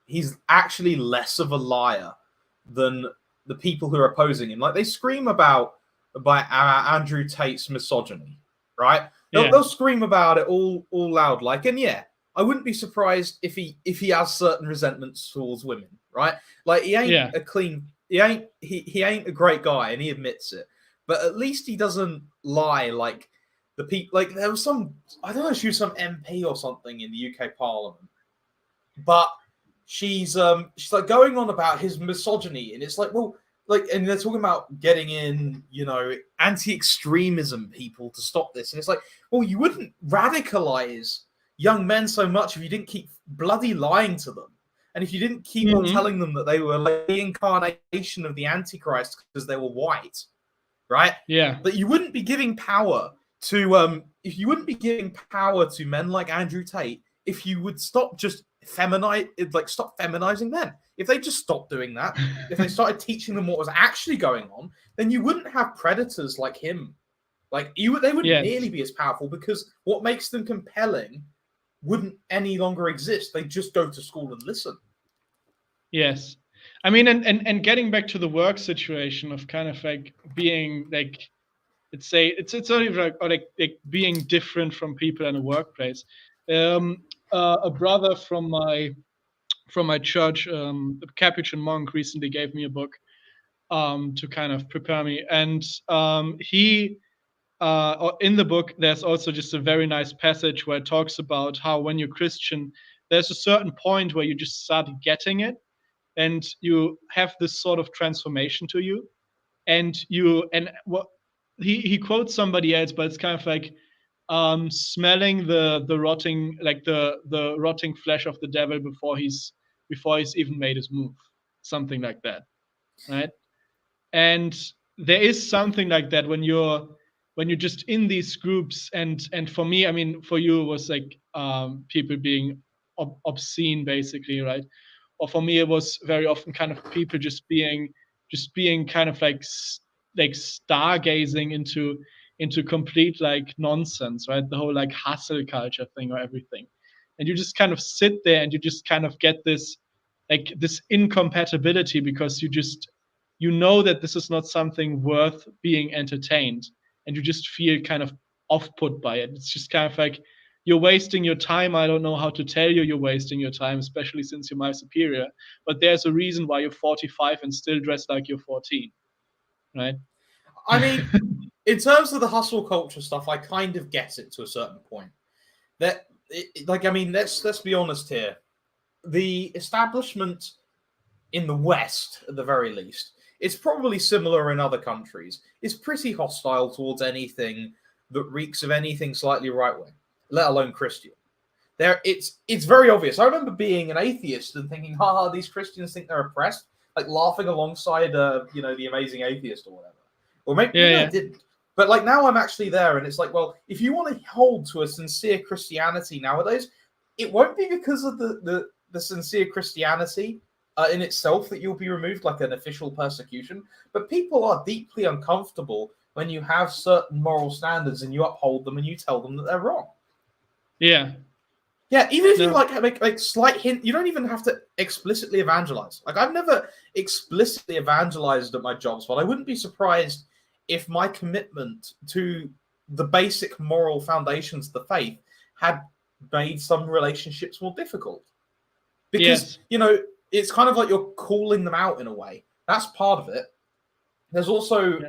he's actually less of a liar than the people who are opposing him. Like, they scream about Andrew Tate's misogyny, right? They'll scream about it all loud, like, and yeah, I wouldn't be surprised if he has certain resentments towards women, right? Like, he ain't a clean, he ain't a great guy, and he admits it. But at least he doesn't lie like the people. Like, there was some, I don't know, she was some MP or something in the UK Parliament, but she's like going on about his misogyny, and it's like, well, like, and they're talking about getting in, you know, anti-extremism people to stop this, and it's like, well, you wouldn't radicalize young men so much if you didn't keep bloody lying to them, and if you didn't keep on telling them that they were like the incarnation of the Antichrist because they were white, right? Yeah. But you wouldn't be giving power to if you wouldn't be giving power to men like Andrew Tate if you would stop just stop feminizing men. If they just stopped doing that, if they started teaching them what was actually going on, then you wouldn't have predators like him. Like, they wouldn't nearly be as powerful, because what makes them compelling wouldn't any longer exist. They just go to school and listen. Yes. I mean, and getting back to the work situation of kind of like being like, let's say it's not even like being different from people in a workplace. A brother from my church, a Capuchin monk, recently gave me a book to kind of prepare me, and he in the book there's also just a very nice passage where it talks about how when you're Christian, there's a certain point where you just start getting it, and you have this sort of transformation to you, and what he quotes somebody else, but it's kind of like smelling the rotting, like the rotting flesh of the devil before he's even made his move, something like that, right? And there is something like that when you're just in these groups, and for me, I mean, for you it was like people being obscene, basically, right? Or for me it was very often kind of people just being kind of like stargazing into complete like nonsense, right? The whole like hustle culture thing or everything, and you just kind of sit there and you just kind of get this incompatibility, because you know that this is not something worth being entertained, and you just feel kind of off-put by it. It's just kind of like, you're wasting your time. I don't know how to tell you you're wasting your time, especially since you're my superior, but there's a reason why you're 45 and still dressed like you're 14, right? I mean, in terms of the hustle culture stuff, I kind of get it to a certain point. Let's be honest here. The establishment in the West, at the very least, it's probably similar in other countries, is pretty hostile towards anything that reeks of anything slightly right-wing, let alone Christian. It's very obvious. I remember being an atheist and thinking, haha, these Christians think they're oppressed, like laughing alongside, The Amazing Atheist or whatever. Or maybe I didn't. But like, now I'm actually there, and it's like, well, if you want to hold to a sincere Christianity nowadays, it won't be because of the sincere Christianity in itself that you'll be removed like an official persecution. But people are deeply uncomfortable when you have certain moral standards and you uphold them and you tell them that they're wrong. Yeah. Yeah, even if you make slight hint, you don't even have to explicitly evangelize. Like, I've never explicitly evangelized at my jobs, but I wouldn't be surprised if my commitment to the basic moral foundations of the faith had made some relationships more difficult. Because, it's kind of like you're calling them out in a way. That's part of it. There's also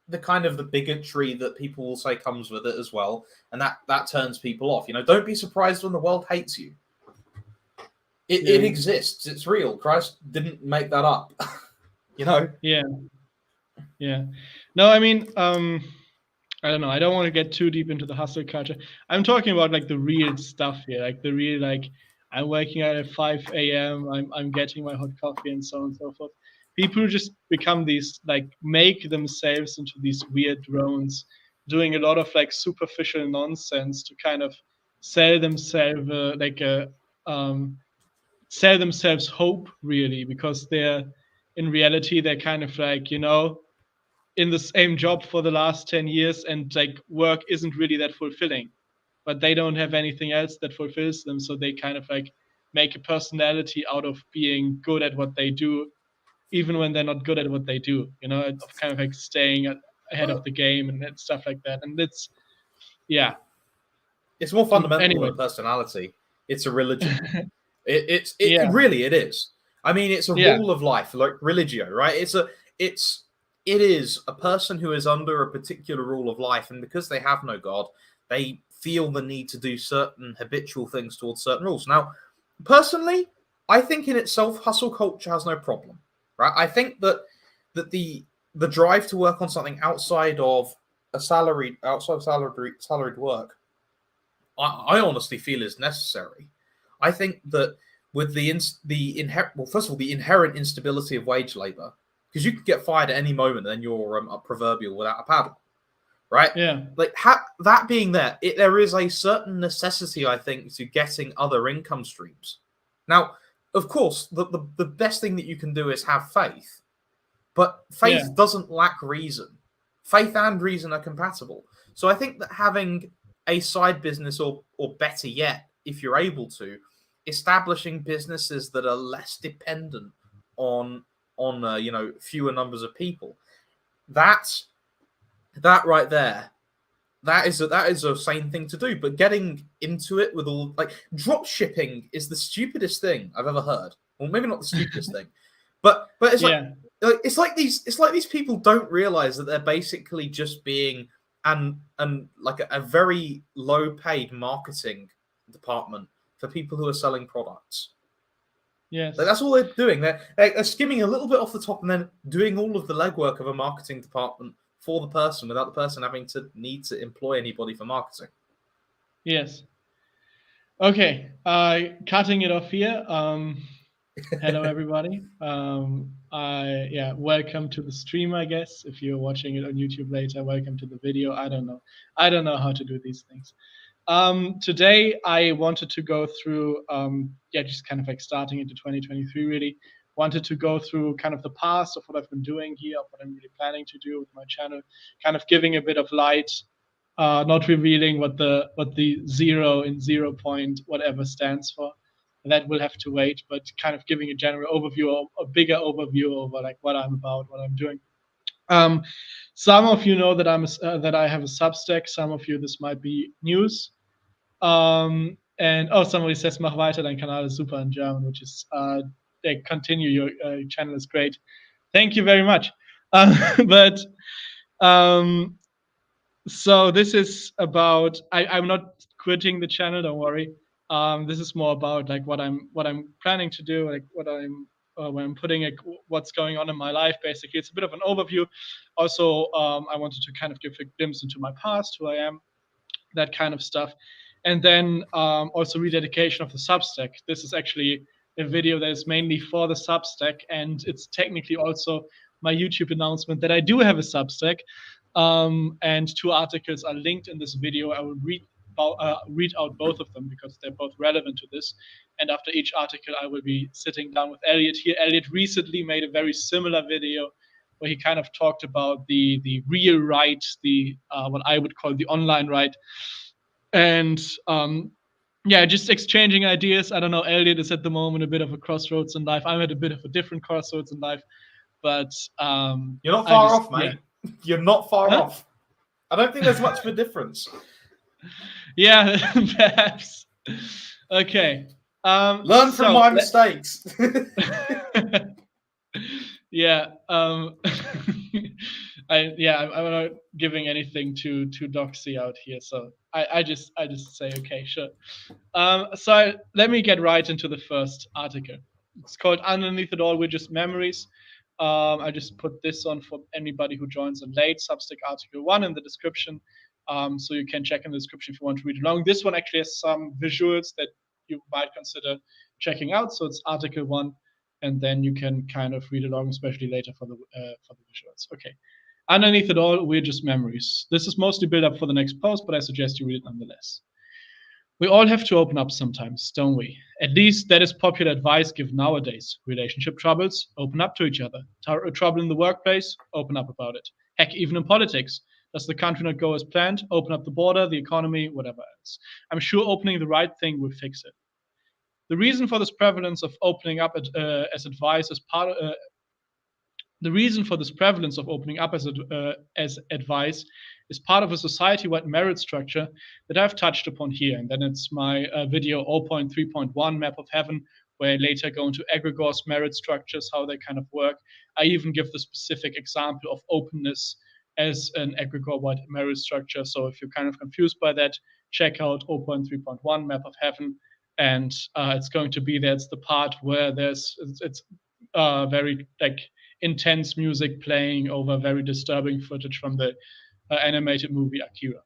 the kind of the bigotry that people will say comes with it as well, and that turns people off. Don't be surprised when the world hates you. It exists. It's real. Christ didn't make that up. Yeah. No, I mean, I don't know. I don't want to get too deep into the hustle culture. I'm talking about like the real stuff here, like the real, like, I'm waking up at 5 a.m. I'm getting my hot coffee and so on and so forth. People just become these, like, make themselves into these weird drones, doing a lot of like superficial nonsense to kind of sell themselves sell themselves hope, really, because in reality they're kind of like, in the same job for the last 10 years, and like work isn't really that fulfilling, but they don't have anything else that fulfills them, so they kind of like make a personality out of being good at what they do, even when they're not good at what they do, you know, of kind of like staying ahead of the game and stuff like that. And it's, yeah. It's more fundamental Anyway. than a personality. It's a religion. It really is. I mean, it's a rule of life, like religio, right? It is a person who is under a particular rule of life, and because they have no God, they feel the need to do certain habitual things towards certain rules. Now, personally, I think in itself, hustle culture has no problem, right? I think that the drive to work on something outside of salaried work, I honestly feel is necessary. I think that with the inherent instability of wage labor, because you could get fired at any moment, and then you're a proverbial without a paddle, right? Yeah. Like that being there is a certain necessity, I think, to getting other income streams. Now, of course, the best thing that you can do is have faith, but faith doesn't lack reason. Faith and reason are compatible. So I think that having a side business, or better yet, if you're able to, establishing businesses that are less dependent on fewer numbers of people, that right there, that is a sane thing to do. But getting into it with all, like, drop shipping is the stupidest thing I've ever heard. Well, maybe not the stupidest thing, but it's like these people don't realize that they're basically just being like a very low paid marketing department for people who are selling products. Yes. Like, that's all they're doing. They're skimming a little bit off the top and then doing all of the legwork of a marketing department for the person without the person having to need to employ anybody for marketing. Yes. Okay. Cutting it off here. Hello, everybody. Welcome to the stream, I guess. If you're watching it on YouTube later, welcome to the video. I don't know how to do these things. Today, I wanted to go through, just kind of like starting into 2023, really. Wanted to go through kind of the past of what I've been doing here, of what I'm really planning to do with my channel, kind of giving a bit of light, not revealing what the 0 in 0 point whatever stands for. That will have to wait, but kind of giving a general overview, or a bigger overview over like what I'm about, what I'm doing. Some of you know that that I have a Substack. Some of you, this might be news. And somebody says, "Mach weiter, dein Kanal ist super" in German, which is continue, your channel is great. Thank you very much. So this is about, I'm not quitting the channel, don't worry. This is more about like what I'm planning to do, like what I'm when I'm putting it, what's going on in my life. Basically, it's a bit of an overview. Also, I wanted to kind of give a glimpse into my past, who I am, that kind of stuff, and then also rededication of the Substack. This is actually a video that is mainly for the Substack, and it's technically also my YouTube announcement that I do have a Substack. And 2 articles are linked in this video. I will read out both of them because they're both relevant to this. And after each article, I will be sitting down with Elliot here. Elliot recently made a very similar video where he kind of talked about the real right, the what I would call the online right, and just exchanging ideas. I don't know. Elliot is at the moment a bit of a crossroads in life. I'm at a bit of a different crossroads in life, but you're not far off, mate. Yeah. You're not far off. I don't think there's much of a difference. Yeah, perhaps. Okay. Learn from my mistakes. Yeah. I'm not giving anything to doxy out here, so I just say okay, sure. So let me get right into the first article. It's called "Underneath It All, We're Just Memories." I just put this on for anybody who joins in late. Substack article 1 in the description, so you can check in the description if you want to read along. This one actually has some visuals that you might consider checking out. So it's article 1, and then you can kind of read along, especially later for the visuals. Okay. Underneath it all, we're just memories. This is mostly built up for the next post, but I suggest you read it nonetheless. We all have to open up sometimes, don't we? At least that is popular advice given nowadays. Relationship troubles, open up to each other. Trouble in the workplace, open up about it. Heck, even in politics. Does the country not go as planned? Open up the border, the economy, whatever else. I'm sure opening the right thing will fix it. The reason for this prevalence of opening up as advice is part of, the reason for this prevalence of opening up as advice is part of a society-wide merit structure that I've touched upon here. And then it's my video 0.3.1 Map of Heaven, where I later go into egregores merit structures, how they kind of work. I even give the specific example of openness as an egregore-wide merit structure. So if you're kind of confused by that, check out 0.3.1 Map of Heaven. And it's going to be there. It's the part where it's very like intense music playing over very disturbing footage from the animated movie Akira.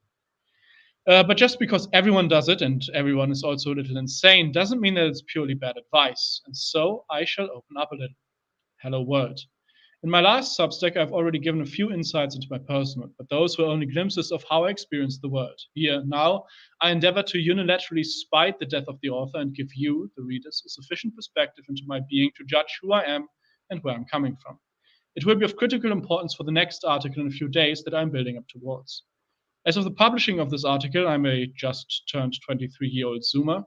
But just because everyone does it and everyone is also a little insane doesn't mean that it's purely bad advice. And so I shall open up a little. Hello world. In my last Substack, I've already given a few insights into my personal, but those were only glimpses of how I experienced the world. Here, now, I endeavor to unilaterally spite the death of the author and give you, the readers, a sufficient perspective into my being to judge who I am and where I'm coming from. It will be of critical importance for the next article in a few days that I'm building up towards. As of the publishing of this article, I'm a just turned 23-year-old Zoomer.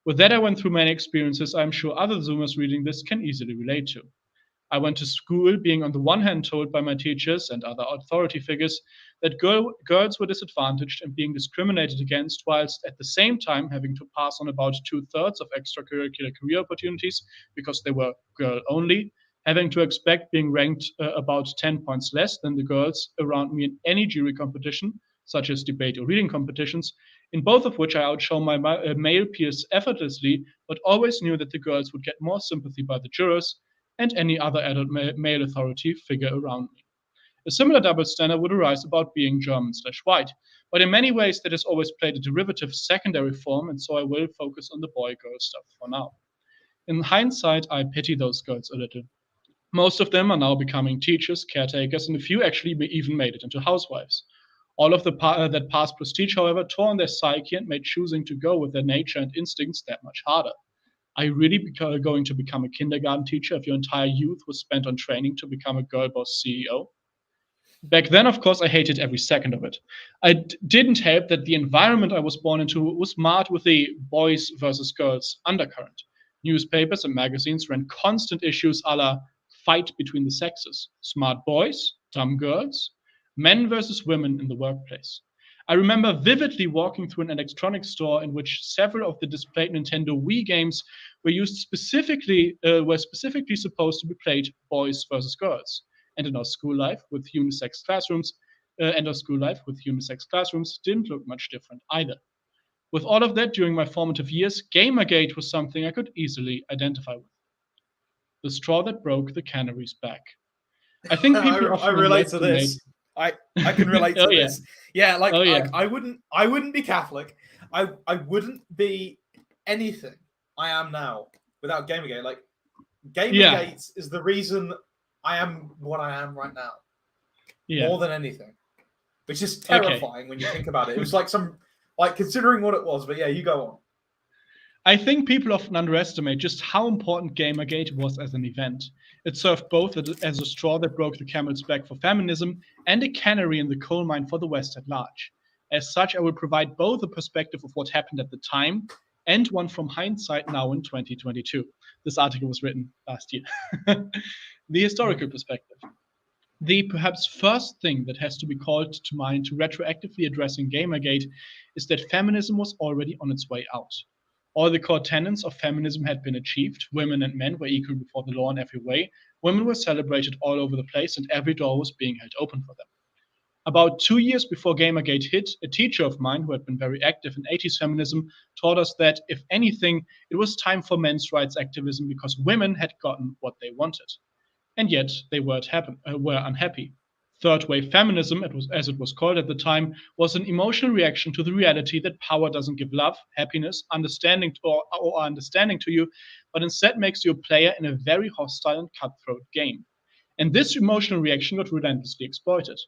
With that, I went through many experiences I'm sure other Zoomers reading this can easily relate to. I went to school being on the one hand told by my teachers and other authority figures that girls were disadvantaged and being discriminated against, whilst at the same time having to pass on about 2/3 of extracurricular career opportunities because they were girl only, having to expect being ranked about 10 points less than the girls around me in any jury competition, such as debate or reading competitions, in both of which I outshone my male peers effortlessly, but always knew that the girls would get more sympathy by the jurors and any other adult male authority figure around me. A similar double standard would arise about being German/white, but in many ways that has always played a derivative secondary form, and so I will focus on the boy-girl stuff for now. In hindsight, I pity those girls a little. Most of them are now becoming teachers, caretakers, and a few actually even made it into housewives. All of that past prestige, however, tore on their psyche and made choosing to go with their nature and instincts that much harder. Are you really going to become a kindergarten teacher if your entire youth was spent on training to become a girl boss CEO? Back then, of course, I hated every second of it. Didn't help that the environment I was born into was marred with the boys versus girls undercurrent. Newspapers and magazines ran constant issues a la fight between the sexes, smart boys, dumb girls, men versus women in the workplace. I remember vividly walking through an electronics store in which several of the displayed Nintendo Wii games were specifically supposed to be played boys versus girls. And in our school life with unisex classrooms, didn't look much different either. With all of that, during my formative years, Gamergate was something I could easily identify with. The straw that broke the canary's back. I think people often I relate to this. I can relate to this. Yeah, like I wouldn't be Catholic. I wouldn't be anything I am now without Gamergate. Like Gamergate is the reason I am what I am right now. Yeah. More than anything. Which is terrifying when you think about it. It was like considering what it was, but yeah, you go on. I think people often underestimate just how important Gamergate was as an event. It served both as a straw that broke the camel's back for feminism and a canary in the coal mine for the West at large. As such, I will provide both a perspective of what happened at the time and one from hindsight now in 2022. This article was written last year. The historical perspective. The perhaps first thing that has to be called to mind to retroactively addressing Gamergate is that feminism was already on its way out. All the core tenets of feminism had been achieved. Women and men were equal before the law in every way. Women were celebrated all over the place, and every door was being held open for them. About 2 years before Gamergate hit, a teacher of mine who had been very active in 80s feminism taught us that, if anything, it was time for men's rights activism because women had gotten what they wanted. And yet they were unhappy. Third wave feminism, as it was called at the time, was an emotional reaction to the reality that power doesn't give love, happiness, understanding to you, but instead makes you a player in a very hostile and cutthroat game. And this emotional reaction got relentlessly exploited.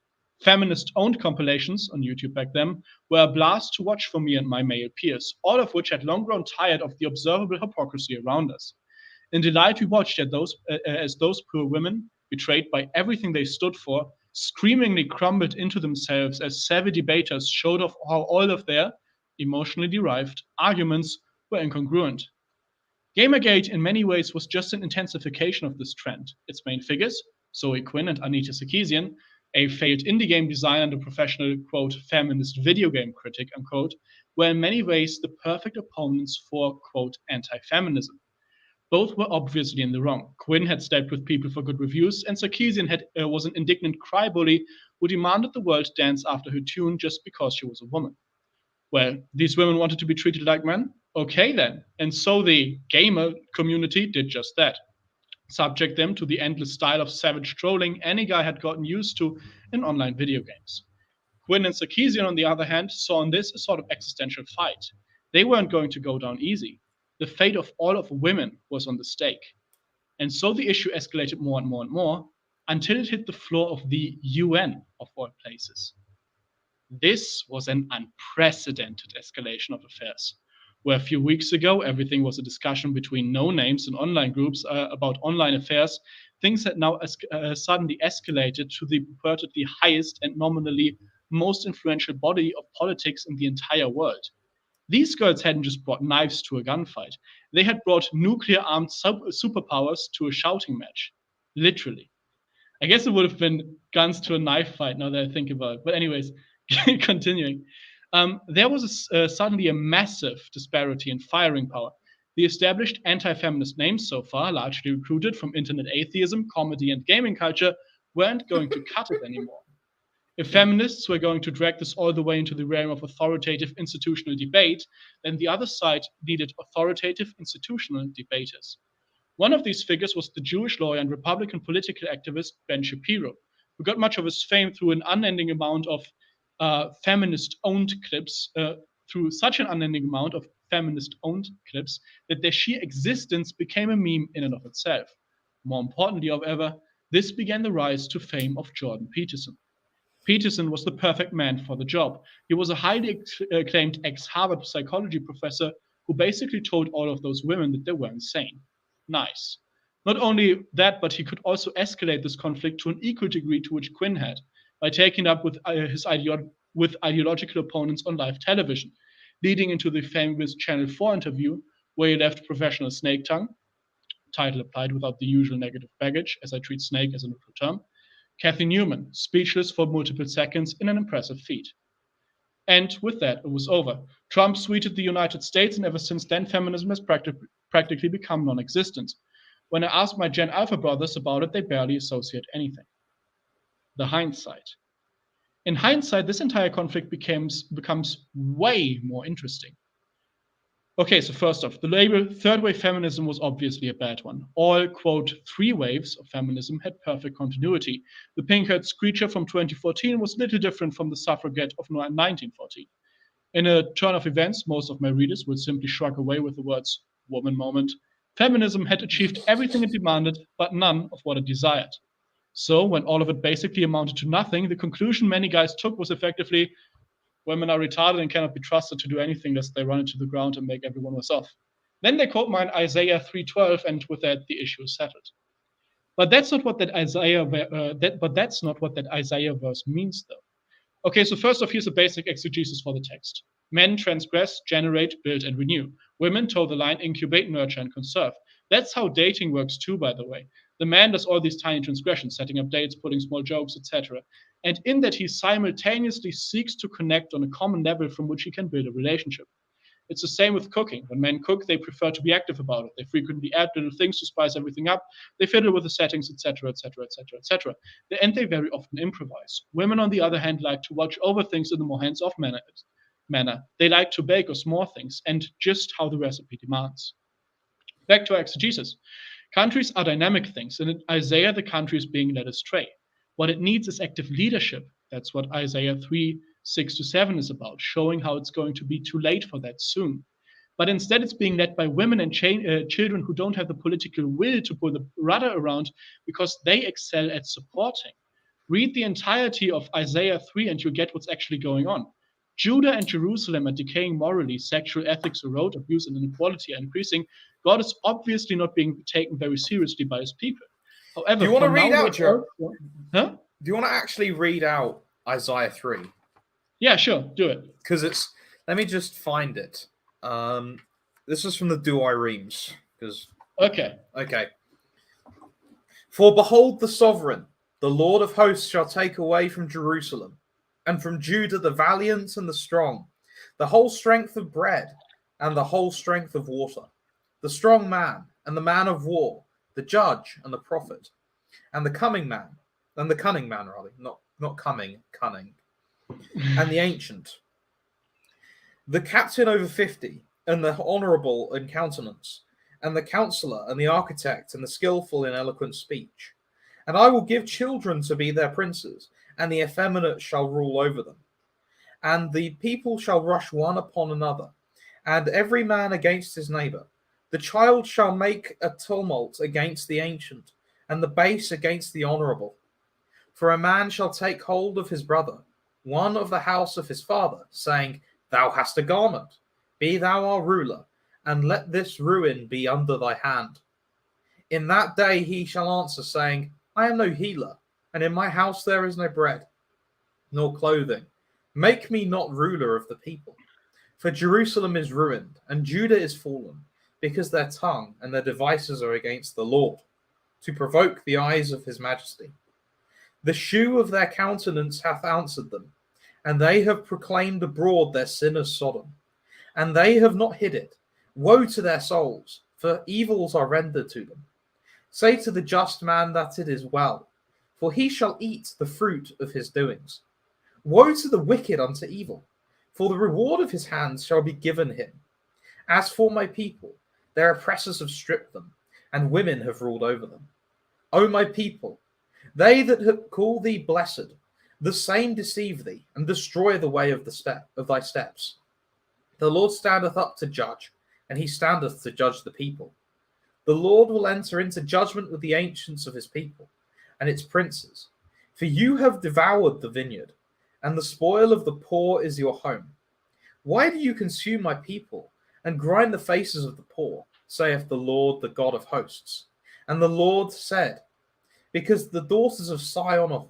Feminist-owned compilations on YouTube back then were a blast to watch for me and my male peers, all of which had long grown tired of the observable hypocrisy around us. In delight, we watched as those poor women, betrayed by everything they stood for, screamingly crumbled into themselves as savvy debaters showed off how all of their emotionally derived arguments were incongruent. Gamergate in many ways was just an intensification of this trend. Its main figures, Zoe Quinn and Anita Sarkeesian, a failed indie game designer and a professional, quote, feminist video game critic, unquote, were in many ways the perfect opponents for, quote, anti-feminism. Both were obviously in the wrong. Quinn had slept with people for good reviews, and Sarkeesian was an indignant crybaby who demanded the world dance after her tune just because she was a woman. Well, these women wanted to be treated like men? Okay then. And so the gamer community did just that. Subject them to the endless style of savage trolling any guy had gotten used to in online video games. Quinn and Sarkeesian, on the other hand, saw in this a sort of existential fight. They weren't going to go down easy. The fate of all of women was on the stake. And so the issue escalated more and more and more until it hit the floor of the UN, of all places. This was an unprecedented escalation of affairs, where a few weeks ago everything was a discussion between no-names and online groups about online affairs. Things had now suddenly escalated to the purportedly highest and nominally most influential body of politics in the entire world. These girls hadn't just brought knives to a gunfight. They had brought nuclear-armed superpowers to a shouting match. Literally. I guess it would have been guns to a knife fight now that I think about it. But anyways, continuing. There was suddenly a massive disparity in firing power. The established anti-feminist names so far, largely recruited from internet atheism, comedy, and gaming culture, weren't going to cut it anymore. If feminists were going to drag this all the way into the realm of authoritative institutional debate, then the other side needed authoritative institutional debaters. One of these figures was the Jewish lawyer and Republican political activist Ben Shapiro, who got much of his fame through an unending amount of feminist-owned clips, that their sheer existence became a meme in and of itself. More importantly, however, this began the rise to fame of Jordan Peterson. Peterson was the perfect man for the job. He was a highly acclaimed ex-Harvard psychology professor who basically told all of those women that they were insane. Nice. Not only that, but he could also escalate this conflict to an equal degree to which Quinn had, by taking it up with with ideological opponents on live television, leading into the famous Channel 4 interview where he left professional snake tongue, title applied without the usual negative baggage, as I treat snake as a neutral term, Kathy Newman, speechless for multiple seconds in an impressive feat. And with that, it was over. Trump tweeted the United States, and ever since then, feminism has practically become non-existent. When I asked my Gen Alpha brothers about it, they barely associate anything. The hindsight. In hindsight, this entire conflict becomes way more interesting. Okay, so first off, the label third wave feminism was obviously a bad one. All, quote, three waves of feminism had perfect continuity. The pink-haired screecher from 2014 was little different from the suffragette of 1914. In a turn of events, most of my readers will simply shrug away with the words, woman moment. Feminism had achieved everything it demanded, but none of what it desired. So when all of it basically amounted to nothing, the conclusion many guys took was effectively, women are retarded and cannot be trusted to do anything lest they run into the ground and make everyone worse off. Then they quote mine Isaiah 3:12, and with that the issue is settled. But that's not what that Isaiah verse means, though. Okay, so first off, here's a basic exegesis for the text. Men transgress, generate, build, and renew. Women toe the line, incubate, nurture, and conserve. That's how dating works too, by the way. The man does all these tiny transgressions, setting up dates, putting small jokes, etc. And in that, he simultaneously seeks to connect on a common level from which he can build a relationship. It's the same with cooking. When men cook, they prefer to be active about it. They frequently add little things to spice everything up. They fiddle with the settings, etc., etc., etc., etc. And they very often improvise. Women, on the other hand, like to watch over things in a more hands-off manner. They like to bake or small things, and just how the recipe demands. Back to exegesis. Countries are dynamic things, and in Isaiah, the country is being led astray. What it needs is active leadership. That's what Isaiah 3:6-7 is about, showing how it's going to be too late for that soon. But instead, it's being led by women and children who don't have the political will to pull the rudder around because they excel at supporting. Read the entirety of Isaiah 3 and you'll get what's actually going on. Judah and Jerusalem are decaying morally, sexual ethics erode, abuse and inequality are increasing. God is obviously not being taken very seriously by his people. However, do you want to read out, Joe? Huh? Do you want to actually read out Isaiah 3? Yeah, sure, do it. Because it's, let me just find it. This is from the Do I Reams. Because Okay. For behold, the sovereign, the Lord of hosts, shall take away from Jerusalem, and from Judah the valiant and the strong, the whole strength of bread, and the whole strength of water, the strong man, and the man of war, the judge, and the prophet, and the cunning man, not coming, cunning, and the ancient, the captain over 50, and the honourable in countenance, and the counsellor, and the architect, and the skilful in eloquent speech. And I will give children to be their princes, and the effeminate shall rule over them. And the people shall rush one upon another, and every man against his neighbour. The child shall make a tumult against the ancient, and the base against the honourable. For a man shall take hold of his brother, one of the house of his father, saying, Thou hast a garment, be thou our ruler, and let this ruin be under thy hand. In that day he shall answer, saying, I am no healer, and in my house there is no bread, nor clothing. Make me not ruler of the people. For Jerusalem is ruined, and Judah is fallen, because their tongue and their devices are against the Lord, to provoke the eyes of his majesty. The shew of their countenance hath answered them, and they have proclaimed abroad their sin as Sodom, and they have not hid it. Woe to their souls, for evils are rendered to them. Say to the just man that it is well, for he shall eat the fruit of his doings. Woe to the wicked unto evil, for the reward of his hands shall be given him. As for my people, their oppressors have stripped them, and women have ruled over them. O my people, they that call thee blessed, the same deceive thee, and destroy the way of thy steps. The Lord standeth up to judge, and he standeth to judge the people. The Lord will enter into judgment with the ancients of his people, and its princes. For you have devoured the vineyard, and the spoil of the poor is your home. Why do you consume my people, and grind the faces of the poor, saith the Lord, the God of hosts? And the Lord said, Because the daughters of Sion are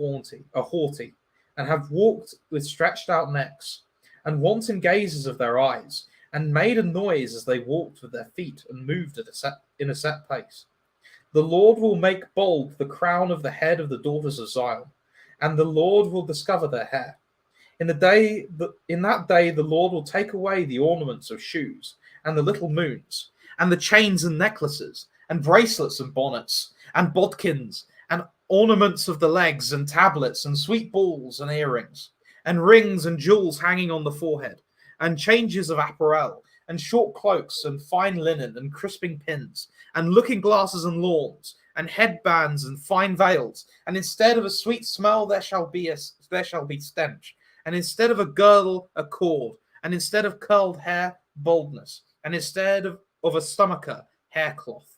haughty, and have walked with stretched out necks, and wanton gazes of their eyes, and made a noise as they walked with their feet, and moved in a set pace. The Lord will make bald the crown of the head of the daughters of Zion, and the Lord will discover their hair. In that day, the Lord will take away the ornaments of shoes, and the little moons, and the chains and necklaces, and bracelets and bonnets, and bodkins, and ornaments of the legs, and tablets, and sweet balls, and earrings, and rings and jewels hanging on the forehead, and changes of apparel, and short cloaks, and fine linen, and crisping pins, and looking glasses and lawns, and headbands and fine veils. And instead of a sweet smell, there shall be stench. And instead of a girdle, a cord. And instead of curled hair, baldness. And instead of a stomacher, haircloth.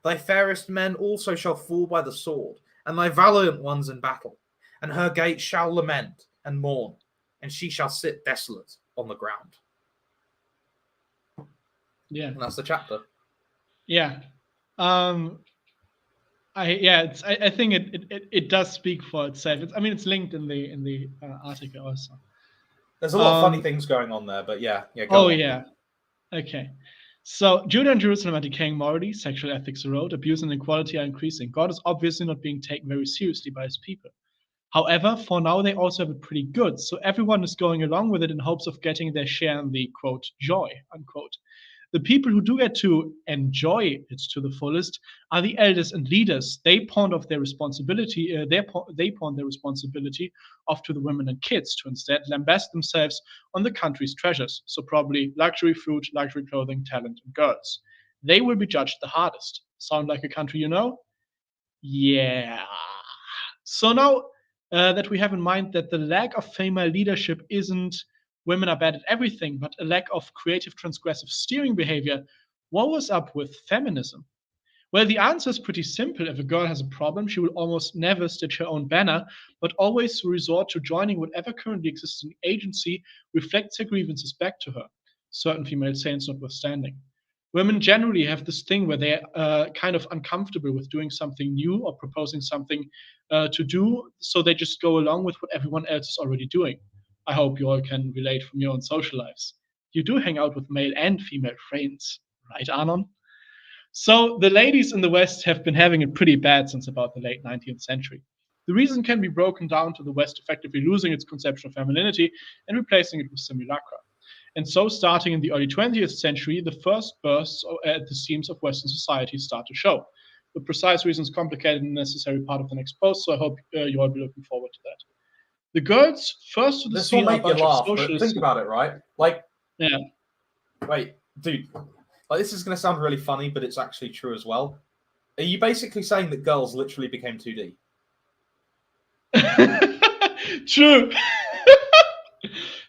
Thy fairest men also shall fall by the sword, and thy valiant ones in battle. And her gates shall lament and mourn, and she shall sit desolate on the ground. Yeah, and that's the chapter. Yeah, I think it does speak for itself. It's linked in the article also. There's a lot of funny things going on there, but yeah. Go on. Yeah. Okay. So Judah and Jerusalem are decaying morally, sexual ethics erode, abuse and inequality are increasing. God is obviously not being taken very seriously by his people. However, for now, they also have it pretty good, so everyone is going along with it in hopes of getting their share in the, quote, joy, unquote. The people who do get to enjoy it to the fullest are the elders and leaders. They pawn off their responsibility. They pawn their responsibility off to the women and kids to instead lambast themselves on the country's treasures. So probably luxury food, luxury clothing, talent, and girls. They will be judged the hardest. Sound like a country you know? Yeah. So now that we have in mind that the lack of female leadership isn't women are bad at everything, but a lack of creative transgressive steering behavior, what was up with feminism? Well, the answer is pretty simple. If a girl has a problem, she will almost never stitch her own banner, but always resort to joining whatever currently existing agency reflects her grievances back to her, certain female saints notwithstanding. Women generally have this thing where they're kind of uncomfortable with doing something new or proposing something to do, so they just go along with what everyone else is already doing. I hope you all can relate from your own social lives. You do hang out with male and female friends, right, Arnon? So the ladies in the West have been having it pretty bad since about the late 19th century. The reason can be broken down to the West effectively losing its conception of femininity and replacing it with simulacra. And so, starting in the early 20th century, the first bursts at the seams of Western society start to show. The precise reasons complicated and necessary part of the next post, so I hope you all be looking forward to that. The girls first to the This will scene are a make you bunch of laugh, but socialists. think about it, right? Like, Yeah. wait, dude, like this is going to sound really funny, but it's actually true as well. Are you basically saying that girls literally became 2D? True.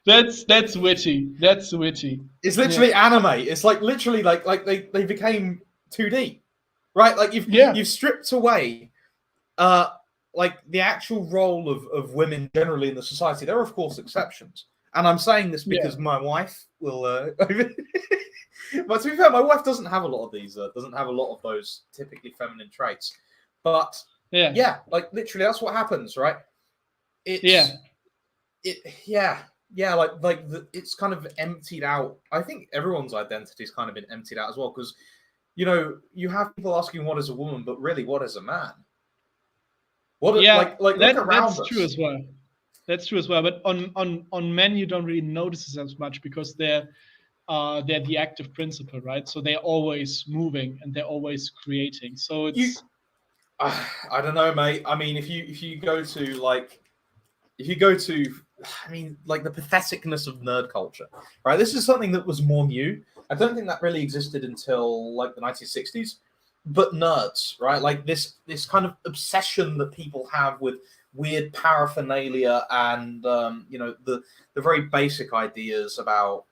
That's witty. That's witty. It's literally anime. It's like literally like they became 2D, right? Like you've stripped away, like the actual role of women generally in the society. There are of course exceptions, and I'm saying this because my wife will. But to be fair, my wife doesn't have a lot of these. Doesn't have a lot of those typically feminine traits. But yeah, like literally, that's what happens, right? It's it's kind of emptied out. I think everyone's identity has kind of been emptied out as well, because you have people asking what is a woman, but really, what is a man? Look around us. That's true as well. That's true as well. But on men, you don't really notice this as much because they're the active principle, right? So they're always moving and they're always creating. So it's I don't know, mate. I mean, if you go to I mean, like the patheticness of nerd culture, right? This is something that was more new. I don't think that really existed until like the 1960s. But nerds, right? Like this kind of obsession that people have with weird paraphernalia and the very basic ideas about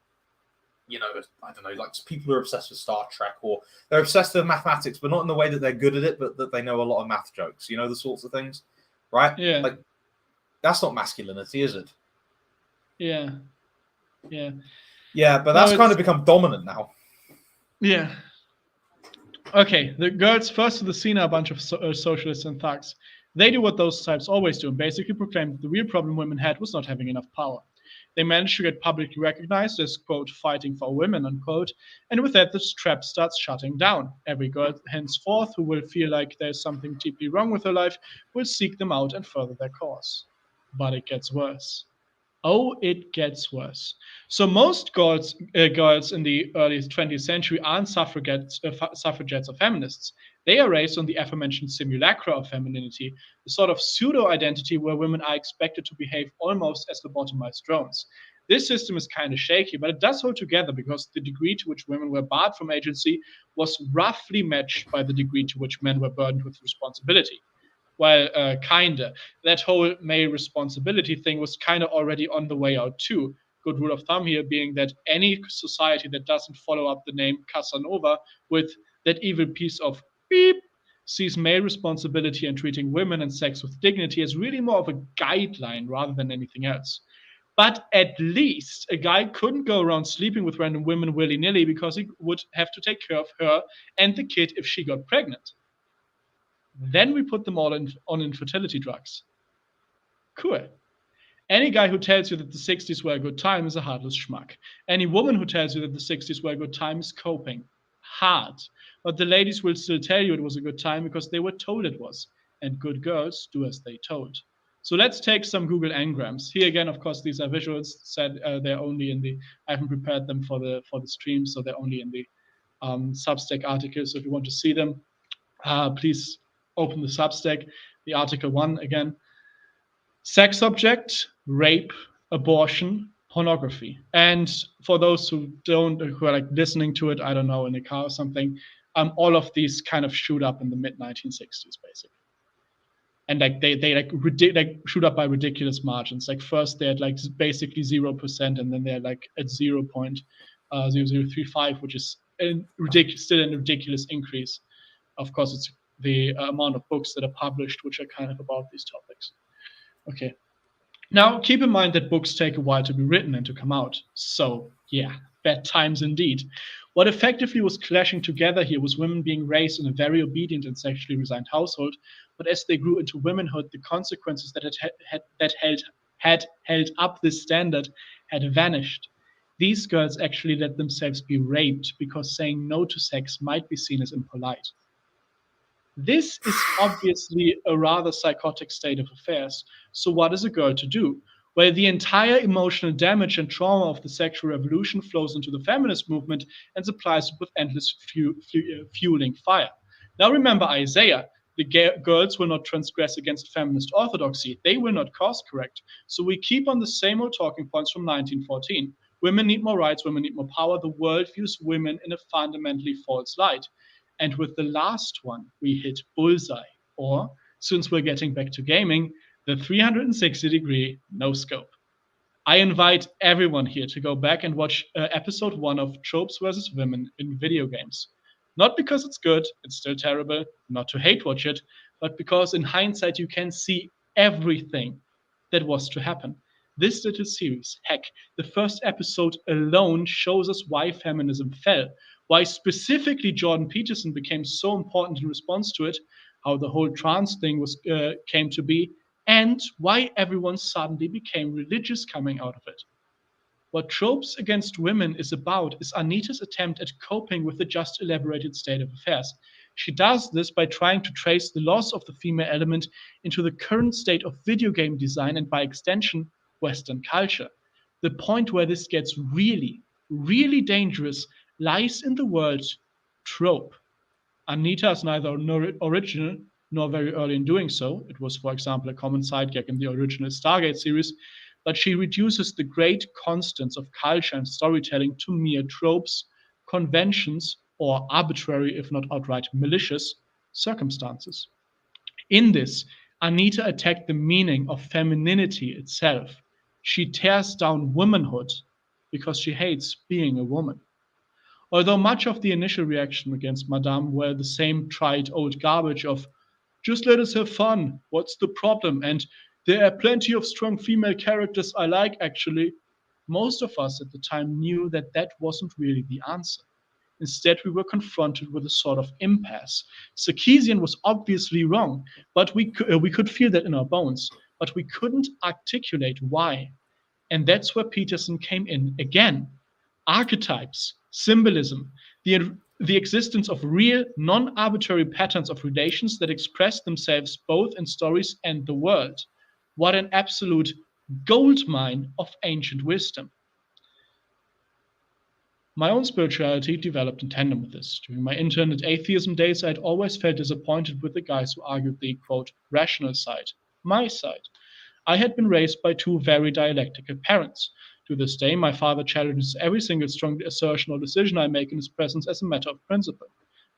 I don't know, like people who are obsessed with Star Trek, or they're obsessed with mathematics, but not in the way that they're good at it, but that they know a lot of math jokes. You know, the sorts of things, right? Yeah. Like that's not masculinity, is it? Yeah. But that's kind of become dominant now. Yeah. Okay, the girls first to the scene are a bunch of socialists and thugs. They do what those types always do and basically proclaim that the real problem women had was not having enough power. They managed to get publicly recognized as, quote, fighting for women, unquote, and with that, the trap starts shutting down. Every girl henceforth who will feel like there's something deeply wrong with her life will seek them out and further their cause. But it gets worse. Oh, it gets worse. So most girls in the early 20th century aren't suffragettes or feminists. They are raised on the aforementioned simulacra of femininity, the sort of pseudo-identity where women are expected to behave almost as lobotomized drones. This system is kind of shaky, but it does hold together because the degree to which women were barred from agency was roughly matched by the degree to which men were burdened with responsibility. Well, kinda. That whole male responsibility thing was kind of already on the way out too. Good rule of thumb here being that any society that doesn't follow up the name Casanova with that evil piece of beep sees male responsibility and treating women and sex with dignity as really more of a guideline rather than anything else. But at least a guy couldn't go around sleeping with random women willy-nilly because he would have to take care of her and the kid if she got pregnant. Then we put them all on infertility drugs. Cool. Any guy who tells you that the 60s were a good time is a heartless schmuck. Any woman who tells you that the 60s were a good time is coping. Hard. But the ladies will still tell you it was a good time because they were told it was. And good girls do as they told. So let's take some Google Ngrams. Here again, of course, these are visuals. Said they're only in the. I haven't prepared them for the stream, so they're only in the Substack article. So if you want to see them, please open the Substack, the article 1 again. Sex object, rape, abortion, pornography. And for those who are like listening to it, I don't know, in a car or something, all of these kind of shoot up in the mid 1960s, basically. And like they shoot up by ridiculous margins. Like first they're at like basically 0%, and then they're like at 0.0035, which is still a ridiculous increase. Of course, it's the amount of books that are published, which are kind of about these topics. Okay. Now, keep in mind that books take a while to be written and to come out. So, yeah, bad times indeed. What effectively was clashing together here was women being raised in a very obedient and sexually resigned household, but as they grew into womanhood, the consequences that had held up this standard had vanished. These girls actually let themselves be raped because saying no to sex might be seen as impolite. This is obviously a rather psychotic state of affairs. So, what is a girl to do? Well, the entire emotional damage and trauma of the sexual revolution flows into the feminist movement and supplies it with endless fueling fire. Now, remember Isaiah. The girls will not transgress against feminist orthodoxy. They will not course correct. So we keep on the same old talking points from 1914. Women need more rights, women need more power. The world views women in a fundamentally false light. And with the last one, we hit bullseye. Or, since we're getting back to gaming, the 360-degree no-scope. I invite everyone here to go back and watch episode 1 of Tropes versus Women in Video Games. Not because it's good, it's still terrible, not to hate watch it, but because in hindsight you can see everything that was to happen. This little series, heck, the first episode alone shows us why feminism fell, why specifically Jordan Peterson became so important in response to it, how the whole trans thing came to be, and why everyone suddenly became religious coming out of it. What Tropes Against Women is about is Anita's attempt at coping with the just elaborated state of affairs. She does this by trying to trace the loss of the female element into the current state of video game design and, by extension, Western culture. The point where this gets really, really dangerous lies in the word trope. Anita is neither original nor very early in doing so. It was, for example, a common side gag in the original Stargate series, but she reduces the great constants of culture and storytelling to mere tropes, conventions, or arbitrary, if not outright malicious, circumstances. In this, Anita attacked the meaning of femininity itself. She tears down womanhood because she hates being a woman. Although much of the initial reaction against Madame were the same trite old garbage of, just let us have fun, what's the problem? And there are plenty of strong female characters I like, actually. Most of us at the time knew that that wasn't really the answer. Instead, we were confronted with a sort of impasse. Sarkeesian was obviously wrong, but we could feel that in our bones, but we couldn't articulate why. And that's where Peterson came in again. Archetypes, symbolism, the existence of real, non-arbitrary patterns of relations that express themselves both in stories and the world. What an absolute goldmine of ancient wisdom. My own spirituality developed in tandem with this. During my internet atheism days, I had always felt disappointed with the guys who argued the, quote, rational side, my side. I had been raised by two very dialectical parents. To this day, my father challenges every single strong assertion or decision I make in his presence as a matter of principle.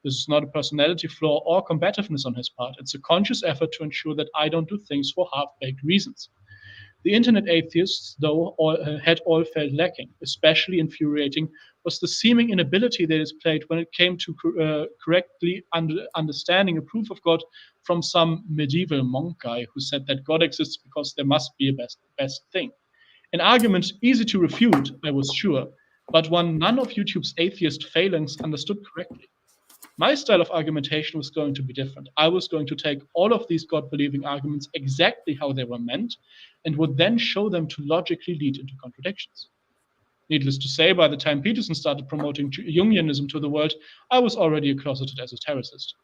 This is not a personality flaw or combativeness on his part. It's a conscious effort to ensure that I don't do things for half-baked reasons. The internet atheists, though, had all felt lacking. Especially infuriating was the seeming inability they displayed when it came to correctly understanding a proof of God from some medieval monk guy who said that God exists because there must be a best thing. An argument easy to refute, I was sure, but one none of YouTube's atheist phalanx understood correctly. My style of argumentation was going to be different. I was going to take all of these God-believing arguments exactly how they were meant and would then show them to logically lead into contradictions. Needless to say, by the time Peterson started promoting Jungianism to the world, I was already a closeted esotericist.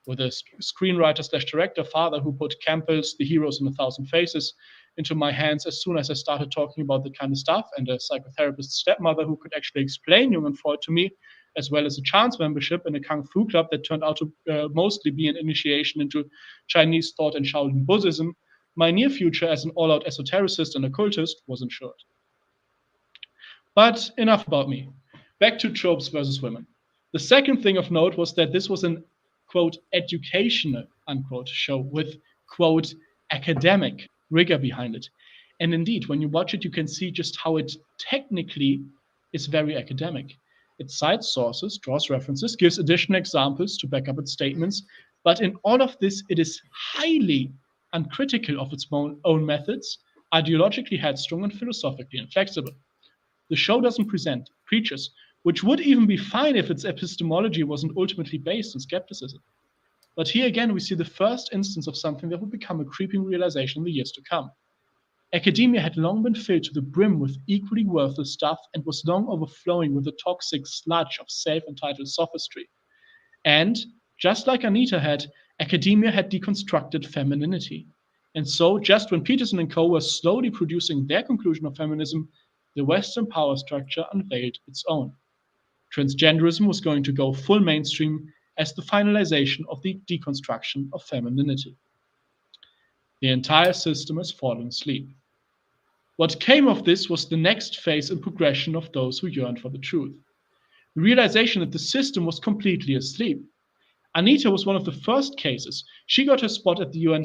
With a screenwriter/director father who put Campbell's The Heroes in a Thousand Faces into my hands as soon as I started talking about the kind of stuff, and a psychotherapist stepmother who could actually explain Jung and Freud to me, as well as a chance membership in a Kung Fu club that turned out to mostly be an initiation into Chinese thought and Shaolin Buddhism, my near future as an all-out esotericist and occultist was ensured. But enough about me. Back to tropes versus women. The second thing of note was that this was an, quote, educational, unquote, show with, quote, academic rigor behind it. And indeed, when you watch it, you can see just how it technically is very academic. It cites sources, draws references, gives additional examples to back up its statements, but in all of this, it is highly uncritical of its own methods, ideologically headstrong and philosophically inflexible. The show doesn't present preachers, which would even be fine if its epistemology wasn't ultimately based on skepticism. But here again, we see the first instance of something that will become a creeping realization in the years to come. Academia had long been filled to the brim with equally worthless stuff and was long overflowing with a toxic sludge of self-entitled sophistry. And, just like Anita had, academia had deconstructed femininity. And so, just when Peterson and co. were slowly producing their conclusion of feminism, the Western power structure unveiled its own. Transgenderism was going to go full mainstream as the finalization of the deconstruction of femininity. The entire system has fallen asleep. What came of this was the next phase in progression of those who yearned for the truth. The realization that the system was completely asleep. Anita was one of the first cases. She got her spot at the UN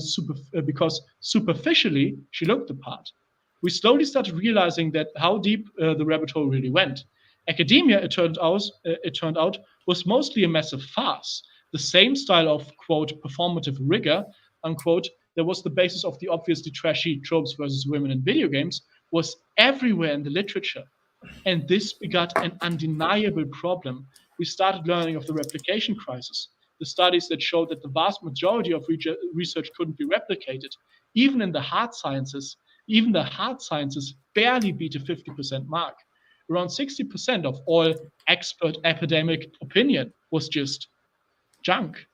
because superficially she looked the part. We slowly started realizing that how deep the rabbit hole really went. Academia, it turned out, was mostly a massive farce. The same style of, quote, performative rigor, unquote, that was the basis of the obviously trashy tropes versus women in video games, was everywhere in the literature. And this begot an undeniable problem. We started learning of the replication crisis, the studies that showed that the vast majority of research couldn't be replicated. Even in the hard sciences, barely beat a 50% mark. Around 60% of all expert academic opinion was just junk.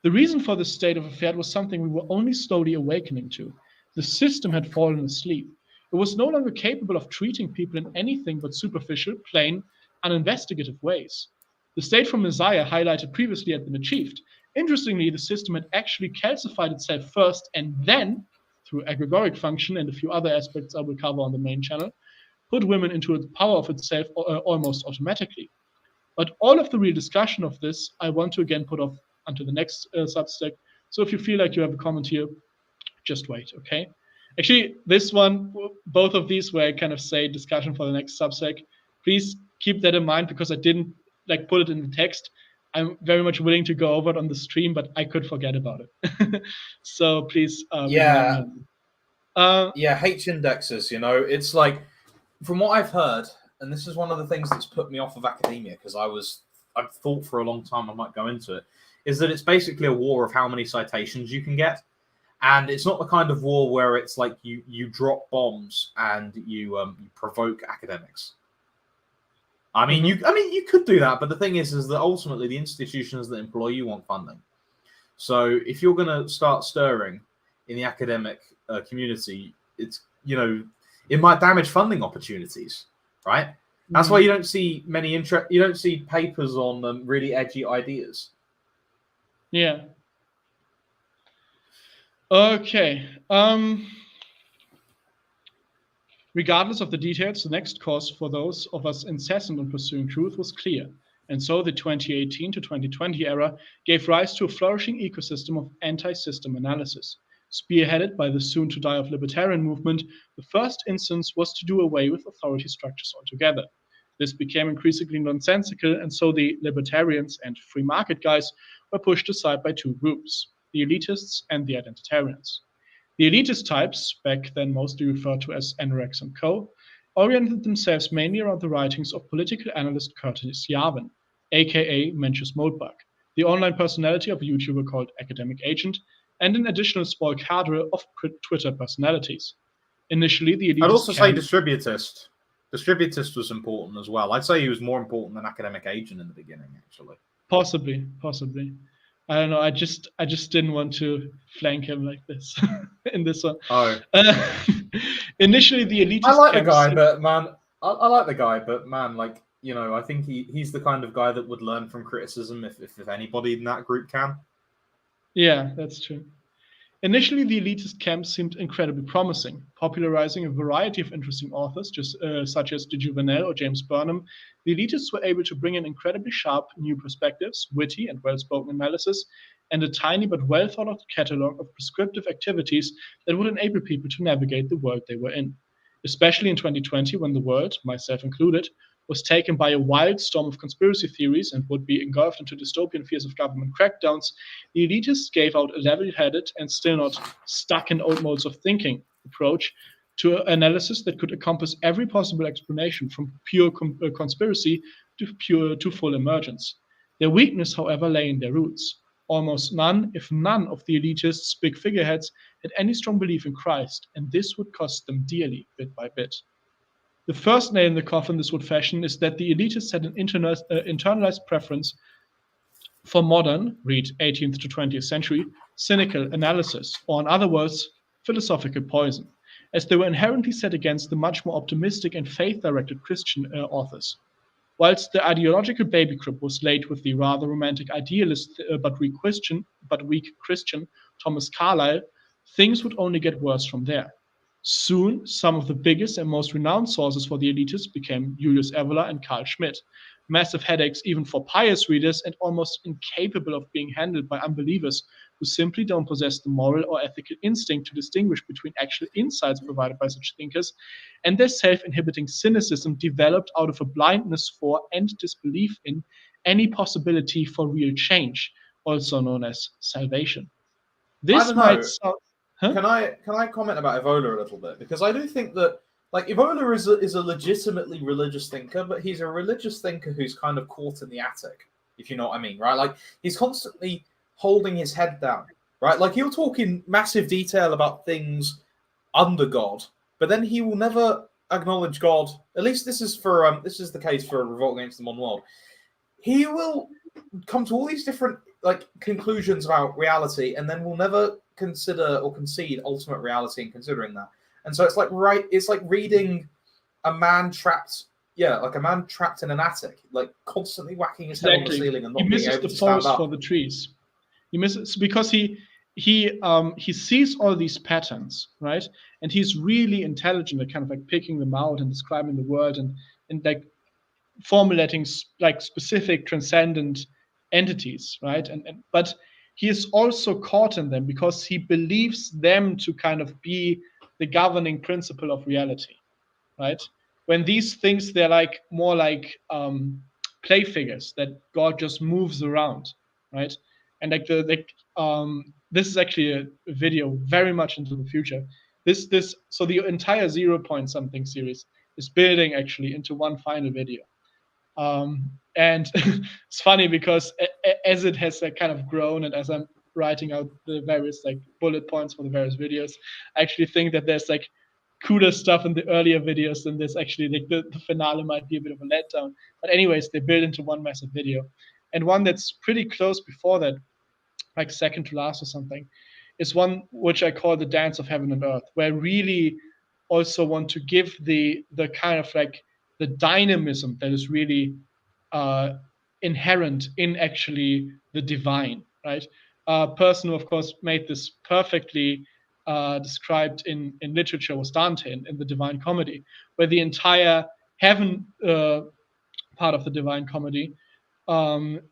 The reason for this state of affairs was something we were only slowly awakening to. The system had fallen asleep. It was no longer capable of treating people in anything but superficial, plain, uninvestigative ways. The state from Messiah highlighted previously had been achieved. Interestingly, the system had actually calcified itself first and then, through agregoric function and a few other aspects I will cover on the main channel, put women into the power of itself almost automatically. But all of the real discussion of this, I want to again put off until the next substack. So if you feel like you have a comment here, just wait, okay? Actually, this one, both of these where I kind of say discussion for the next substack, please keep that in mind because I didn't like put it in the text. I'm very much willing to go over it on the stream, but I could forget about it. So please. Yeah, H indexes, you know, it's like, from what I've heard, and this is one of the things that's put me off of academia because I've thought for a long time I might go into it, is that it's basically a war of how many citations you can get. And it's not the kind of war where it's like you drop bombs and you provoke academics. I mean, you could do that, but the thing is that ultimately the institutions that employ you want funding. So if you're going to start stirring in the academic community, it's, you know, it might damage funding opportunities, right? That's why you don't see you don't see papers on really edgy ideas. Yeah. Okay. Regardless of the details, the next course for those of us incessant on pursuing truth was clear. And so the 2018 to 2020 era gave rise to a flourishing ecosystem of anti-system analysis. Spearheaded by the soon-to-die of libertarian movement, the first instance was to do away with authority structures altogether. This became increasingly nonsensical, and so the libertarians and free market guys were pushed aside by two groups, the elitists and the identitarians. The elitist types, back then mostly referred to as anorex and co., oriented themselves mainly around the writings of political analyst Curtis Yarvin, aka Mencius Moldbug, the online personality of a YouTuber called Academic Agent, and an additional small cadre of Twitter personalities. Initially, the elitist I'd also say distributist. Distributist was important as well. I'd say he was more important than Academic Agent in the beginning, actually. Possibly. I don't know. I just didn't want to flank him like this in this one. Oh. Initially, the elitist. I like the guy, but man, I like the guy, but man, like, you know, I think he's the kind of guy that would learn from criticism if anybody in that group can. Yeah, that's true. Initially, the elitist camp seemed incredibly promising, popularizing a variety of interesting authors, such as de Juvenel or James Burnham. The elitists were able to bring in incredibly sharp new perspectives, witty and well-spoken analysis, and a tiny but well-thought-out catalog of prescriptive activities that would enable people to navigate the world they were in. Especially in 2020, when the world, myself included, was taken by a wild storm of conspiracy theories and would be engulfed into dystopian fears of government crackdowns, the elitists gave out a level-headed and still not stuck in old modes of thinking approach to analysis that could encompass every possible explanation from pure conspiracy to full emergence. Their weakness, however, lay in their roots. Almost none, if none, of the elitists' big figureheads had any strong belief in Christ, and this would cost them dearly, bit by bit. The first nail in the coffin this would fashion is that the elitists had an internalized preference for modern, read 18th to 20th century, cynical analysis, or in other words, philosophical poison, as they were inherently set against the much more optimistic and faith-directed Christian authors. Whilst the ideological baby crib was laid with the rather romantic idealist but weak Christian Thomas Carlyle, things would only get worse from there. Soon, some of the biggest and most renowned sources for the elitists became Julius Evola and Carl Schmitt, massive headaches even for pious readers and almost incapable of being handled by unbelievers who simply don't possess the moral or ethical instinct to distinguish between actual insights provided by such thinkers and their self-inhibiting cynicism developed out of a blindness for and disbelief in any possibility for real change, also known as salvation. This might sound... Huh? Can I comment about Evola a little bit? Because I do think that Evola is a legitimately religious thinker, but he's a religious thinker who's kind of caught in the attic, if you know what I mean, right? He's constantly holding his head down, right? He'll talk in massive detail about things under God, but then he will never acknowledge God. At least this is the case for Revolt Against the Modern World. He will come to all these different conclusions about reality, and then will never consider or concede ultimate reality in considering that. And so it's like reading a man trapped in an attic, constantly whacking his head on the ceiling and not being able to stand up. He misses the forest for the trees. He misses because he sees all these patterns, right? And he's really intelligent at kind of picking them out and describing the world and formulating specific transcendent entities, right? But he is also caught in them because he believes them to kind of be the governing principle of reality, right? When these things, they're more play figures that God just moves around, right? And this is actually a video very much into the future. So the entire 0 point something series is building actually into one final video. And it's funny because as it has kind of grown and as I'm writing out the various bullet points for the various videos, I actually think that there's cooler stuff in the earlier videos than this. Actually, the finale might be a bit of a letdown. But anyways, they build into one massive video. And one that's pretty close before that, second to last or something, is one which I call the Dance of Heaven and Earth, where I really also want to give the kind of the dynamism that is really inherent in actually the divine, right? A person who, of course, made this perfectly described in literature was Dante in the Divine Comedy, where the entire heaven part of the Divine Comedy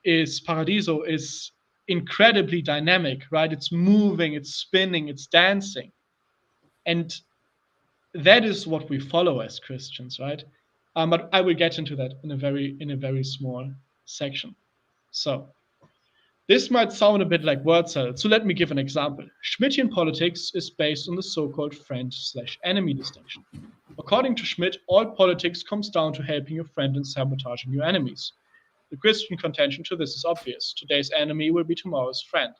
is Paradiso, is incredibly dynamic, right? It's moving, it's spinning, it's dancing. And that is what we follow as Christians, right? But I will get into that in a very small section. So this might sound a bit like word salad, so let me give an example. Schmittian politics is based on the so-called friend/enemy distinction. According to Schmitt, all politics comes down to helping your friend and sabotaging your enemies. The Christian contention to this is obvious. Today's enemy will be tomorrow's friend.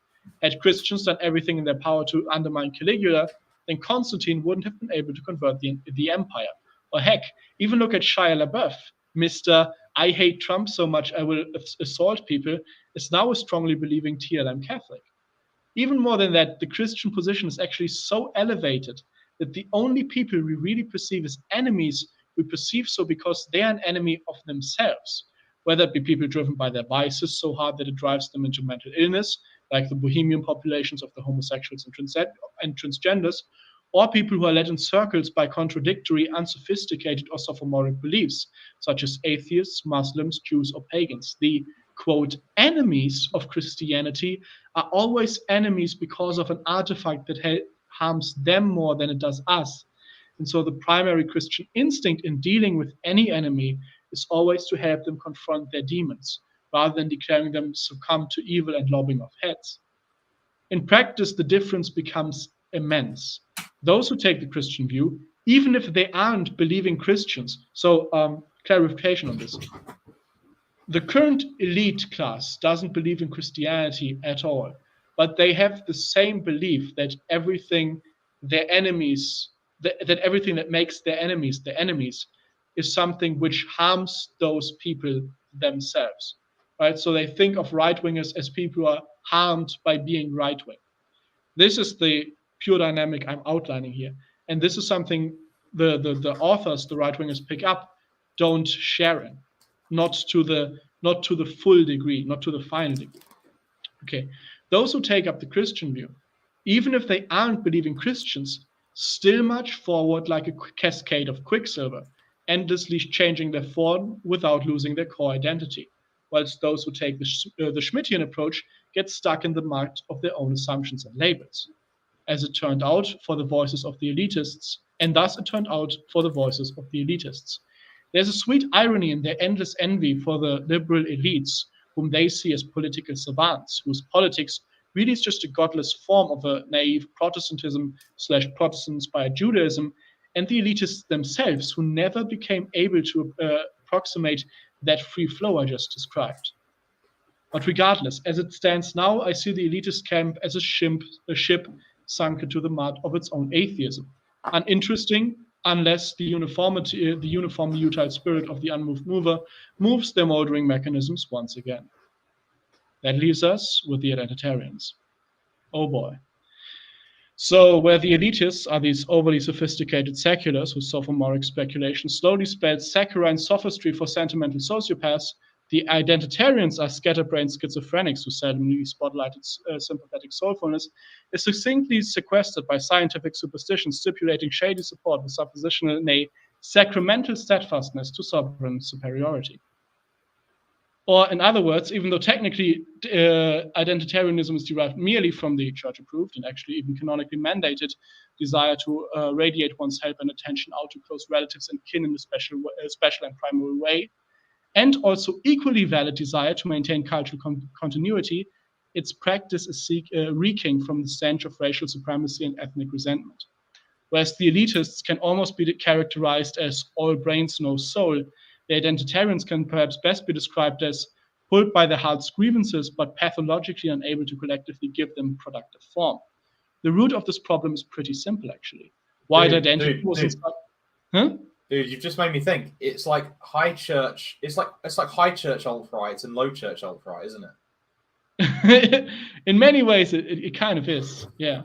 Had Christians done everything in their power to undermine Caligula, then Constantine wouldn't have been able to convert the empire. Or heck, even look at Shia LaBeouf, Mr. I hate Trump so much I will assault people, is now a strongly believing TLM Catholic. Even more than that, the Christian position is actually so elevated that the only people we really perceive as enemies, we perceive so because they are an enemy of themselves, whether it be people driven by their biases so hard that it drives them into mental illness, like the bohemian populations of the homosexuals and transgenders, or people who are led in circles by contradictory, unsophisticated, or sophomoric beliefs, such as atheists, Muslims, Jews, or pagans. The, quote, enemies of Christianity are always enemies because of an artifact that harms them more than it does us. And so the primary Christian instinct in dealing with any enemy is always to help them confront their demons, rather than declaring them succumb to evil and lobbing off heads. In practice, the difference becomes immense. Those who take the Christian view, even if they aren't believing Christians, so clarification on this. The current elite class doesn't believe in Christianity at all, but they have the same belief that everything their enemies, that everything that makes their enemies is something which harms those people themselves, right? So they think of right-wingers as people who are harmed by being right-wing. This is the pure dynamic I'm outlining here. And this is something the authors, the right-wingers pick up, don't share in, not to the full degree, not to the final degree. Okay, those who take up the Christian view, even if they aren't believing Christians, still march forward like a cascade of quicksilver, endlessly changing their form without losing their core identity, whilst those who take the Schmittian approach get stuck in the mud of their own assumptions and labels. As it turned out for the voices of the elitists, and thus it turned out for the voices of the elitists. There's a sweet irony in their endless envy for the liberal elites, whom they see as political savants, whose politics really is just a godless form of a naive Protestantism / Protestant-inspired Judaism, and the elitists themselves, who never became able to approximate that free flow I just described. But regardless, as it stands now, I see the elitist camp as a ship sunk into the mud of its own atheism. Uninteresting, unless the uniform utile spirit of the unmoved mover moves their moldering mechanisms once again. That leaves us with the identitarians. Oh boy. So where the elitists are these overly sophisticated seculars whose sophomoric speculation slowly spells saccharine sophistry for sentimental sociopaths, the identitarians are scatterbrained schizophrenics who seldomly spotlighted sympathetic soulfulness, is succinctly sequestered by scientific superstition stipulating shady support with suppositional, nay, sacramental steadfastness to sovereign superiority. Or in other words, even though technically identitarianism is derived merely from the church-approved and actually even canonically mandated desire to radiate one's help and attention out to close relatives and kin in a special and primary way, and also equally valid desire to maintain cultural continuity, its practice is reeking from the stench of racial supremacy and ethnic resentment. Whereas the elitists can almost be characterized as all brains, no soul, the identitarians can perhaps best be described as pulled by their heart's grievances, but pathologically unable to collectively give them productive form. The root of this problem is pretty simple, actually. White identity was Huh? Dude, you've just made me think. It's like high church. It's like high church alt-right and low church alt-right, isn't it? In many ways, it kind of is. Yeah,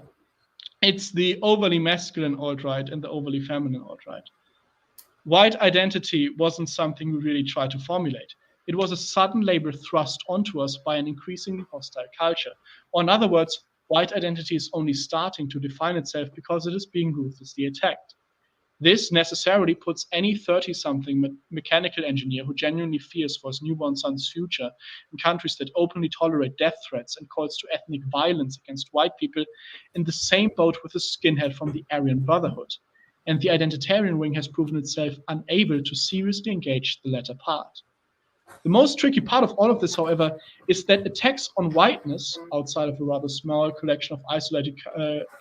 it's the overly masculine alt-right and the overly feminine alt-right. White identity wasn't something we really tried to formulate. It was a sudden label thrust onto us by an increasingly hostile culture. Or in other words, white identity is only starting to define itself because it is being ruthlessly attacked. This necessarily puts any 30-something mechanical engineer who genuinely fears for his newborn son's future in countries that openly tolerate death threats and calls to ethnic violence against white people in the same boat with a skinhead from the Aryan Brotherhood. And the identitarian wing has proven itself unable to seriously engage the latter part. The most tricky part of all of this, however, is that attacks on whiteness, outside of a rather small collection of isolated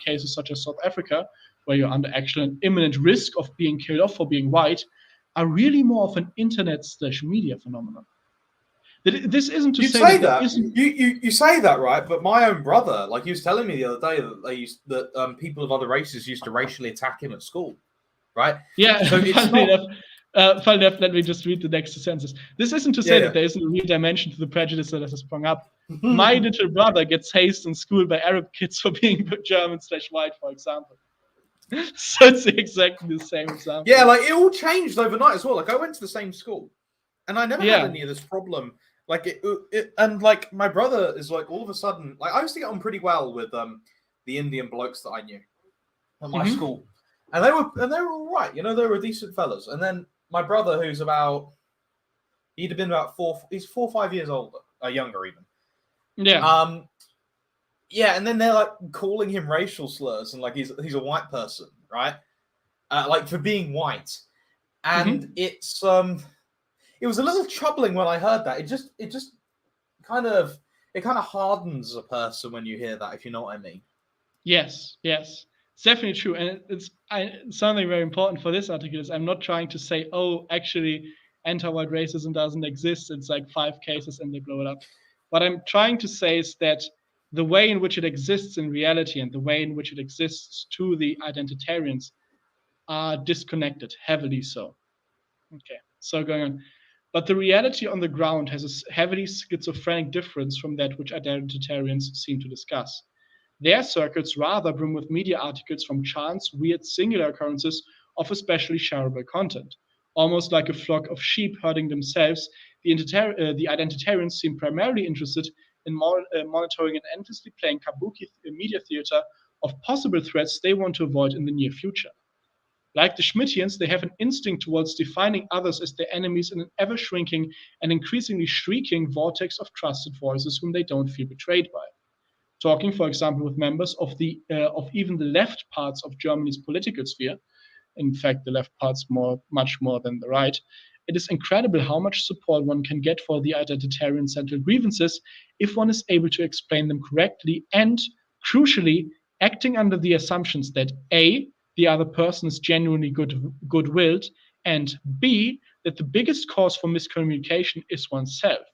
cases such as South Africa, where you're under actual and imminent risk of being killed off for being white, are really more of an internet/media phenomenon. This isn't to say that you say that, right? But my own brother, like he was telling me the other day that people of other races used to racially attack him at school, right? Yeah. So funny enough, let me just read the next sentence. This isn't to say that there isn't a real dimension to the prejudice that has sprung up. My little brother gets hazed in school by Arab kids for being German/white, for example. So it's exactly the same example. Yeah, like it all changed overnight as well. Like I went to the same school, and I never had any of this problem. Like and like my brother is like all of a sudden, like I used to get on pretty well with the Indian blokes that I knew at my school, and they were all right. You know, they were decent fellas. And then my brother, who's he'd have been about 4 or 5 years older, younger even. Yeah. Yeah, and then they're like calling him racial slurs and like he's a white person, right? Like for being white, and it was a little troubling when I heard that. It just kind of hardens a person when you hear that, if you know what I mean. Yes, it's definitely true, and it's something very important for this article is I'm not trying to say, oh, actually, anti-white racism doesn't exist. It's like 5 cases and they blow it up. What I'm trying to say is that the way in which it exists in reality and the way in which it exists to the identitarians are disconnected, heavily so. Okay, so going on. But the reality on the ground has a heavily schizophrenic difference from that which identitarians seem to discuss. Their circuits rather brim with media articles from chance, weird, singular occurrences of especially shareable content. Almost like a flock of sheep herding themselves, the identitarians seem primarily interested in monitoring and endlessly playing kabuki media theater of possible threats they want to avoid in the near future. Like the Schmittians, they have an instinct towards defining others as their enemies in an ever-shrinking and increasingly shrieking vortex of trusted voices whom they don't feel betrayed by. Talking, for example, with members of even the left parts of Germany's political sphere, in fact, the left parts much more than the right, it is incredible how much support one can get for the identitarian central grievances if one is able to explain them correctly and, crucially, acting under the assumptions that A, the other person is genuinely good-willed, and B, that the biggest cause for miscommunication is oneself.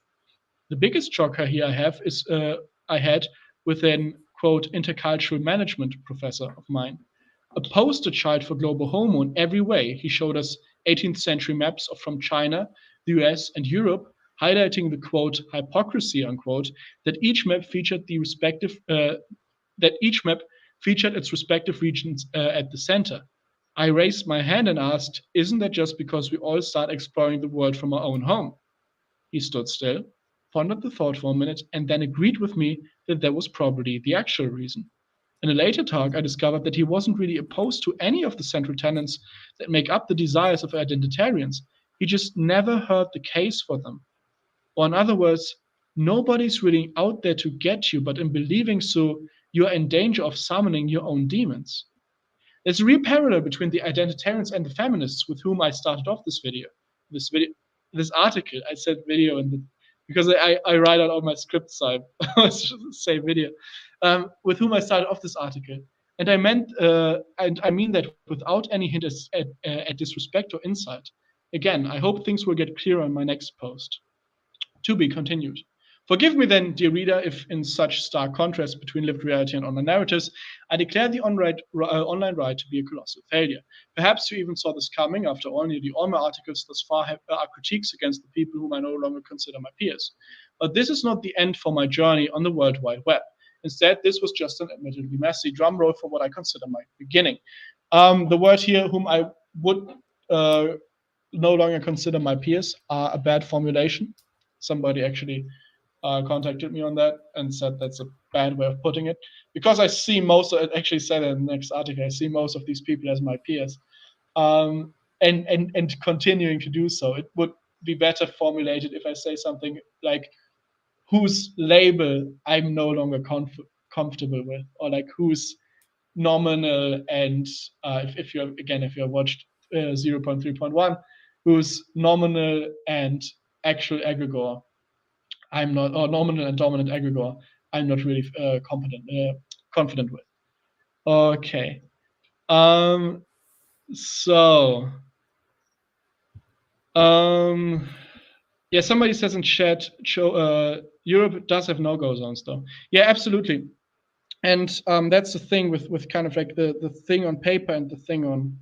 The biggest shocker here I had with an, quote, intercultural management professor of mine. A poster child for global homo in every way. He showed us 18th century maps from China, the US, and Europe, highlighting the, quote, hypocrisy, unquote, that each map featured its respective regions at the center. I raised my hand and asked, isn't that just because we all start exploring the world from our own home? He stood still, pondered the thought for a minute, and then agreed with me that that was probably the actual reason. In a later talk, I discovered that he wasn't really opposed to any of the central tenets that make up the desires of identitarians. He just never heard the case for them. Or in other words, nobody's really out there to get you, but in believing so, you are in danger of summoning your own demons. There's a real parallel between the identitarians and the feminists with whom I started off this article. I said video because I write out all my scripts, so I say video. With whom I started off this article, and I mean that without any hint at disrespect or insult. Again, I hope things will get clearer in my next post. To be continued. Forgive me then, dear reader, if in such stark contrast between lived reality and online narratives, I declare the online right to be a colossal failure. Perhaps you even saw this coming. After all, nearly all my articles thus far are critiques against the people whom I no longer consider my peers. But this is not the end for my journey on the World Wide Web. Instead, this was just an admittedly messy drum roll for what I consider my beginning. The word here, whom I would no longer consider my peers, are a bad formulation. Somebody actually contacted me on that and said that's a bad way of putting it, because I see it actually said in the next article, I see most of these people as my peers, and continuing to do so. It would be better formulated if I say something like whose label I'm no longer comfortable with, or like whose nominal and if you have watched 0.3.1, whose nominal and actual egregore I'm not, or nominal and dominant egregore, I'm not really confident with. Okay. Yeah, somebody says in chat, Europe does have no-go zones, though. Yeah, absolutely. And that's the thing with kind of like the thing on paper and the thing on,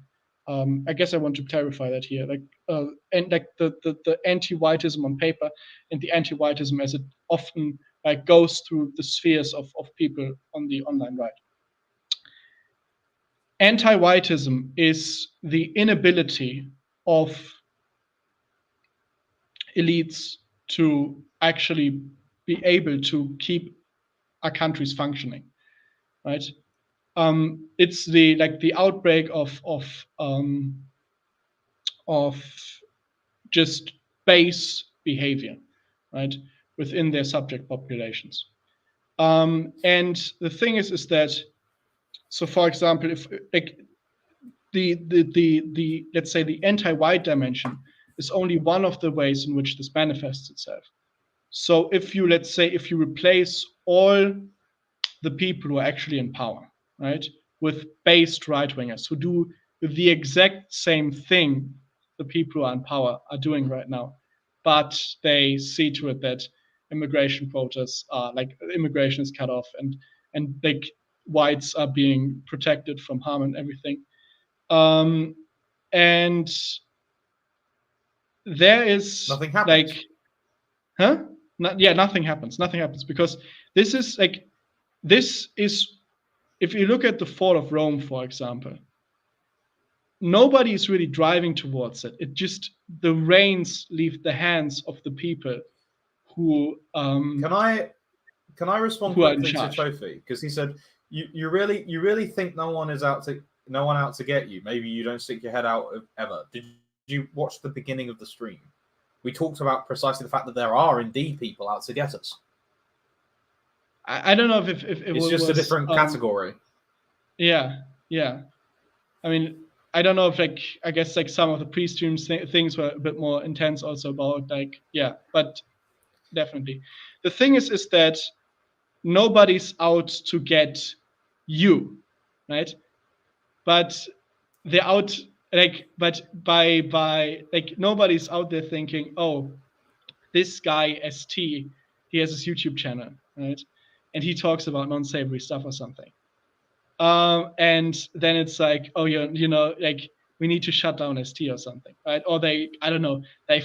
I guess I want to clarify that here, and like the anti-whitism on paper and the anti-whitism as it often like goes through the spheres of people on the online right. Anti-whitism is the inability of elites to actually be able to keep our countries functioning, right? It's the outbreak of just base behavior, right, within their subject populations. And the thing is that, so for example, if like the let's say the anti-white dimension is only one of the ways in which this manifests itself. So if you replace all the people who are actually in power, right, with based right-wingers who do the exact same thing the people who are in power are doing right now. But they see to it that immigration quotas are like immigration is cut off, and like whites are being protected from harm and everything. And there is nothing happens. like, nothing happens. Nothing happens because this is if you look at the fall of Rome, for example, nobody is really driving towards it. It just, the reins leave the hands of the people who Can I respond quickly to Trophy? Because he said you really think no one out to get you. Maybe you don't stick your head out ever. Did you watch the beginning of the stream? We talked about precisely the fact that there are indeed people out to get us. I don't know if it's just a different category. Yeah. I mean, I don't know if I guess some of the pre-stream things were a bit more intense also about but definitely. The thing is that nobody's out to get you, right? But they're out but by nobody's out there thinking, oh, this guy ST, he has his YouTube channel, right? And he talks about non-savory stuff or something. And then it's like, oh, we need to shut down ST or something, right? Or they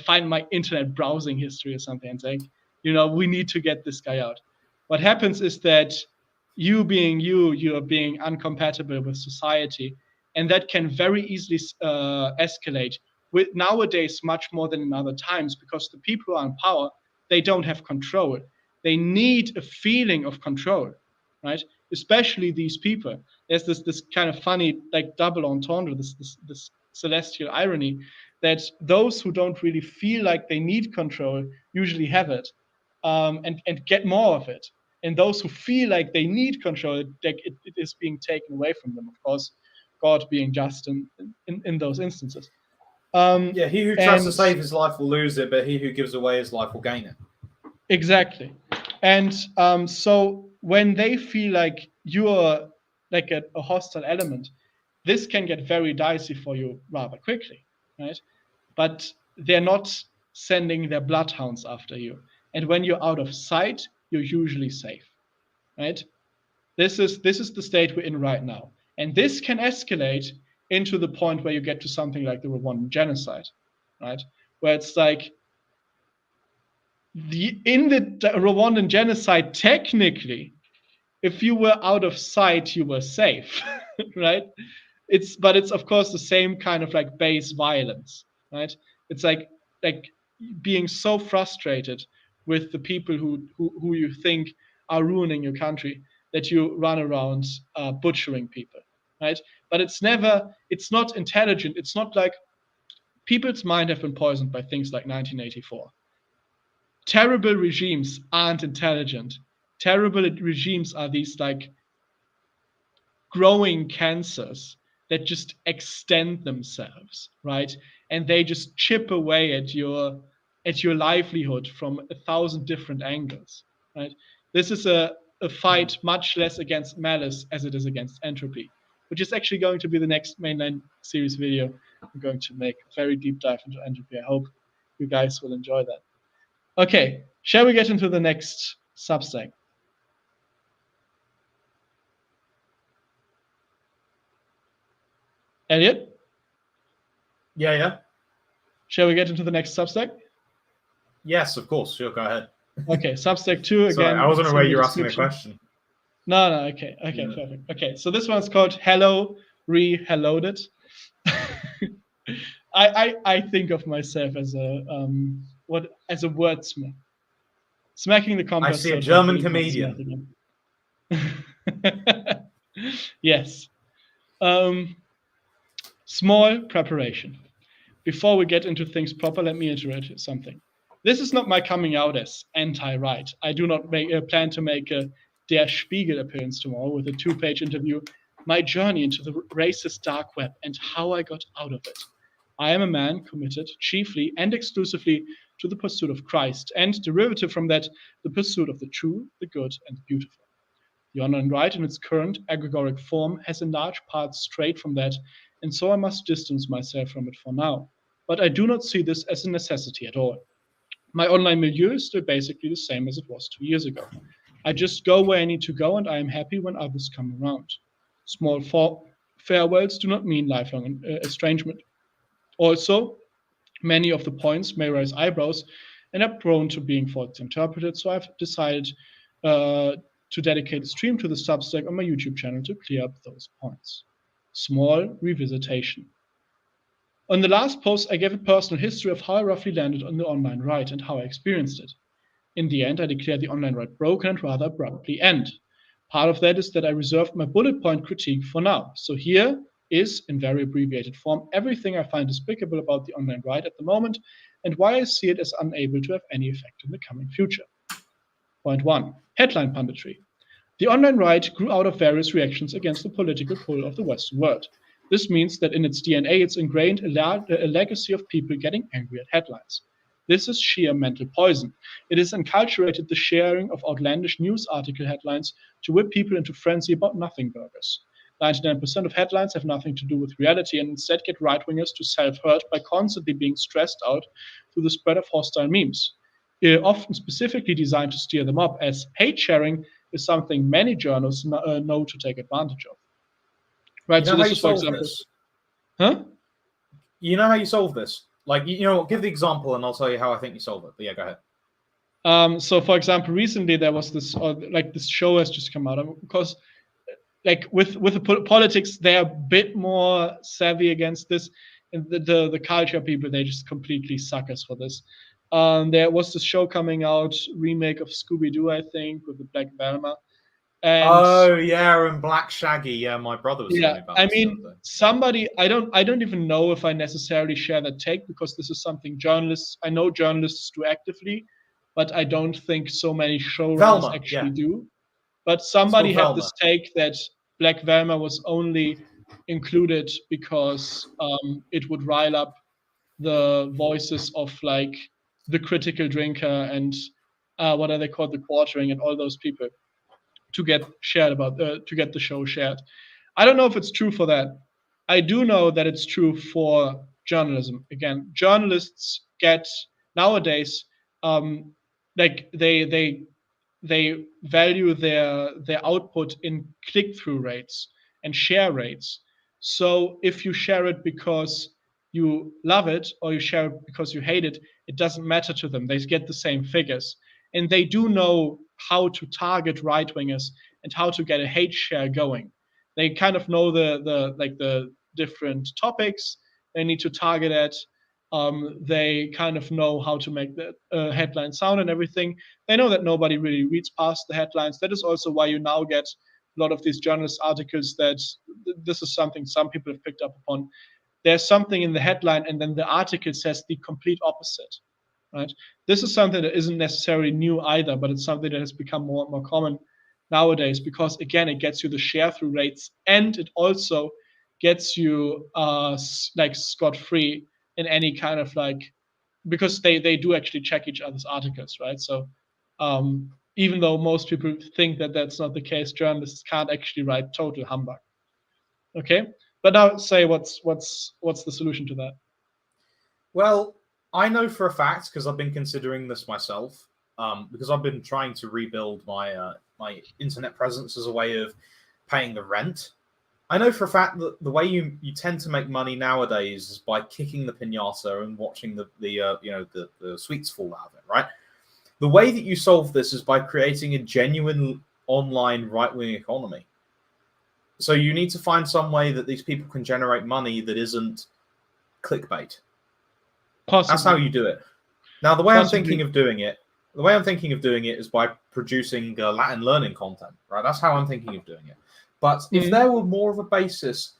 find my internet browsing history or something and say, we need to get this guy out. What happens is that you being you are being incompatible with society, and that can very easily escalate with nowadays much more than in other times, because the people who are in power, they don't have control. They need a feeling of control, right? Especially these people. There's this kind of funny double entendre, this celestial irony, that those who don't really feel like they need control usually have it, and get more of it. And those who feel like they need control, it is being taken away from them. Of course, God being just in those instances. He who tries to save his life will lose it, but he who gives away his life will gain it. Exactly. And so when they feel like you're a hostile element, this can get very dicey for you rather quickly, right? But they're not sending their bloodhounds after you. And when you're out of sight, you're usually safe, right? This is the state we're in right now. And this can escalate into the point where you get to something like the Rwandan genocide, right? Where it's like, in the Rwandan genocide, technically, if you were out of sight, you were safe, right? But it's of course the same kind of base violence, right? It's like being so frustrated with the people who you think are ruining your country that you run around butchering people, right? But it's not intelligent. It's not like people's mind have been poisoned by things like 1984. Terrible regimes aren't intelligent. Terrible regimes are these growing cancers that just extend themselves, right? And they just chip away at your livelihood from 1,000 different angles, right? This is a fight much less against malice as it is against entropy, which is actually going to be the next mainline series video. I'm going to make a very deep dive into entropy. I hope you guys will enjoy that. Okay, shall we get into the next substack? Elliot? Yeah. Shall we get into the next substack? Yes, of course. Sure, go ahead. Okay, substack 2 again. Sorry, I wasn't aware you were asking a question. No, okay, yeah. Perfect. Okay, so this one's called Hello Re-Helloaded. I think of myself as a wordsmith. Smacking the compass. I see a German comedian. Yes. Small preparation. Before we get into things proper, let me iterate something. This is not my coming out as anti-right. I do not plan to make a Der Spiegel appearance tomorrow with a 2-page interview, my journey into the racist dark web and how I got out of it. I am a man committed chiefly and exclusively to the pursuit of Christ, and derivative from that, the pursuit of the true, the good, and the beautiful. The honor and right in its current agregoric form has in large part strayed from that, and so I must distance myself from it for now. but I do not see this as a necessity at all. My online milieu is still basically the same as it was 2 years ago. I just go where I need to go, and I am happy when others come around. Small farewells do not mean lifelong estrangement. Also, many of the points may raise eyebrows and are prone to being falsely interpreted, so I've decided to dedicate a stream to the substack on my YouTube channel to clear up those points. Small revisitation. On the last post, I gave a personal history of how I roughly landed on the online right and how I experienced it. In the end, I declared the online right broken and rather abruptly end. Part of that is that I reserved my bullet point critique for now. So here is, in very abbreviated form, everything I find despicable about the online right at the moment and why I see it as unable to have any effect in the coming future. Point 1. Headline punditry. The online right grew out of various reactions against the political pull of the Western world. This means that in its DNA, it's ingrained a legacy of people getting angry at headlines. This is sheer mental poison. It has enculturated the sharing of outlandish news article headlines to whip people into frenzy about nothing burgers. 99% of headlines have nothing to do with reality and instead get right-wingers to self-hurt by constantly being stressed out through the spread of hostile memes, often specifically designed to steer them up, as hate sharing is something many journalists know to take advantage of. Right, you know so this is, for solve example, this? Huh? You know how you solve this? Like, you know, give the example and I'll tell you how I think you solve it. But yeah, go ahead. So, for example, recently there was this, this show has just come out because, like, with the politics, they're a bit more savvy against this, and the culture people, they just completely suckers for this. There was this show coming out, remake of Scooby-Doo, I think, with the Black Velma. And oh yeah, and Black Shaggy. Yeah, my brother was telling me about this. I mean, somebody, I don't even know if I necessarily share that take, because this is something I know journalists do actively, but I don't think so many showrunners actually do. But somebody had this take that Black Velma was only included because it would rile up the voices of, like, the critical drinker and what are they called, the quartering, and all those people, to get to get the show shared. I don't know if it's true for that. I do know that it's true for journalism. Again, journalists get nowadays, like they value their output in click-through rates and share rates. So if you share it because you love it or you share it because you hate it, it doesn't matter to them. They get the same figures. And they do know how to target right-wingers and how to get a hate share going. They kind of know the different topics they need to target at. They kind of know how to make the headline sound and everything. They know that nobody really reads past the headlines. That is also why you now get a lot of these journalist articles that this is something some people have picked up upon. There's something in the headline, and then the article says the complete opposite. Right? This is something that isn't necessarily new either, but it's something that has become more and more common nowadays, because again, it gets you the share through rates, and it also gets you like scot-free in any kind of, like, because they do actually check each other's articles, right? So even though most people think that that's not the case, journalists can't actually write total humbug. Okay, but now say what's the solution to that? Well, I know for a fact, because I've been considering this myself, because I've been trying to rebuild my my internet presence as a way of paying the rent. I know for a fact that the way you tend to make money nowadays is by kicking the piñata and watching the sweets fall out of it, right? The way that you solve this is by creating a genuine online right-wing economy. So you need to find some way that these people can generate money that isn't clickbait. Possibly. That's how you do it. Now, the way I'm thinking of doing it is by producing Latin learning content, right? That's how I'm thinking of doing it. But if there were more of a basis,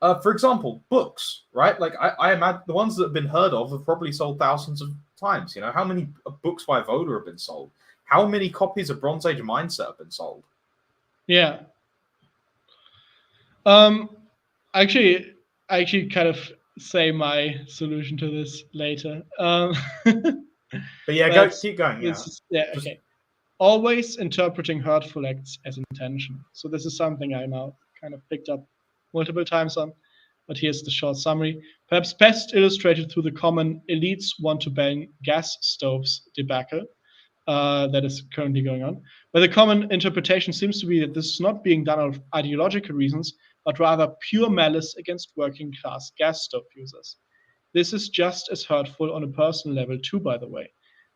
for example, books, right? Like I imagine the ones that have been heard of have probably sold thousands of times. You know, how many books by Voda have been sold? How many copies of Bronze Age Mindset have been sold? Yeah. Actually, kind of say my solution to this later. But yeah, keep going. Yeah. Okay. Always interpreting hurtful acts as intention. So this is something I now kind of picked up multiple times on. but here's the short summary. Perhaps best illustrated through the common elites want to ban gas stoves debacle that is currently going on. But the common interpretation seems to be that this is not being done out of ideological reasons, but rather pure malice against working class gas stove users. This is just as hurtful on a personal level too, by the way.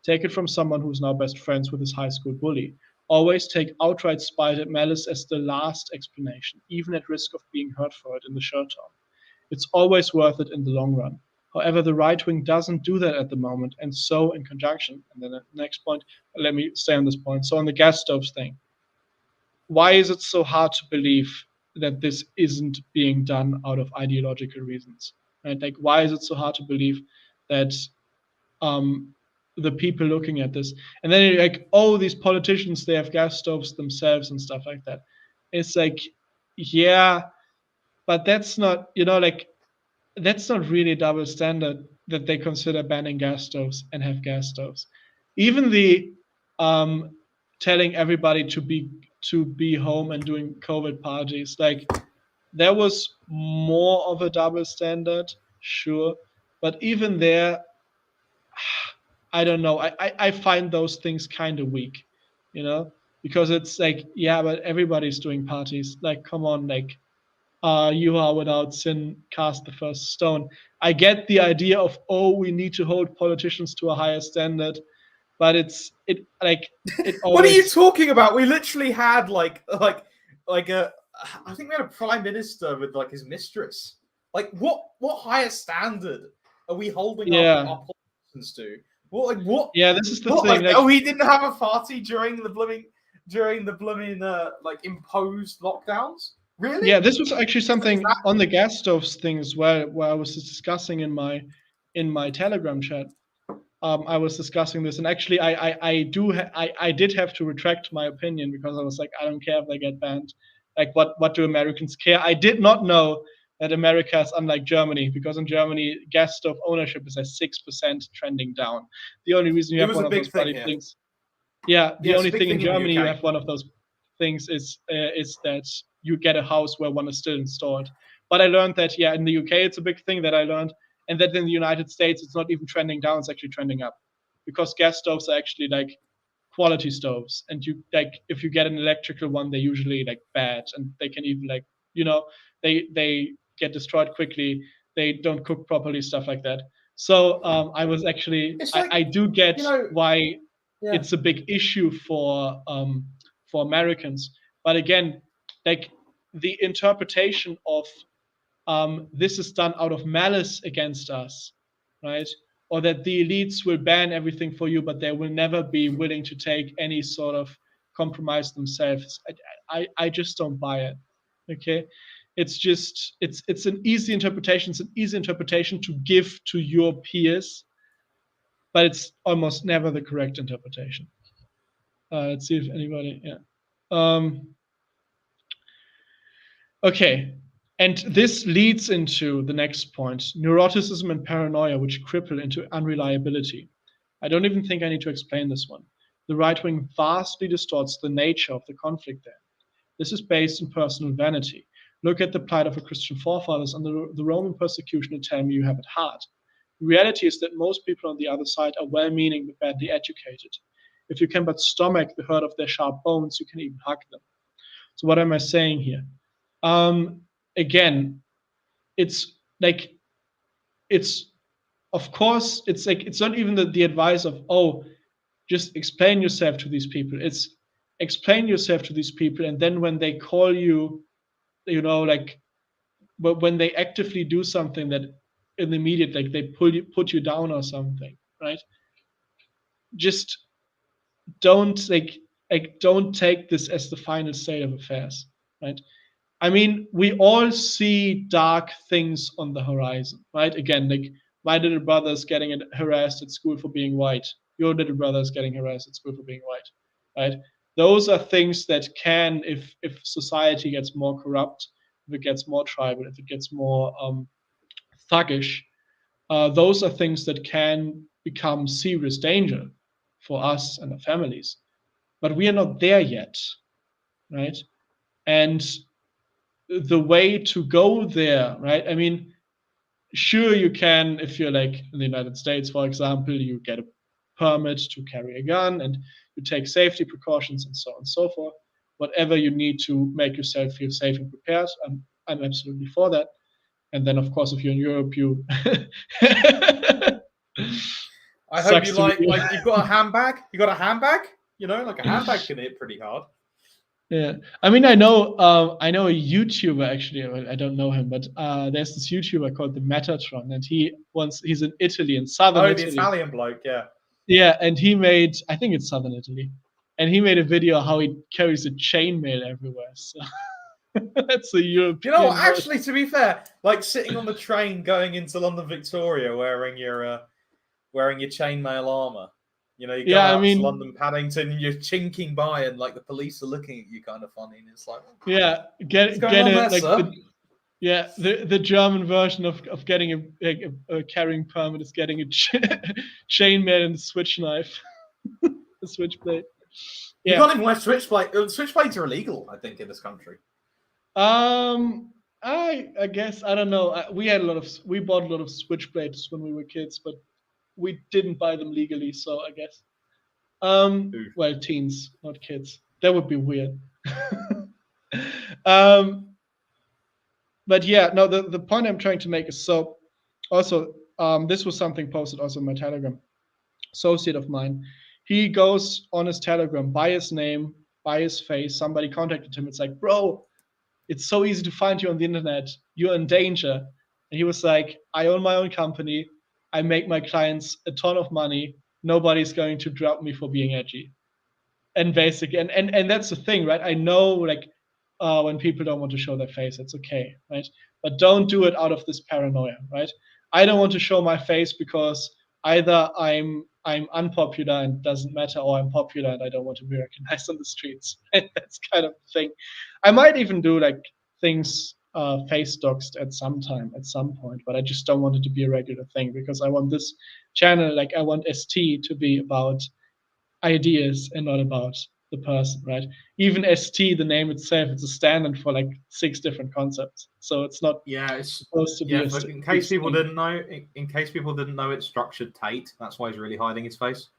Take it from someone who's now best friends with his high school bully. Always take outright spite and malice as the last explanation, even at risk of being hurt for it in the short term. It's always worth it in the long run. However, the right wing doesn't do that at the moment, and so in conjunction, and then the next point, let me stay on this point. So on the gas stoves thing, why is it so hard to believe that this isn't being done out of ideological reasons? Right? Like, why is it so hard to believe that the people looking at this, and then you're like, oh, these politicians, they have gas stoves themselves and stuff like that. It's like, yeah, but that's not, like, that's not really a double standard that they consider banning gas stoves and have gas stoves. Even the telling everybody to be home and doing COVID parties, like, there was more of a double standard, sure, but even there, I don't know. I find those things kind of weak, because it's like, yeah, but everybody's doing parties. Like, come on, like, you are without sin, cast the first stone. I get the idea of, oh, we need to hold politicians to a higher standard, but it always. What are you talking about? We literally had like a, I think we had a prime minister with like his mistress. Like, what higher standard are we holding our politicians to? What? Yeah, this is the thing. Like, oh, he didn't have a party during the blooming like imposed lockdowns. Really? Yeah, this was actually something on the gas stoves thing as well, where I was discussing in my Telegram chat. I was discussing this, and actually, I did have to retract my opinion, because I was like, I don't care if they get banned. Like, what do Americans care? I did not know that America is unlike Germany, because in Germany, gas stove ownership is at 6% trending down. The only reason you have one of those bloody things. Yeah, the only thing in Germany you have one of those things is that you get a house where one is still installed. But I learned that, in the UK it's a big thing that I learned, and that in the United States it's not even trending down, it's actually trending up, because gas stoves are actually like quality stoves, and you, like, if you get an electrical one, they're usually like bad, and they can even, like, they get destroyed quickly, they don't cook properly, stuff like that. So I was actually, like, I do get why it's a big issue for Americans, but again, like, the interpretation of this is done out of malice against us, right? Or that the elites will ban everything for you, but they will never be willing to take any sort of compromise themselves. I just don't buy it. Okay, it's just it's an easy interpretation. It's an easy interpretation to give to your peers, but it's almost never the correct interpretation. Let's see if anybody, okay. And this leads into the next point, neuroticism and paranoia, which cripple into unreliability. I don't even think I need to explain this one. The right wing vastly distorts the nature of the conflict there. This is based on personal vanity. Look at the plight of our Christian forefathers under the Roman persecution and tell me you have it hard. The reality is that most people on the other side are well-meaning but badly educated. If you can but stomach the hurt of their sharp bones, you can even hug them. So what am I saying here? Again, it's like, it's, of course, it's like, it's not even the advice of, oh, just explain yourself to these people. It's explain yourself to these people, and then when they call you, like, but when they actively do something that in the immediate, like, they put you down or something, right? Just don't don't take this as the final state of affairs, right? I mean, we all see dark things on the horizon, right? Again, like, my little brother's getting harassed at school for being white. Your little brother's getting harassed at school for being white, right? Those are things that can, if society gets more corrupt, if it gets more tribal, if it gets more thuggish, those are things that can become serious danger for us and our families. But we are not there yet, right? And the way to go there, right? I mean, sure, you can, if you're like in the United States, for example, you get a permit to carry a gun and you take safety precautions and so on and so forth. Whatever you need to make yourself feel safe and prepared, I'm absolutely for that. And then, of course, if you're in Europe, you. I hope you like you've got a handbag. You got a handbag. You know, like a handbag can hit pretty hard. Yeah, I mean, I know a YouTuber actually. I don't know him, but there's this YouTuber called the Metatron, and he's in Italy, in southern Italy. The Italian bloke, yeah. Yeah, and he made, I think it's southern Italy, and he made a video how he carries a chainmail everywhere. So that's a European. You know, actually, to be fair, like sitting on the train going into London Victoria wearing your chainmail armor. You know, you go out to London Paddington, and you're chinking by, and like the police are looking at you, kind of funny, and it's like, the German version of getting a carrying permit is getting a chainmail and a switch knife, a switchblade. Yeah. You can't even wear switchblade. Switchblades are illegal, I think, in this country. I guess, I don't know. We bought a lot of switchblades when we were kids, but we didn't buy them legally, so I guess. Well, teens, not kids. That would be weird. But yeah, no, the point I'm trying to make is, so also, this was something posted also in my Telegram. Associate of mine, he goes on his Telegram by his name, by his face. Somebody contacted him. It's like, bro, it's so easy to find you on the internet. You're in danger. And he was like, I own my own company. I make my clients a ton of money. Nobody's going to drop me for being edgy. And basically, and that's the thing, right? I know, like, when people don't want to show their face, it's okay, right? But don't do it out of this paranoia, right? I don't want to show my face because either I'm unpopular and it doesn't matter, or I'm popular and I don't want to be recognized on the streets. That's kind of the thing. I might even do like things face doxed at some point, but I just don't want it to be a regular thing, because I want this channel, like I want ST to be about ideas and not about the person, right? Even ST, the name itself, it's a standard for like 6 different concepts. So it's not it's supposed to be in case people didn't know, it's structured Tate. That's why he's really hiding his face.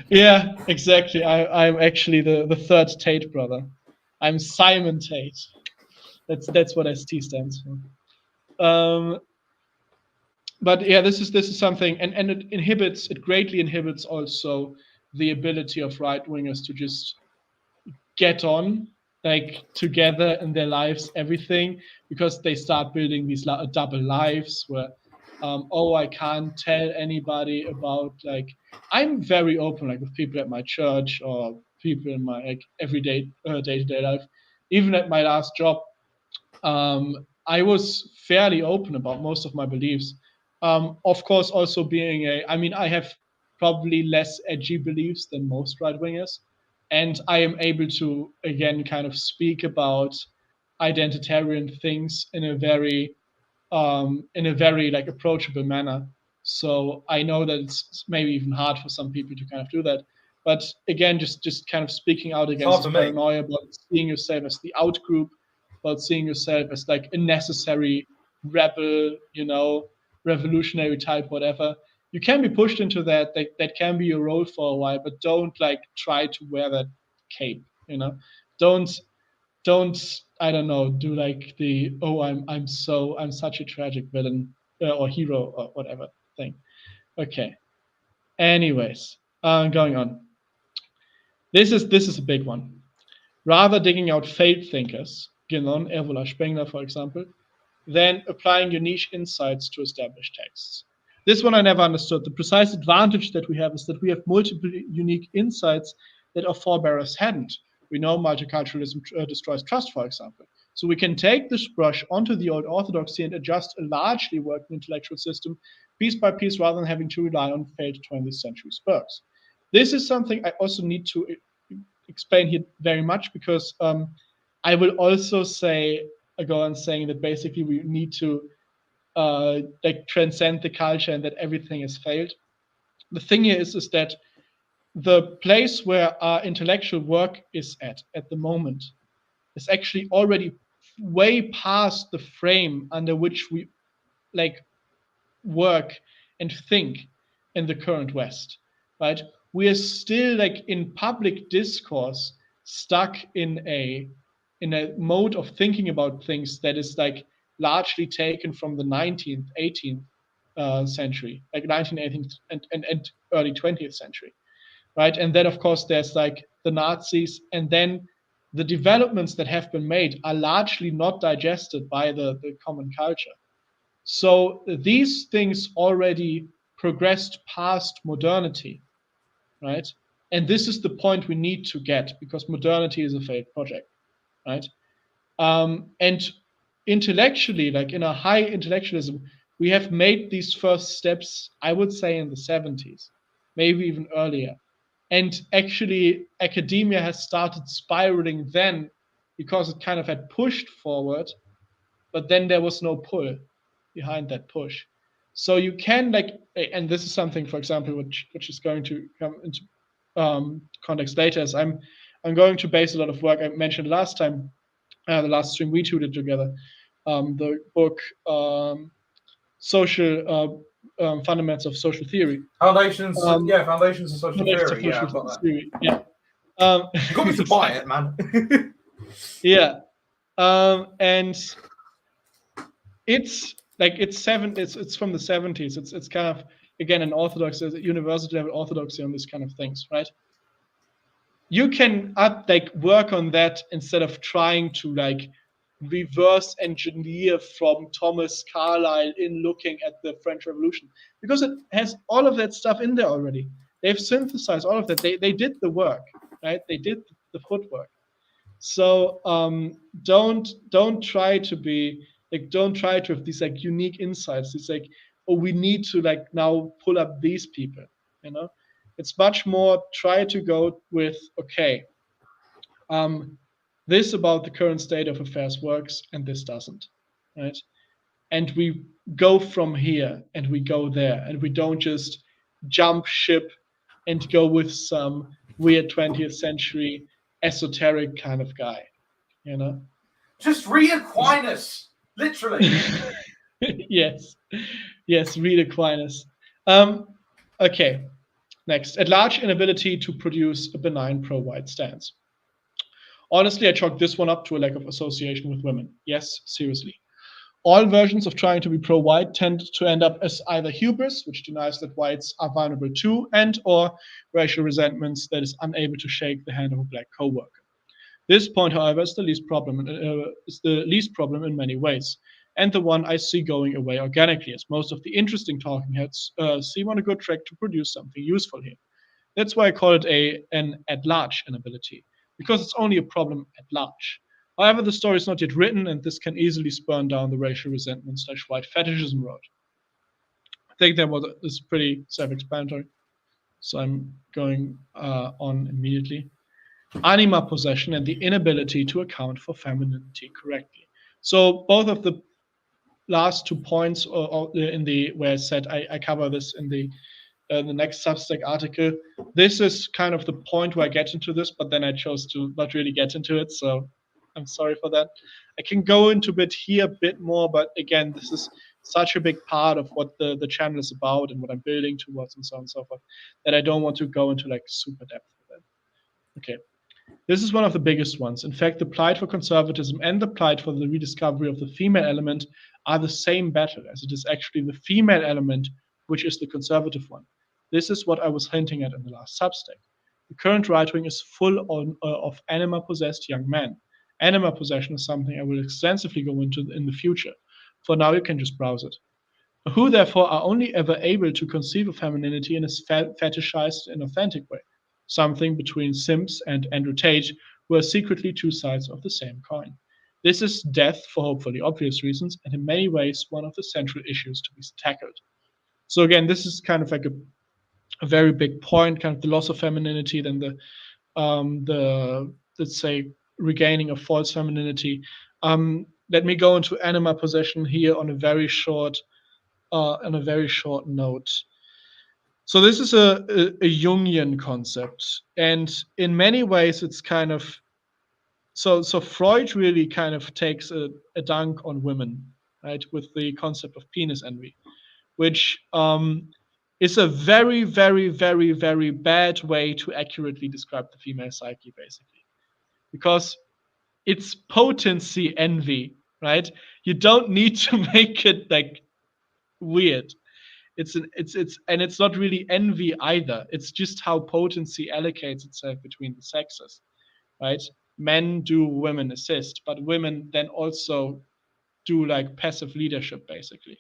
Yeah, exactly. I'm actually the third Tate brother. I'm Simon Tate. That's what ST stands for. But yeah, this is something, and it greatly inhibits also the ability of right-wingers to just get on, like, together in their lives, everything, because they start building these double lives where, I can't tell anybody about, like, I'm very open, like, with people at my church or people in my, like, everyday day-to-day life. Even at my last job, I was fairly open about most of my beliefs. Of course, also being I have probably less edgy beliefs than most right-wingers, and I am able to, again, kind of speak about identitarian things in a very like approachable manner. So I know that it's maybe even hard for some people to kind of do that. But again, just kind of speaking out against paranoia about seeing yourself as the out group, about seeing yourself as like a necessary rebel, revolutionary type, whatever. You can be pushed into that. That can be your role for a while, but don't like try to wear that cape. Don't I don't know, do like the I'm such a tragic villain or hero or whatever thing. Okay. Anyways, going on. This is a big one. Rather digging out failed thinkers, Guénon, Evola, Spengler, for example, than applying your niche insights to established texts. This one I never understood. The precise advantage that we have is that we have multiple unique insights that our forebears hadn't. We know multiculturalism destroys trust, for example. So we can take this brush onto the old orthodoxy and adjust a largely working intellectual system piece by piece, rather than having to rely on failed 20th century spurs. This is something I also need to explain here very much, because I will also go on saying that basically we need to like transcend the culture and that everything has failed. The thing here is that the place where our intellectual work is at the moment is actually already way past the frame under which we like work and think in the current West, right? We are still like in public discourse stuck in a mode of thinking about things that is like largely taken from the 19th, 18th century, like 19th, 18th, and early 20th century, right? And then of course there's like the Nazis, and then the developments that have been made are largely not digested by the common culture. So these things already progressed past modernity, right? And this is the point we need to get, because modernity is a failed project, right? And intellectually, like in a high intellectualism, we have made these first steps, I would say, in the 70s, maybe even earlier. And actually, academia has started spiraling then because it kind of had pushed forward, but then there was no pull behind that push. So you can like, and this is something, for example, which is going to come into context later. Is I'm going to base a lot of work I mentioned last time, the last stream we two did together, the book Social Fundamentals of Social Theory. Foundations of Social Theory. Yeah, I've got that. Theory. Yeah. You got me to buy it, man. Yeah. And it's like it's from the 70s. It's kind of, again, an orthodox, university level orthodoxy on these kind of things, right? You can work on that instead of trying to like reverse engineer from Thomas Carlyle in looking at the French Revolution, because it has all of that stuff in there already. They've synthesized all of that. They did the work, right? They did the footwork. So don't try to be like, don't try to have these like unique insights. It's like, oh, we need to like now pull up these people, you know. It's much more try to go with, okay, this about the current state of affairs works and this doesn't, right? And we go from here and we go there, and we don't just jump ship and go with some weird 20th century esoteric kind of guy, you know? Just read Aquinas, literally. Yes, read Aquinas. Okay, next. At large inability to produce a benign pro-white stance. Honestly, I chalk this one up to a lack of association with women. Yes, seriously. All versions of trying to be pro-white tend to end up as either hubris, which denies that whites are vulnerable too, and or racial resentments that is unable to shake the hand of a black co-worker. This point, however, is the least problem in many ways, and the one I see going away organically, as most of the interesting talking heads seem on a good track to produce something useful here. That's why I call it an at-large inability, because it's only a problem at large. However, the story is not yet written, and this can easily spurn down the racial resentment / white fetishism road. I think that is pretty self-explanatory, so I'm going on immediately. Anima possession and the inability to account for femininity correctly. So both of the last 2 points in the where I said I cover this in the next Substack article. This is kind of the point where I get into this, but then I chose to not really get into it, so I'm sorry for that. I can go into a bit more, but again, this is such a big part of what the channel is about and what I'm building towards and so on and so forth, that I don't want to go into like super depth with it. Okay. This is one of the biggest ones. In fact, the plight for conservatism and the plight for the rediscovery of the female element are the same battle, as it is actually the female element which is the conservative one. This is what I was hinting at in the last Substack. The current right wing is full of anima-possessed young men. Anima possession is something I will extensively go into in the future. For now, you can just browse it. Who, therefore, are only ever able to conceive of femininity in a fetishized and authentic way. Something between Sims and Andrew Tate, who are secretly two sides of the same coin. This is death for hopefully obvious reasons, and in many ways one of the central issues to be tackled. So again, this is kind of like a very big point, kind of the loss of femininity, then the let's say regaining of false femininity. Let me go into anima possession here on a very short note. So this is a Jungian concept, and in many ways it's kind of so Freud really kind of takes a dunk on women, right, with the concept of penis envy, which is a very, very, very, very bad way to accurately describe the female psyche, basically, because it's potency envy, right? You don't need to make it like weird. It's not really envy either. It's just how potency allocates itself between the sexes, right? Men do, women assist, but women then also do like passive leadership, basically.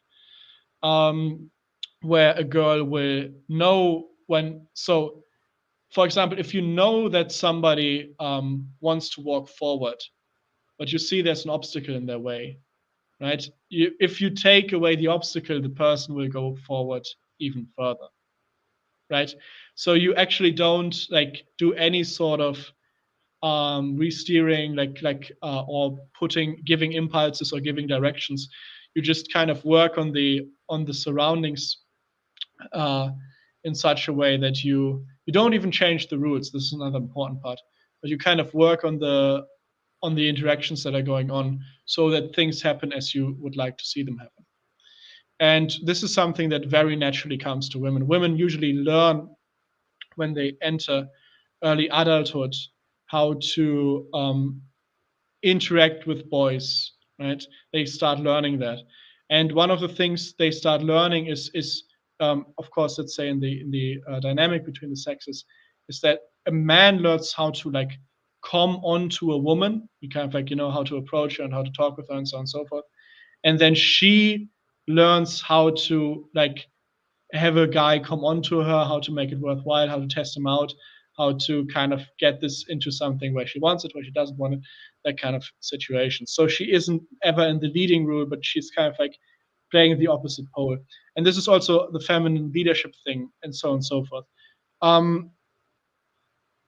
Where a girl will know when. So, for example, if you know that somebody wants to walk forward, but you see there's an obstacle in their way, right? If you take away the obstacle, the person will go forward even further, right? So you actually don't like do any sort of re-steering, or giving impulses or giving directions. You just kind of work on the surroundings in such a way that you don't even change the rules. This is another important part, but you kind of work on the interactions that are going on so that things happen as you would like to see them happen. And this is something that very naturally comes to women. Women usually learn when they enter early adulthood how to interact with boys, right? They start learning that. And one of the things they start learning is of course, let's say in the dynamic between the sexes, is that a man learns how to like come onto a woman. You kind of like, how to approach her and how to talk with her and so on and so forth. And then she learns how to like have a guy come onto her, how to make it worthwhile, how to test him out, how to kind of get this into something where she wants it, where she doesn't want it, that kind of situation. So she isn't ever in the leading role, but she's kind of like playing the opposite pole. And this is also the feminine leadership thing, and so on and so forth.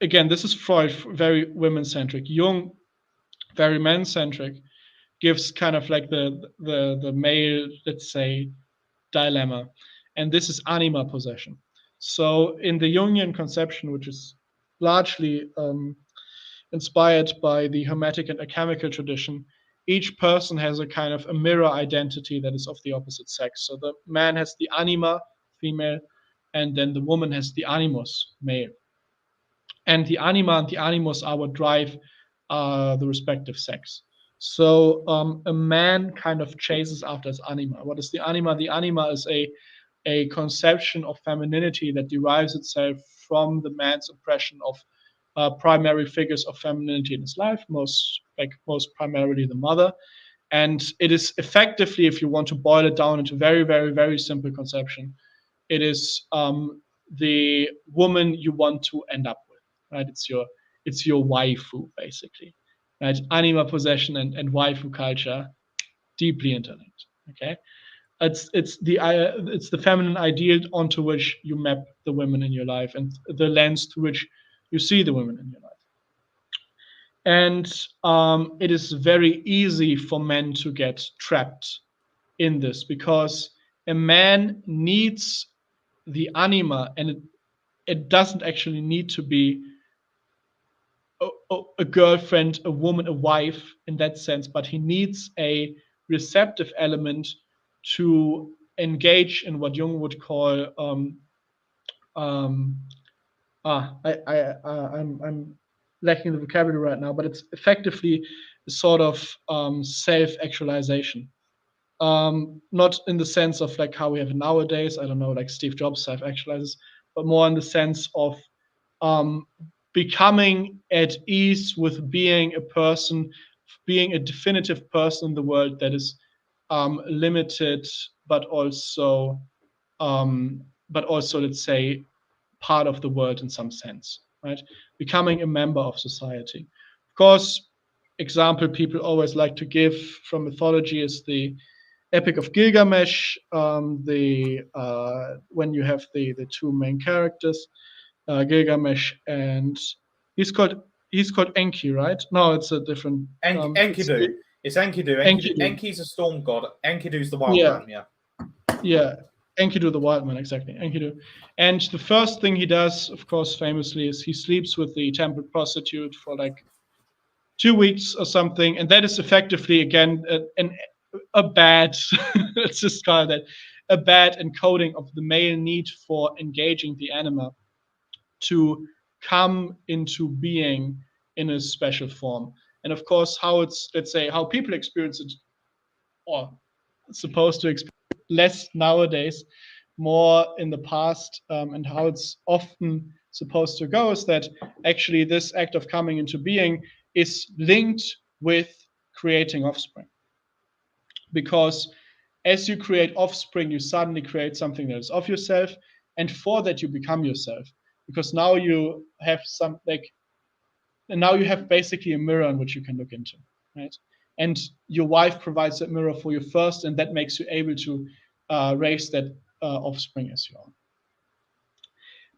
Again, this is Freud, very women-centric. Jung, very man-centric, gives kind of like the male, let's say, dilemma. And this is anima possession. So in the Jungian conception, which is largely inspired by the Hermetic and alchemical tradition, each person has a kind of a mirror identity that is of the opposite sex. So the man has the anima, female, and then the woman has the animus, male. And the anima and the animus are what drive the respective sex. So a man kind of chases after his anima. What is the anima? The anima is a conception of femininity that derives itself from the man's impression of primary figures of femininity in his life, most primarily the mother. And it is effectively, if you want to boil it down into very, very, very simple conception, it is the woman you want to end up with, right? It's your waifu, basically, right? Anima possession and waifu culture, deeply interlinked. Okay, it's the feminine ideal onto which you map the women in your life and the lens through which you see the women in your life. And it is very easy for men to get trapped in this because a man needs the anima, and it doesn't actually need to be a girlfriend, a woman, a wife in that sense, but he needs a receptive element to engage in what Jung would call I'm lacking the vocabulary right now, but it's effectively a sort of self-actualization. Not in the sense of like how we have it nowadays, I don't know, like Steve Jobs self-actualizes, but more in the sense of becoming at ease with being a person, being a definitive person in the world that is limited, but also, let's say, part of the world in some sense, right? Becoming a member of society. Of course, example people always like to give from mythology is the Epic of Gilgamesh. When you have the two main characters, Gilgamesh, and he's called Enki, right? No, it's a different Enkidu. It's Enkidu. Enki's a storm god. Enkidu's the wild man. Yeah, Enkidu the wild man, exactly. Enkidu. And the first thing he does, of course, famously, is he sleeps with the temple prostitute for like 2 weeks or something, and that is effectively again a bad let's just call that a bad encoding of the male need for engaging the anima to come into being in a special form. And of course, how it's, let's say, how people experience it, or supposed to experience less nowadays, more in the past, and how it's often supposed to go is that actually this act of coming into being is linked with creating offspring. Because as you create offspring, you suddenly create something that is of yourself, and for that you become yourself. Because now you have some and now you have basically a mirror in which you can look into, right? And your wife provides that mirror for you first, and that makes you able to raise that offspring as your own.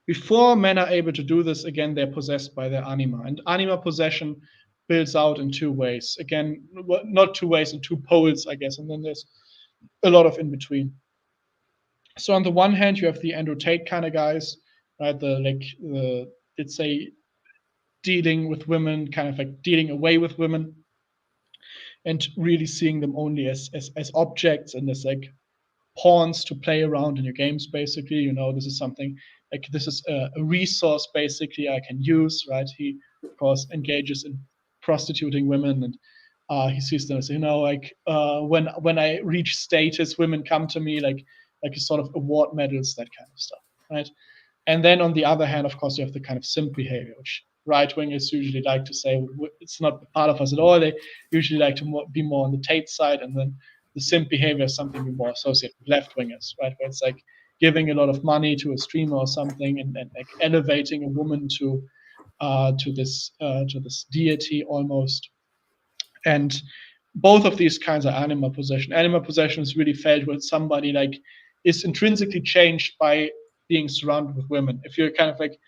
Before men are able to do this, again, they're possessed by their anima. And anima possession builds out in 2 ways. Again, not 2 ways, in 2 poles, I guess. And then there's a lot of in between. So on the one hand, you have the Andrew Tate kind of guys, right? Let's say, dealing with women, kind of like dealing away with women, and really seeing them only as objects and as like pawns to play around in your games. Basically, this is something like, this is a resource basically I can use, right? He of course engages in prostituting women, and he sees them as, when I reach status, women come to me like a sort of award medals, that kind of stuff, right? And then on the other hand, of course, you have the kind of simp behavior, which right-wingers usually like to say it's not part of us at all. They usually like to be more on the Tate side, and then the simp behavior is something we more associate with left-wingers, right? Where it's like giving a lot of money to a streamer or something, and like elevating a woman to this deity almost. And both of these kinds are anima possession. Anima possession is really felt when somebody like is intrinsically changed by being surrounded with women. If you're kind of like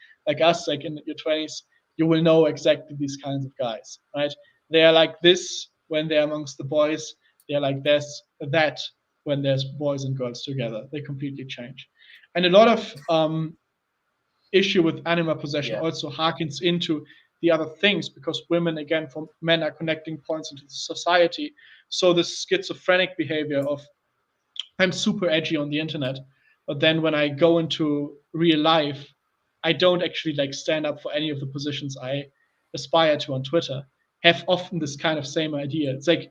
us, like in your 20s, you will know exactly these kinds of guys, right? They are like this when they're amongst the boys. They're like this, that when there's boys and girls together. They completely change. And a lot of issue with anima possession also harkens into the other things, because women, again, for men, are connecting points into the society. So this schizophrenic behavior of, I'm super edgy on the internet, but then when I go into real life, I don't actually like stand up for any of the positions I aspire to on Twitter, have often this kind of same idea. It's like,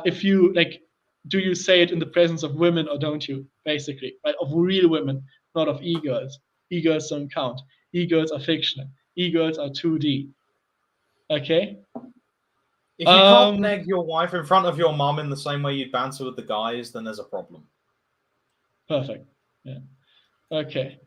if you like, do you say it in the presence of women or don't you? Basically, right? Of real women, not of e-girls. E-girls don't count. E-girls are fictional. E-girls are 2D. Okay? If you can't neg your wife in front of your mum in the same way you banter with the guys, then there's a problem. Perfect. Yeah. Okay.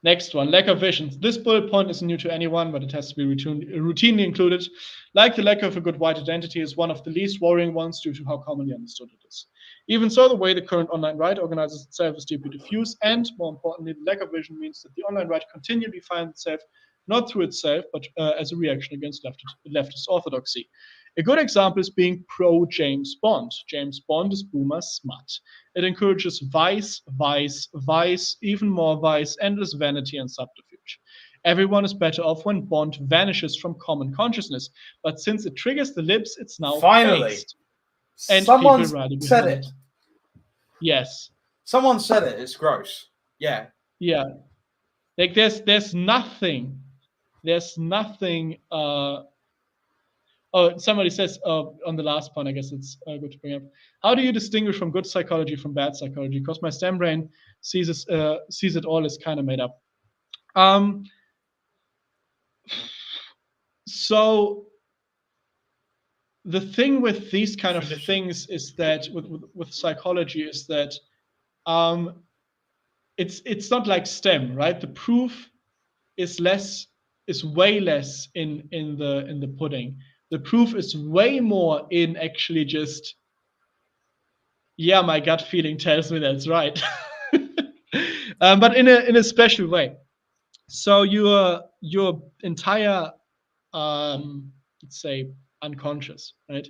Next one, lack of vision. This bullet point isn't new to anyone, but it has to be routinely included. Like the lack of a good white identity is one of the least worrying ones due to how commonly understood it is. Even so, the way the current online right organizes itself is deeply diffuse, and more importantly, the lack of vision means that the online right continually finds itself not through itself, but as a reaction against leftist orthodoxy. A good example is being pro-James Bond. James Bond is boomer smut. It encourages vice, vice, vice, even more vice, endless vanity and subterfuge. Everyone is better off when Bond vanishes from common consciousness, but since it triggers the libs, it's now finally faced. And someone people rally said behind it. Yes. Someone said it. It's gross. Yeah. Yeah. Like there's nothing. Oh, somebody says on the last point, I guess it's good to bring up. How do you distinguish from good psychology from bad psychology? Because my STEM brain sees it all as kind of made up. So the thing with these kind of things is that with psychology is that it's not like STEM, right? The proof is way less in the pudding. The proof is way more in actually just, yeah, my gut feeling tells me that's right. But in a special way. So your entire let's say unconscious, right,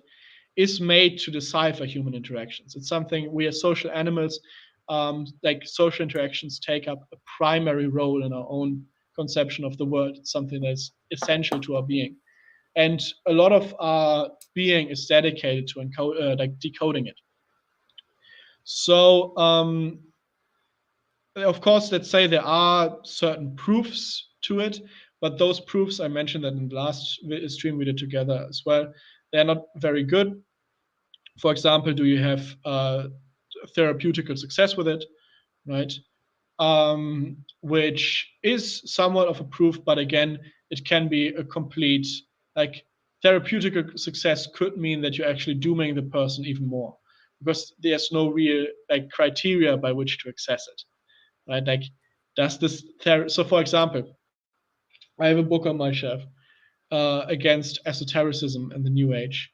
is made to decipher human interactions. It's something we as social animals, like social interactions take up a primary role in our own conception of the world. It's something that's essential to our being. and a lot of our being is dedicated to decoding it. So of course, let's say there are certain proofs to it, but those proofs, I mentioned that in the last stream we did together as well, they're not very good. For example, do you have therapeutical success with it, right? Which is somewhat of a proof, but again, it can be a complete, like, therapeutical success could mean that you're actually dooming the person even more, because there's no real like criteria by which to assess it, right? Like, does this so for example, I have a book on my shelf against esotericism and the New Age,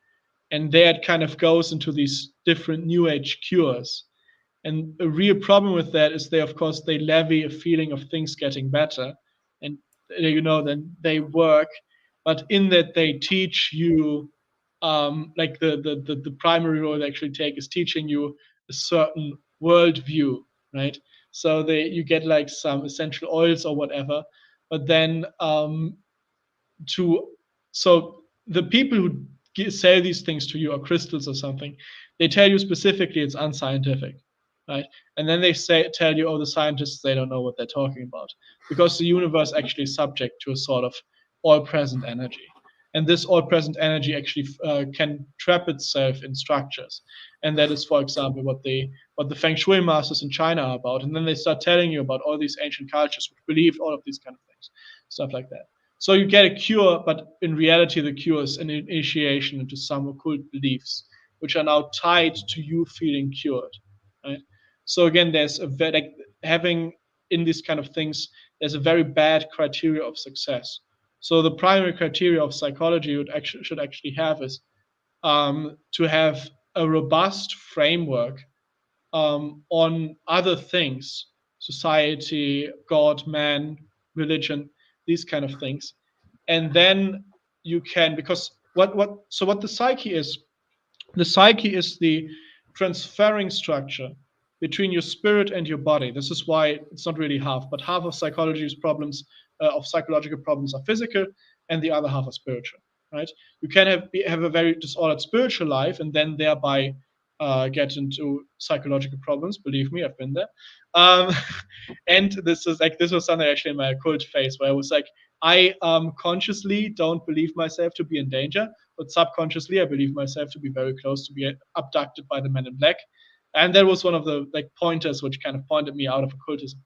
and there it kind of goes into these different New Age cures. And a real problem with that is they levy a feeling of things getting better, and then they work, but in that they teach you, like the primary role they actually take is teaching you a certain worldview, right? So you get like some essential oils or whatever, but then so the people who sell these things to you, or crystals or something, they tell you specifically it's unscientific, right? And then they tell you, oh, the scientists, they don't know what they're talking about, because the universe actually is subject to a sort of all-present energy, and this all-present energy actually can trap itself in structures, and that is, for example, what the feng shui masters in China are about. And then they start telling you about all these ancient cultures which believed all of these kind of things, stuff like that. So you get a cure, but in reality, the cure is an initiation into some occult beliefs, which are now tied to you feeling cured, right? So again, there's having in these kind of things, there's a very bad criteria of success. So the primary criteria of psychology should actually have is to have a robust framework on other things, society, God, man, religion, these kind of things. And then you can, because what the psyche is the transferring structure between your spirit and your body. This is why it's not really half, but half of psychology's problems, of psychological problems, are physical, and the other half are spiritual, right? You can have a very disordered spiritual life, and then thereby get into psychological problems. Believe me, I've been there. And this was something actually in my occult phase, where I was like, I consciously don't believe myself to be in danger, but subconsciously I believe myself to be very close to be abducted by the Men in Black. And that was one of the pointers which kind of pointed me out of occultism.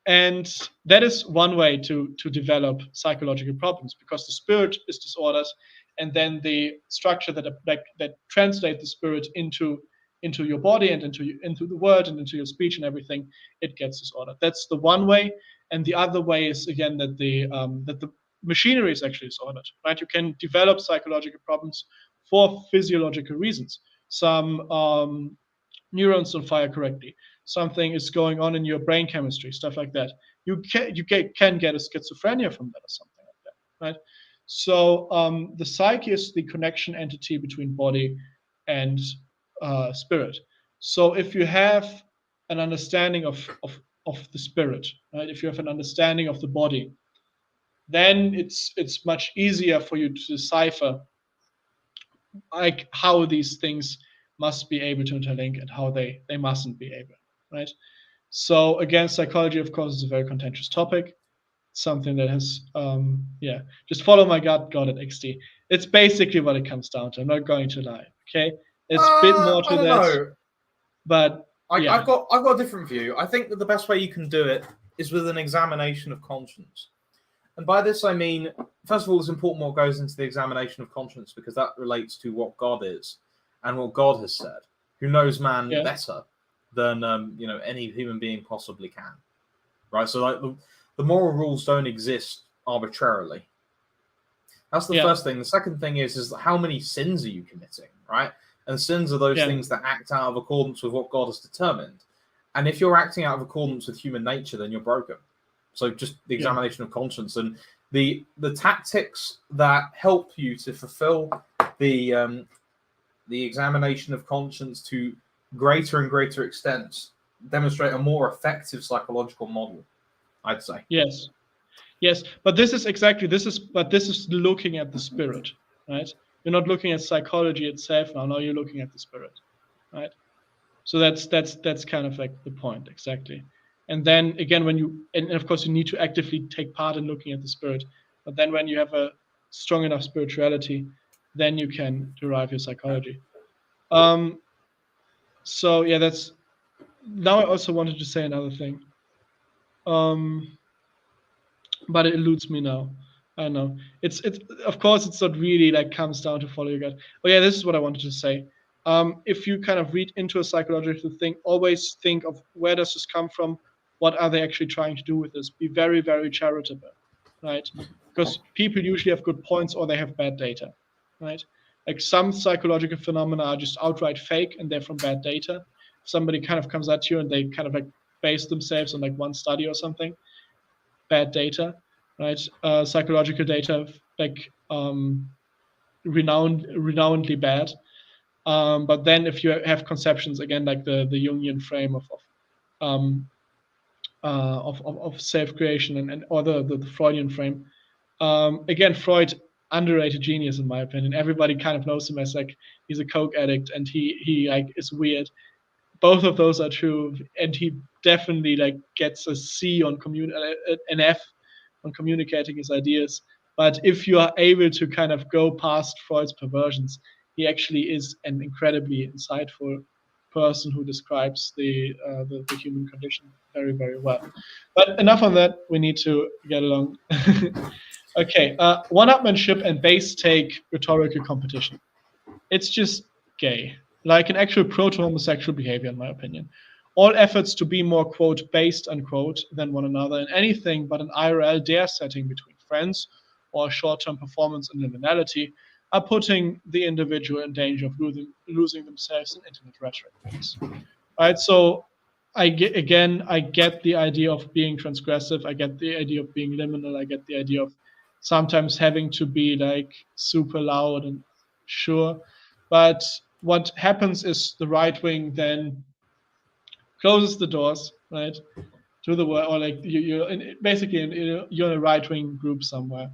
And that is one way to develop psychological problems, because the spirit is disordered, and then the structure that translates the spirit into your body and into the word and into your speech and everything, it gets disordered. That's the one way. And the other way is, again, that the machinery is actually disordered, right? You can develop psychological problems for physiological reasons. Some neurons don't fire correctly. Something is going on in your brain chemistry, stuff like that. You can get a schizophrenia from that or something like that, right? So the psyche is the connection entity between body and spirit. So if you have an understanding of the spirit, right? If you have an understanding of the body, then it's much easier for you to decipher like how these things must be able to interlink and how they mustn't be able, right? So again, psychology, of course, is a very contentious topic. Something that has just follow my gut, got it, XD. It's basically what it comes down to. I'm not going to lie. Okay, there's a bit more to that. Know. But I've got a different view. I think that the best way you can do it is with an examination of conscience. And by this I mean, first of all, it's important what goes into the examination of conscience, because that relates to what God is and what God has said, who knows man better than any human being possibly can, right? So like the moral rules don't exist arbitrarily. That's the first thing. The second thing is how many sins are you committing, right? And sins are those things that act out of accordance with what God has determined. And if you're acting out of accordance with human nature, then you're broken. So just the examination of conscience and the tactics that help you to fulfill the examination of conscience to greater and greater extents demonstrate a more effective psychological model, I'd say. Yes. Yes, but this is looking at the spirit, right? You're not looking at psychology itself now. Now you're looking at the spirit, right? So that's kind of like the point exactly. And then again, and of course you need to actively take part in looking at the spirit. But then when you have a strong enough spirituality, then you can derive your psychology. So yeah, that's. Now I also wanted to say another thing. But it eludes me now. I don't know. It's of course it's not really like comes down to follow your gut. Oh yeah, this is what I wanted to say. If you kind of read into a psychological thing, always think of where does this come from? What are they actually trying to do with this? Be very, very charitable, right? Because people usually have good points or they have bad data, right? Like some psychological phenomena are just outright fake and they're from bad data. If somebody kind of comes at you and they kind of like base themselves on like one study or something, bad data, right? Psychological data, like renownedly bad. But then if you have conceptions again, like the Jungian frame of self-creation and or the Freudian frame, again, Freud, underrated genius in my opinion. Everybody kind of knows him as like he's a coke addict and he like is weird. Both of those are true, and he definitely like gets a C on an F on communicating his ideas. But if you are able to kind of go past Freud's perversions, he actually is an incredibly insightful person who describes the human condition very, very well. But enough on that. We need to get along. Okay, one-upmanship and base take rhetorical competition. It's just gay, like an actual proto-homosexual behavior, in my opinion. All efforts to be more, quote, based, unquote, than one another in anything but an IRL dare setting between friends or short-term performance and liminality are putting the individual in danger of losing themselves in internet rhetoric. Right, so I get the idea of being transgressive. I get the idea of being liminal. I get the idea of sometimes having to be like super loud and sure. But what happens is the right wing then closes the doors, right, to the world, or like you're in a right wing group somewhere,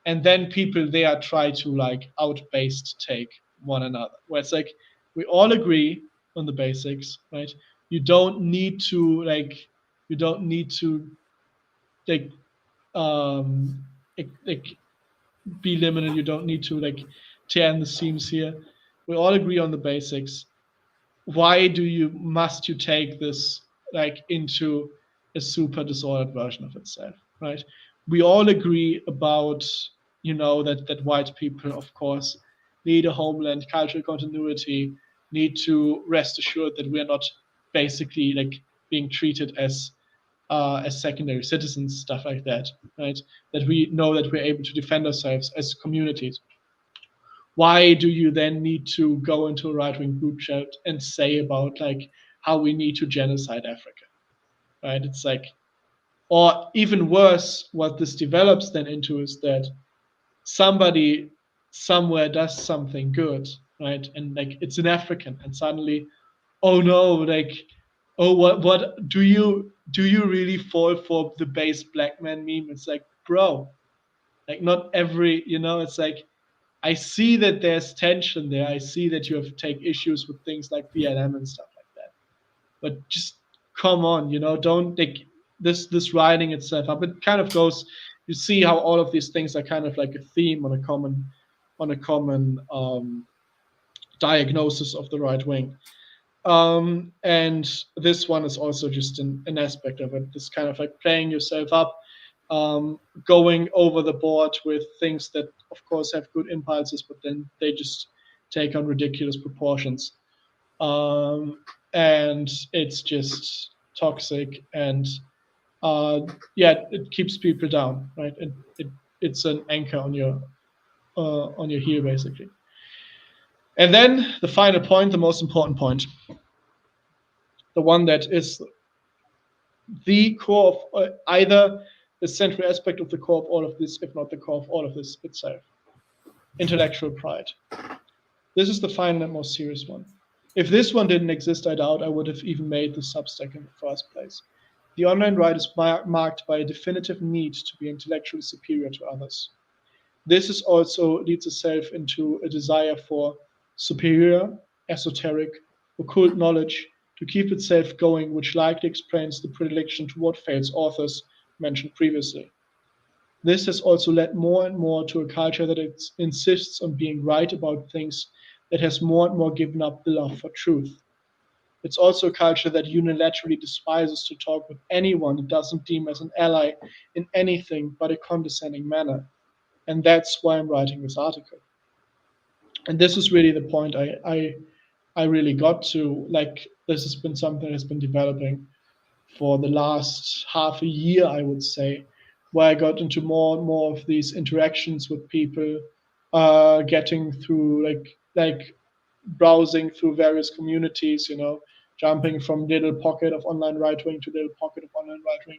and then people there try to like out-based take one another. Where it's like we all agree on the basics, right? You don't need to like like be limited. You don't need to like tear in the seams here. We all agree on the basics. Why must you take this like into a super disordered version of itself, right? We all agree about that white people, of course, need a homeland, cultural continuity, need to rest assured that we're not basically like being treated as secondary citizens, stuff like that, right? That we know that we're able to defend ourselves as communities. Why do you then need to go into a right-wing group chat and say about like how we need to genocide Africa, right? It's like, or even worse, what this develops then into is that somebody somewhere does something good, right? And like it's an African, and suddenly, oh no, like, oh what do you really fall for the base black man meme? It's like, bro, like not every, it's like I see that there's tension there. I see that you have to take issues with things like BLM and stuff like that. But just come on, don't like this writing itself up. It kind of goes. You see how all of these things are kind of like a theme on a common diagnosis of the right wing. And this one is also just an aspect of it. This kind of like playing yourself up, going over the board with things that, of course, have good impulses, but then they just take on ridiculous proportions. And it's just toxic, and it keeps people down, right? It's an anchor on your heel, basically. And then the final point, the most important point, the one that is the core of either the central aspect of the core of all of this, if not the core of all of this itself. Intellectual pride. This is the final and most serious one. If this one didn't exist, I doubt I would have even made the substack in the first place. The online right is marked by a definitive need to be intellectually superior to others. This is also leads itself into a desire for superior, esoteric, occult knowledge to keep itself going, which likely explains the predilection toward failed authors mentioned previously. This has also led more and more to a culture that insists on being right about things, that has more and more given up the love for truth. It's also a culture that unilaterally despises to talk with anyone it doesn't deem as an ally in anything but a condescending manner. And that's why I'm writing this article. And this is really the point I really got to. Like, this has been something that's been developing for the last half a year, I would say, where I got into more and more of these interactions with people, getting through like browsing through various communities, jumping from little pocket of online right wing to little pocket of online right wing,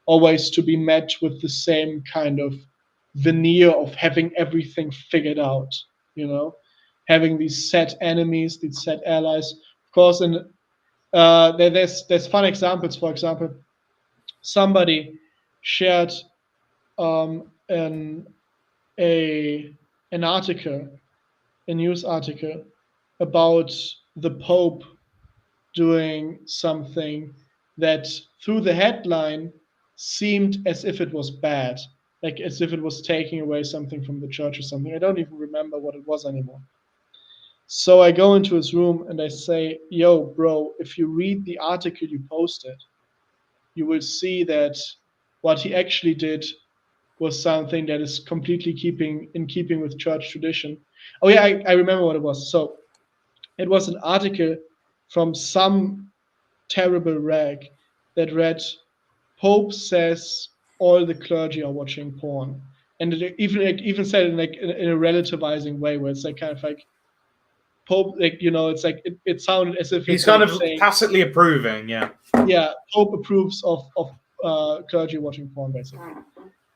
always to be met with the same kind of veneer of having everything figured out, having these set enemies, these set allies. Of course, and there's fun examples. For example, somebody shared an article, a news article about the Pope doing something that through the headline seemed as if it was bad, like as if it was taking away something from the church or something. I don't even remember what it was anymore. So I go into his room and I say, yo, bro, if you read the article you posted, you will see that what he actually did was something that is completely in keeping with church tradition. Oh yeah, I remember what it was. So it was an article from some terrible rag that read, Pope says all the clergy are watching porn. And it even said it in a relativizing way, where it's like kind of like Pope, it's like it sounded as if he's it's kind like of saying, tacitly approving, yeah. Yeah, Pope approves of clergy watching porn, basically.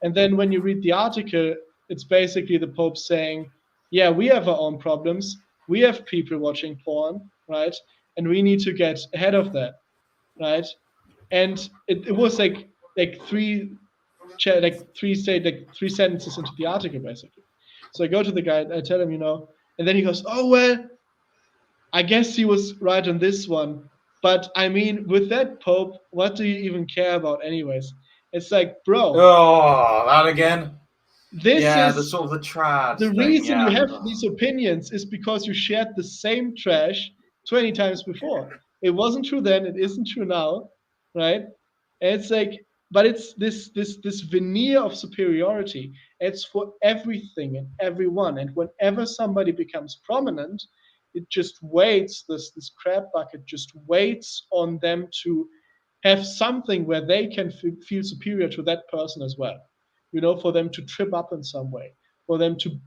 And then when you read the article, it's basically the Pope saying, yeah, we have our own problems. We have people watching porn, right? And we need to get ahead of that, right? And it was like three sentences into the article, basically. So I go to the guy, I tell him, and then he goes, oh, well, I guess he was right on this one. But I mean, with that Pope, what do you even care about anyways? It's like, bro. Oh, that again? This yeah, is the sort of the trash the thing, reason you yeah. have these opinions is because you shared the same trash 20 times before. It wasn't true then, it isn't true now, right? And it's like, but it's this veneer of superiority. It's for everything and everyone. And whenever somebody becomes prominent, it just waits, this crab bucket just waits on them to have something where they can feel superior to that person as well. For them to trip up in some way, for them to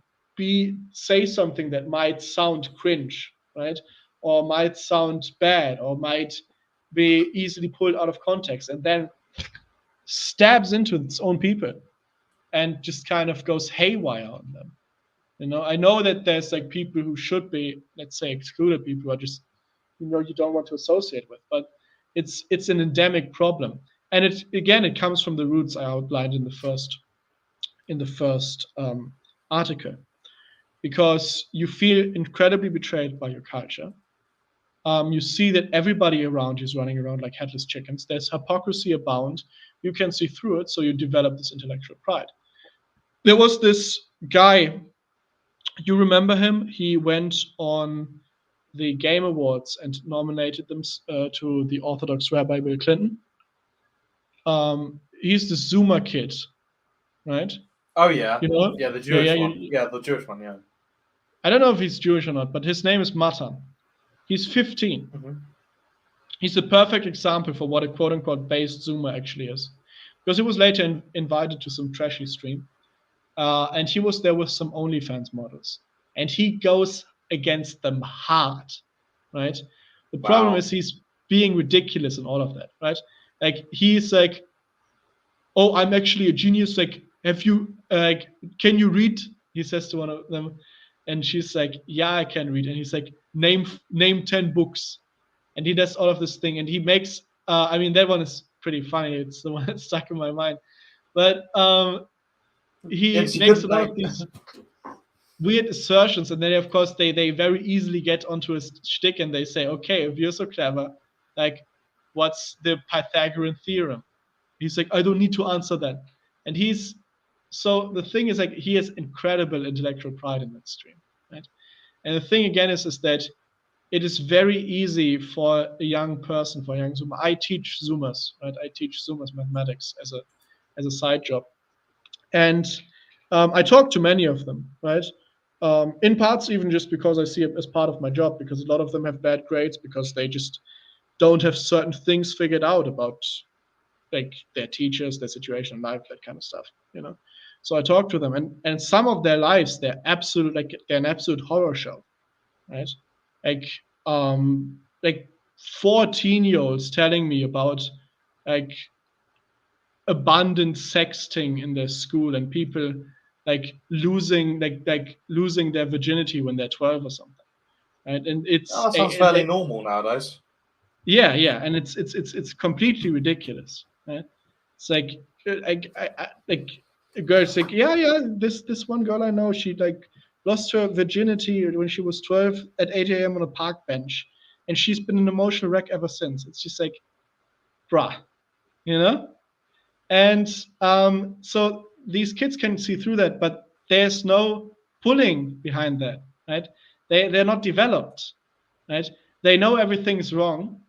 say something that might sound cringe, right? Or might sound bad, or might be easily pulled out of context, and then stabs into its own people and just kind of goes haywire on them. I know that there's like people who should be, let's say, excluded, people who are just, you don't want to associate with, but it's an endemic problem. And it comes from the roots I outlined in the first article, because you feel incredibly betrayed by your culture. You see that everybody around you is running around like headless chickens. There's hypocrisy abound. You can see through it, so you develop this intellectual pride. There was this guy, you remember him? He went on the Game Awards and nominated them to the Orthodox Rabbi Bill Clinton. He's the Zoomer kid, right? Oh yeah, yeah, the Jewish one. The Jewish one. Yeah. I don't know if he's Jewish or not, but his name is Matan. He's 15. Mm-hmm. He's a perfect example for what a quote-unquote based Zoomer actually is, because he was later invited to some trashy stream, and he was there with some OnlyFans models, and he goes against them hard, right? The problem is he's being ridiculous in all of that, right? Like, he's like, oh, I'm actually a genius. Like, have you, can you read? He says to one of them, and she's like, yeah, I can read. And he's like, name 10 books. And he does all of this thing, and he makes, that one is pretty funny. It's the one that stuck in my mind. But he It's a makes good a lot name. of these weird assertions, and then of course they very easily get onto a shtick, and they say, okay, if you're so clever, like, what's the Pythagorean theorem? He's like, I don't need to answer that. And so the thing is, like, he has incredible intellectual pride in that stream, right? And the thing again is that it is very easy for a young person, for a young Zoomer. I teach Zoomers, right? I teach Zoomers mathematics as a side job, and I talk to many of them, right? In parts even just because I see it as part of my job, because a lot of them have bad grades because they just don't have certain things figured out about, like, their teachers, their situation in life, that kind of stuff, you know. So I talk to them, and some of their lives, they're an absolute horror show, right? Like, like 14-year-olds telling me about, like, abundant sexting in their school, and people like losing losing their virginity when they're 12 or something, right? And That sounds fairly normal nowadays. yeah, and it's completely ridiculous, right? It's like, like a girl's like, yeah, this one girl I know, she like lost her virginity when she was 12 at 8 a.m. on a park bench, and she's been an emotional wreck ever since. It's just like, bruh, you know. And so these kids can see through that, but there's no pulling behind that, right? They're not developed, right? They know everything's wrong,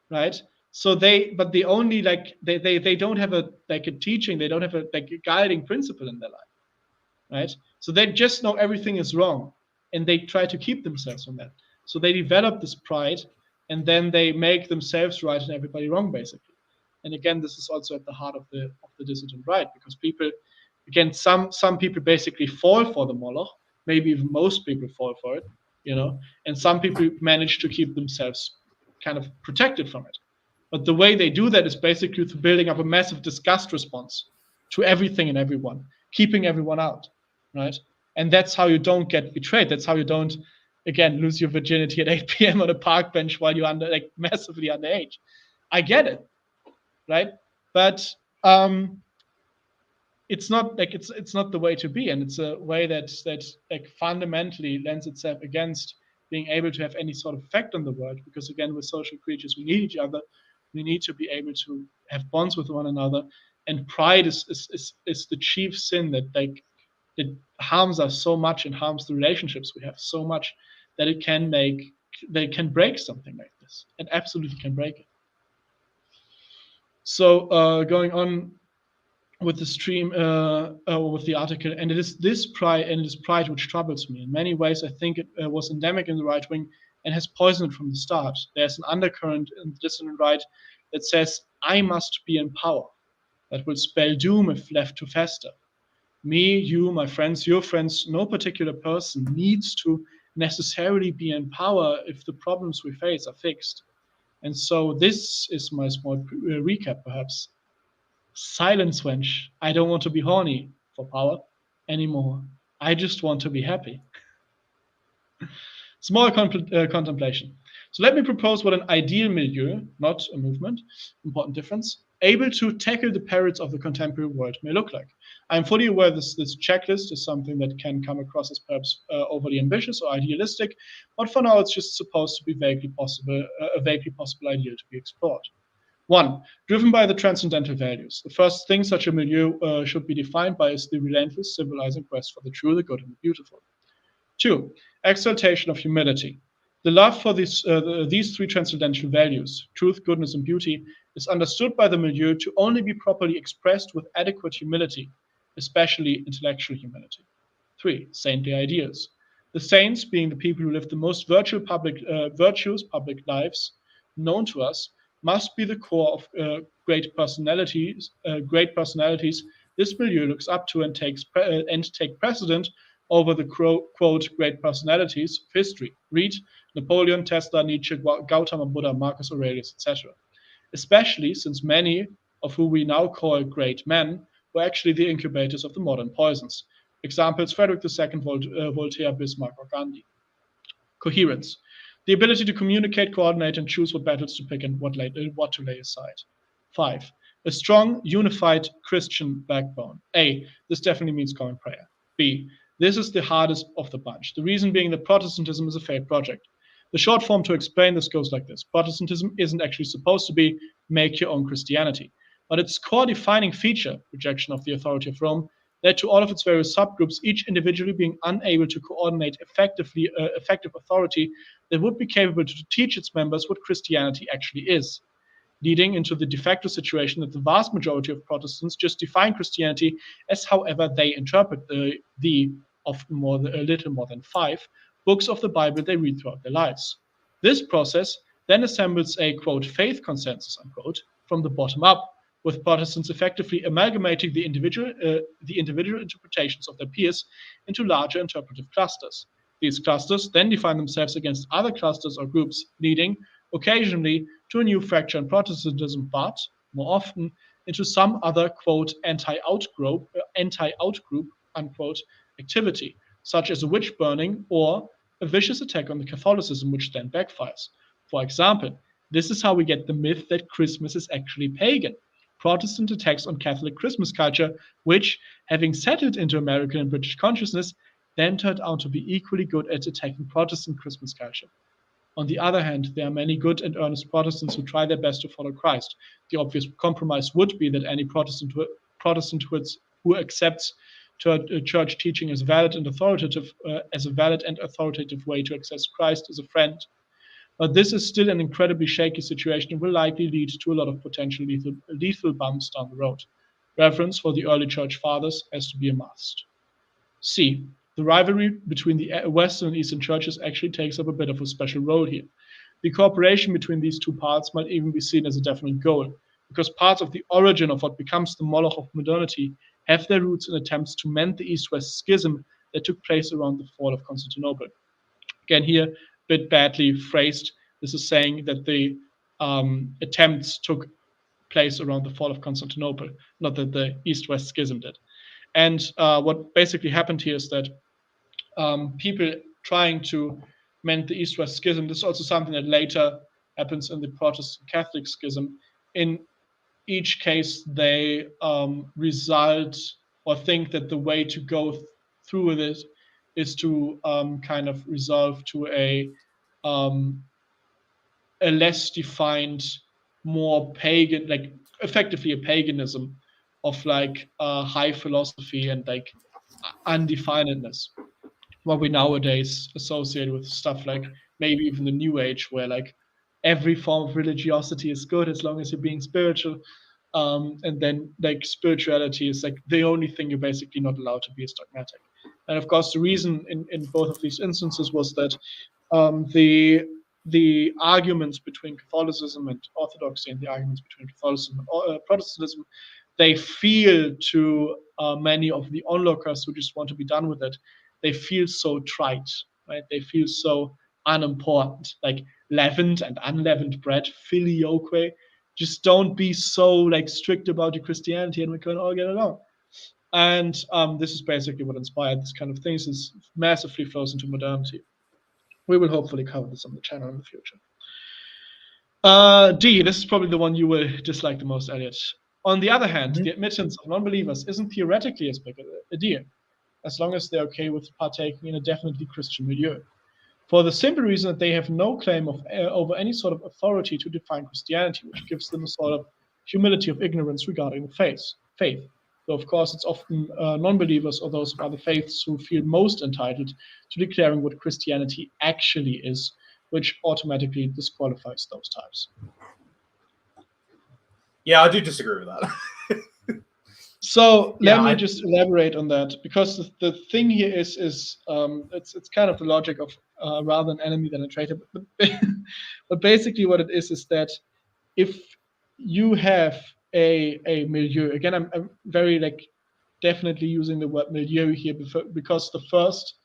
right? So but the only, like, they don't have a teaching, they don't have a guiding principle in their life, right? So they just know everything is wrong, and they try to keep themselves from that. So they develop this pride, and then they make themselves right and everybody wrong, basically. And again, this is also at the heart of the dissident right, because people, again, some people basically fall for the Moloch. Maybe even most people fall for it, you know. And some people manage to keep themselves kind of protected from it. But the way they do that is basically through building up a massive disgust response to everything and everyone, keeping everyone out, right? And that's how you don't get betrayed. That's how you don't, again, lose your virginity at 8 p.m. on a park bench while you're massively underage. I get it, right? But it's not it's not the way to be, and it's a way that like fundamentally lends itself against being able to have any sort of effect on the world. Because again, we're social creatures, we need each other, we need to be able to have bonds with one another, and pride is the chief sin that it harms us so much and harms the relationships we have so much, that it can break something like this. It absolutely can break it. So going on with the stream, with the article, and it is this pride which troubles me. In many ways, I think it was endemic in the right wing and has poisoned it from the start. There's an undercurrent in the dissident right that says, I must be in power. That will spell doom if left to fester. Me, you, my friends, your friends, no particular person needs to necessarily be in power if the problems we face are fixed. And so this is my small recap, perhaps. Silence, wench. I don't want to be horny for power anymore. I just want to be happy. Small contemplation. So let me propose what an ideal milieu, not a movement, important difference, able to tackle the perils of the contemporary world may look like. I'm fully aware this checklist is something that can come across as perhaps overly ambitious or idealistic, but for now it's just supposed to be a vaguely possible ideal to be explored. 1. Driven by the transcendental values. The first thing such a milieu should be defined by is the relentless civilizing quest for the true, the good, and the beautiful. 2. Exaltation of humility. The love for these three transcendental values, truth, goodness, and beauty, is understood by the milieu to only be properly expressed with adequate humility, especially intellectual humility. 3. Saintly ideals. The saints, being the people who live the most virtuous public lives known to us, must be the core of great personalities. This milieu looks up to and take precedent over the quote great personalities of history. Read Napoleon, Tesla, Nietzsche, Gautama Buddha, Marcus Aurelius, etc. Especially since many of who we now call great men were actually the incubators of the modern poisons. Examples: Frederick II, Voltaire, Bismarck, or Gandhi. Coherence. The ability to communicate, coordinate, and choose what battles to pick and what to lay aside. 5. A strong, unified Christian backbone. A, this definitely means common prayer. B, this is the hardest of the bunch. The reason being that Protestantism is a failed project. The short form to explain this goes like this. Protestantism isn't actually supposed to be make your own Christianity, but its core defining feature, rejection of the authority of Rome, led to all of its various subgroups, each individually being unable to coordinate effective authority that would be capable to teach its members what Christianity actually is, leading into the de facto situation that the vast majority of Protestants just define Christianity as however they interpret the often a little more than 5 books of the Bible they read throughout their lives. This process then assembles a, quote, faith consensus, unquote, from the bottom up, with Protestants effectively amalgamating the individual interpretations of their peers into larger interpretive clusters. These clusters then define themselves against other clusters or groups, leading occasionally to a new fracture in Protestantism, but more often into some other, quote, anti-out group, unquote, activity, such as a witch burning or a vicious attack on the Catholicism, which then backfires. For example, this is how we get the myth that Christmas is actually pagan. Protestant attacks on Catholic Christmas culture, which, having settled into American and British consciousness, then turned out to be equally good at attacking Protestant Christmas culture. On the other hand, there are many good and earnest Protestants who try their best to follow Christ. The obvious compromise would be that any Protestant who accepts church teaching as valid and authoritative way to access Christ is a friend. But this is still an incredibly shaky situation and will likely lead to a lot of potential lethal bumps down the road. Reverence for the early church fathers has to be a must. C. The rivalry between the Western and Eastern churches actually takes up a bit of a special role here. The cooperation between these two parts might even be seen as a definite goal, because parts of the origin of what becomes the Moloch of modernity have their roots in attempts to mend the East-West schism that took place around the fall of Constantinople. Again, here, a bit badly phrased. This is saying that the attempts took place around the fall of Constantinople, not that the East-West schism did. And what basically happened here is that people trying to mend the East-West schism, this is also something that later happens in the Protestant Catholic schism. In each case, they result or think that the way to go through with it is to kind of resolve to a less defined, more pagan, like effectively a paganism of like high philosophy and like undefinedness. What we nowadays associate with stuff like maybe even the New Age, where like every form of religiosity is good as long as you're being spiritual. And then like spirituality is like the only thing you're basically not allowed to be is dogmatic. And of course, the reason in both of these instances was that the arguments between Catholicism and Orthodoxy and the arguments between Catholicism and Protestantism, they feel to many of the onlookers who just want to be done with it, they feel so trite, right? They feel so unimportant, like leavened and unleavened bread, filioque. Just don't be so like strict about your Christianity and we can all get along. And this is basically what inspired this kind of things. This massively flows into modernity. We will hopefully cover this on the channel in the future. D, this is probably the one you will dislike the most, Elliot. On the other hand, the admittance of non-believers isn't theoretically as big a deal, as long as they're okay with partaking in a definitely Christian milieu. For the simple reason that they have no claim over any sort of authority to define Christianity, which gives them a sort of humility of ignorance regarding the faith. So of course, it's often non-believers or those of other faiths who feel most entitled to declaring what Christianity actually is, which automatically disqualifies those types. Yeah, I do disagree with that. So let me just elaborate on that, because the thing here is it's kind of the logic of rather an enemy than a traitor. But basically what it is that if you have a milieu, again, I'm very like definitely using the word milieu here because the first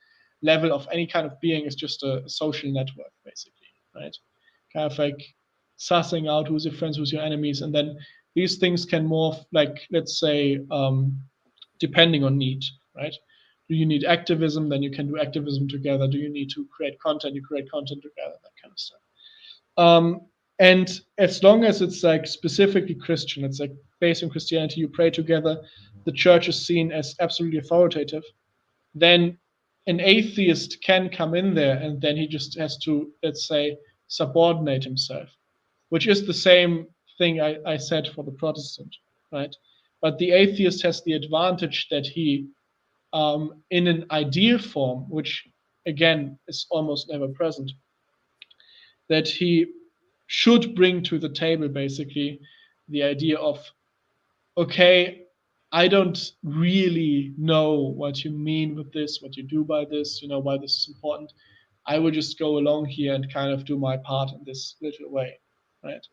level of any kind of being is just a social network, basically, right? Kind of like sussing out who's your friends, who's your enemies, and then these things can morph, like, let's say, depending on need, right? Do you need activism? Then you can do activism together. Do you need to create content? You create content together, that kind of stuff. And as long as it's like specifically Christian, it's like based on Christianity, you pray together, the church is seen as absolutely authoritative, then an atheist can come in there and then he just has to, let's say, subordinate himself, which is the same thing I said for the Protestant, right? But the atheist has the advantage that he, in an ideal form, which again is almost never present, that he should bring to the table basically the idea of, okay, I don't really know what you mean with this, what you do by this, why this is important. I will just go along here and kind of do my part in this little way, right?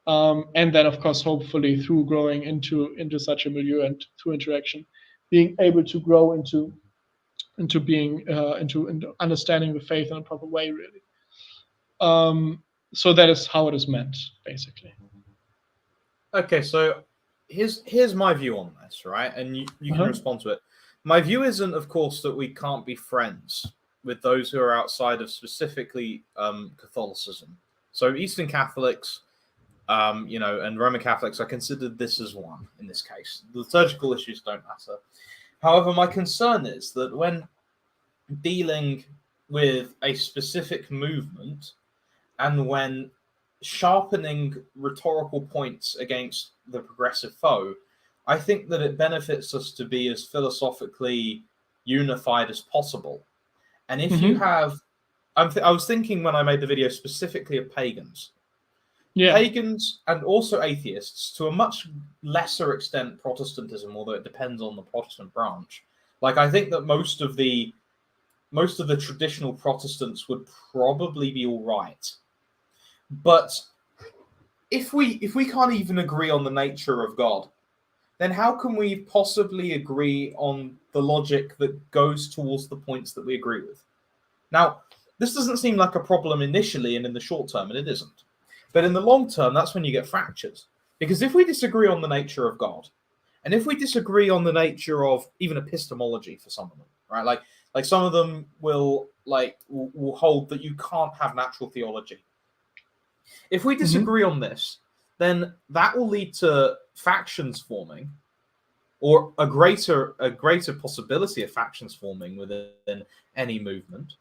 And then, of course, hopefully through growing into such a milieu and through interaction, being able to grow into being into understanding the faith in a proper way, really. So that is how it is meant, basically. Okay, so here's my view on this, right? And you can respond to it. My view isn't, of course, that we can't be friends with those who are outside of specifically Catholicism. So Eastern Catholics, and Roman Catholics, I considered this as one in this case. The liturgical issues don't matter. However, my concern is that when dealing with a specific movement and when sharpening rhetorical points against the progressive foe, I think that it benefits us to be as philosophically unified as possible. And if you have, I was thinking when I made the video specifically of pagans. Yeah. Pagans and also atheists, to a much lesser extent Protestantism, although it depends on the Protestant branch. Like, I think that most of the traditional Protestants would probably be all right. But if we can't even agree on the nature of God, then how can we possibly agree on the logic that goes towards the points that we agree with? Now, this doesn't seem like a problem initially and in the short term, and it isn't. But in the long term, that's when you get fractures. Because if we disagree on the nature of God, and if we disagree on the nature of even epistemology for some of them, right? Like some of them will hold that you can't have natural theology. If we disagree on this, then that will lead to factions forming, or a greater possibility of factions forming within any movement.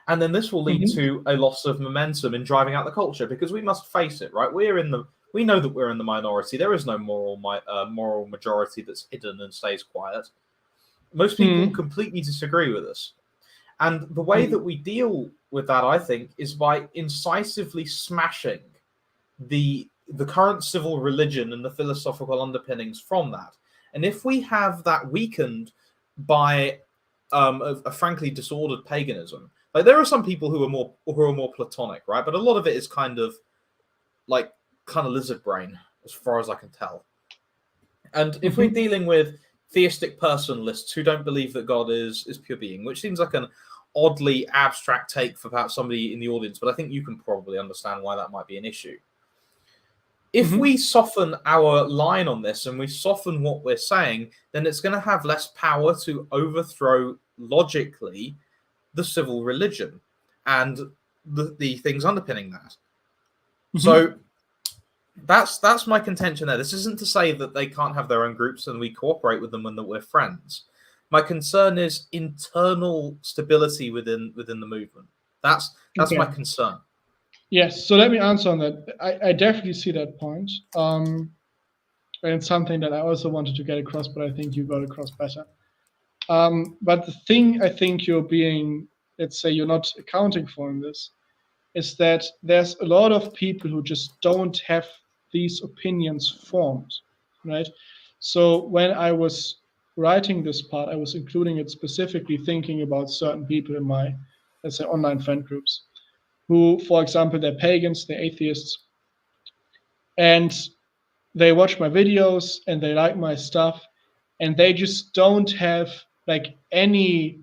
And then this will lead to a loss of momentum in driving out the culture, because we must face it, right? We know that we're in the minority. There is no moral majority that's hidden and stays quiet. Most people completely disagree with us. And the way that we deal with that, I think, is by incisively smashing the current civil religion and the philosophical underpinnings from that. And if we have that weakened by a frankly disordered paganism, like there are some people who are more Platonic, right? But a lot of it is kind of lizard brain, as far as I can tell. And if we're dealing with theistic personalists who don't believe that God is pure being, which seems like an oddly abstract take for perhaps somebody in the audience, but I think you can probably understand why that might be an issue. If we soften our line on this and we soften what we're saying, then it's going to have less power to overthrow logically the civil religion and the things underpinning that. So that's my contention there. This isn't to say that they can't have their own groups and we cooperate with them and that we're friends. My concern is internal stability within the movement. That's my concern. Yes, so let me answer on that. I definitely see that point. And it's something that I also wanted to get across, but I think you got across better. But the thing I think let's say you're not accounting for in this, is that there's a lot of people who just don't have these opinions formed, right? So when I was writing this part, I was including it specifically thinking about certain people in my, let's say, online friend groups, who, for example, they're pagans, they're atheists, and they watch my videos and they like my stuff, and they just don't have any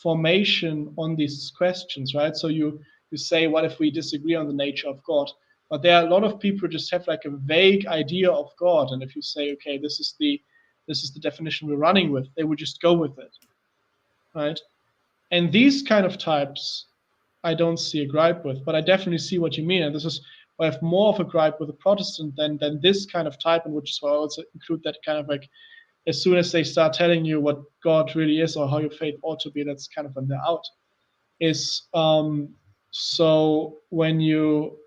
formation on these questions, right? So you say, what if we disagree on the nature of God? But there are a lot of people who just have a vague idea of God, and if you say, okay, this is the definition we're running with, they would just go with it, right? And these kind of types I don't see a gripe with, but I definitely see what you mean, and this is or have more of a gripe with a Protestant than this kind of type, and which is why I also include that kind of like, as soon as they start telling you what God really is or how your faith ought to be, that's kind of when they're out. Is so when you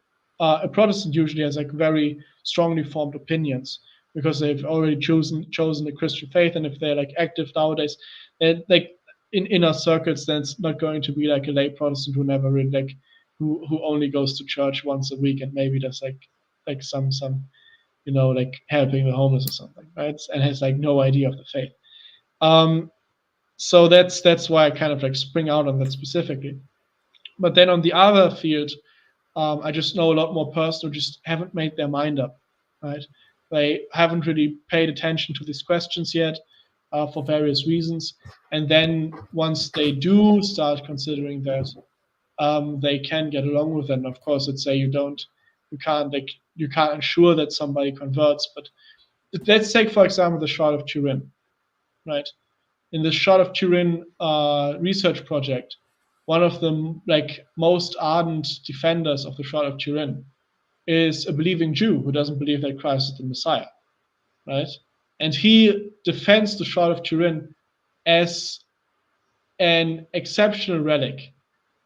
a Protestant usually has like very strongly formed opinions because they've already chosen the Christian faith, and if they're like active nowadays, and like in inner circles, then it's not going to be like a lay Protestant who never really like who only goes to church once a week and maybe does like some like helping the homeless or something, right? And has like no idea of the faith. So that's why I kind of like spring out on that specifically. But then on the other field, I just know a lot more persons who just haven't made their mind up, right? They haven't really paid attention to these questions yet for various reasons. And then once they do start considering that, they can get along with it. And of course, let's say you can't ensure that somebody converts. But let's take, for example, the Shroud of Turin, right? In the Shroud of Turin research project, one of the like most ardent defenders of the Shroud of Turin is a believing Jew who doesn't believe that Christ is the Messiah, right? And he defends the Shroud of Turin as an exceptional relic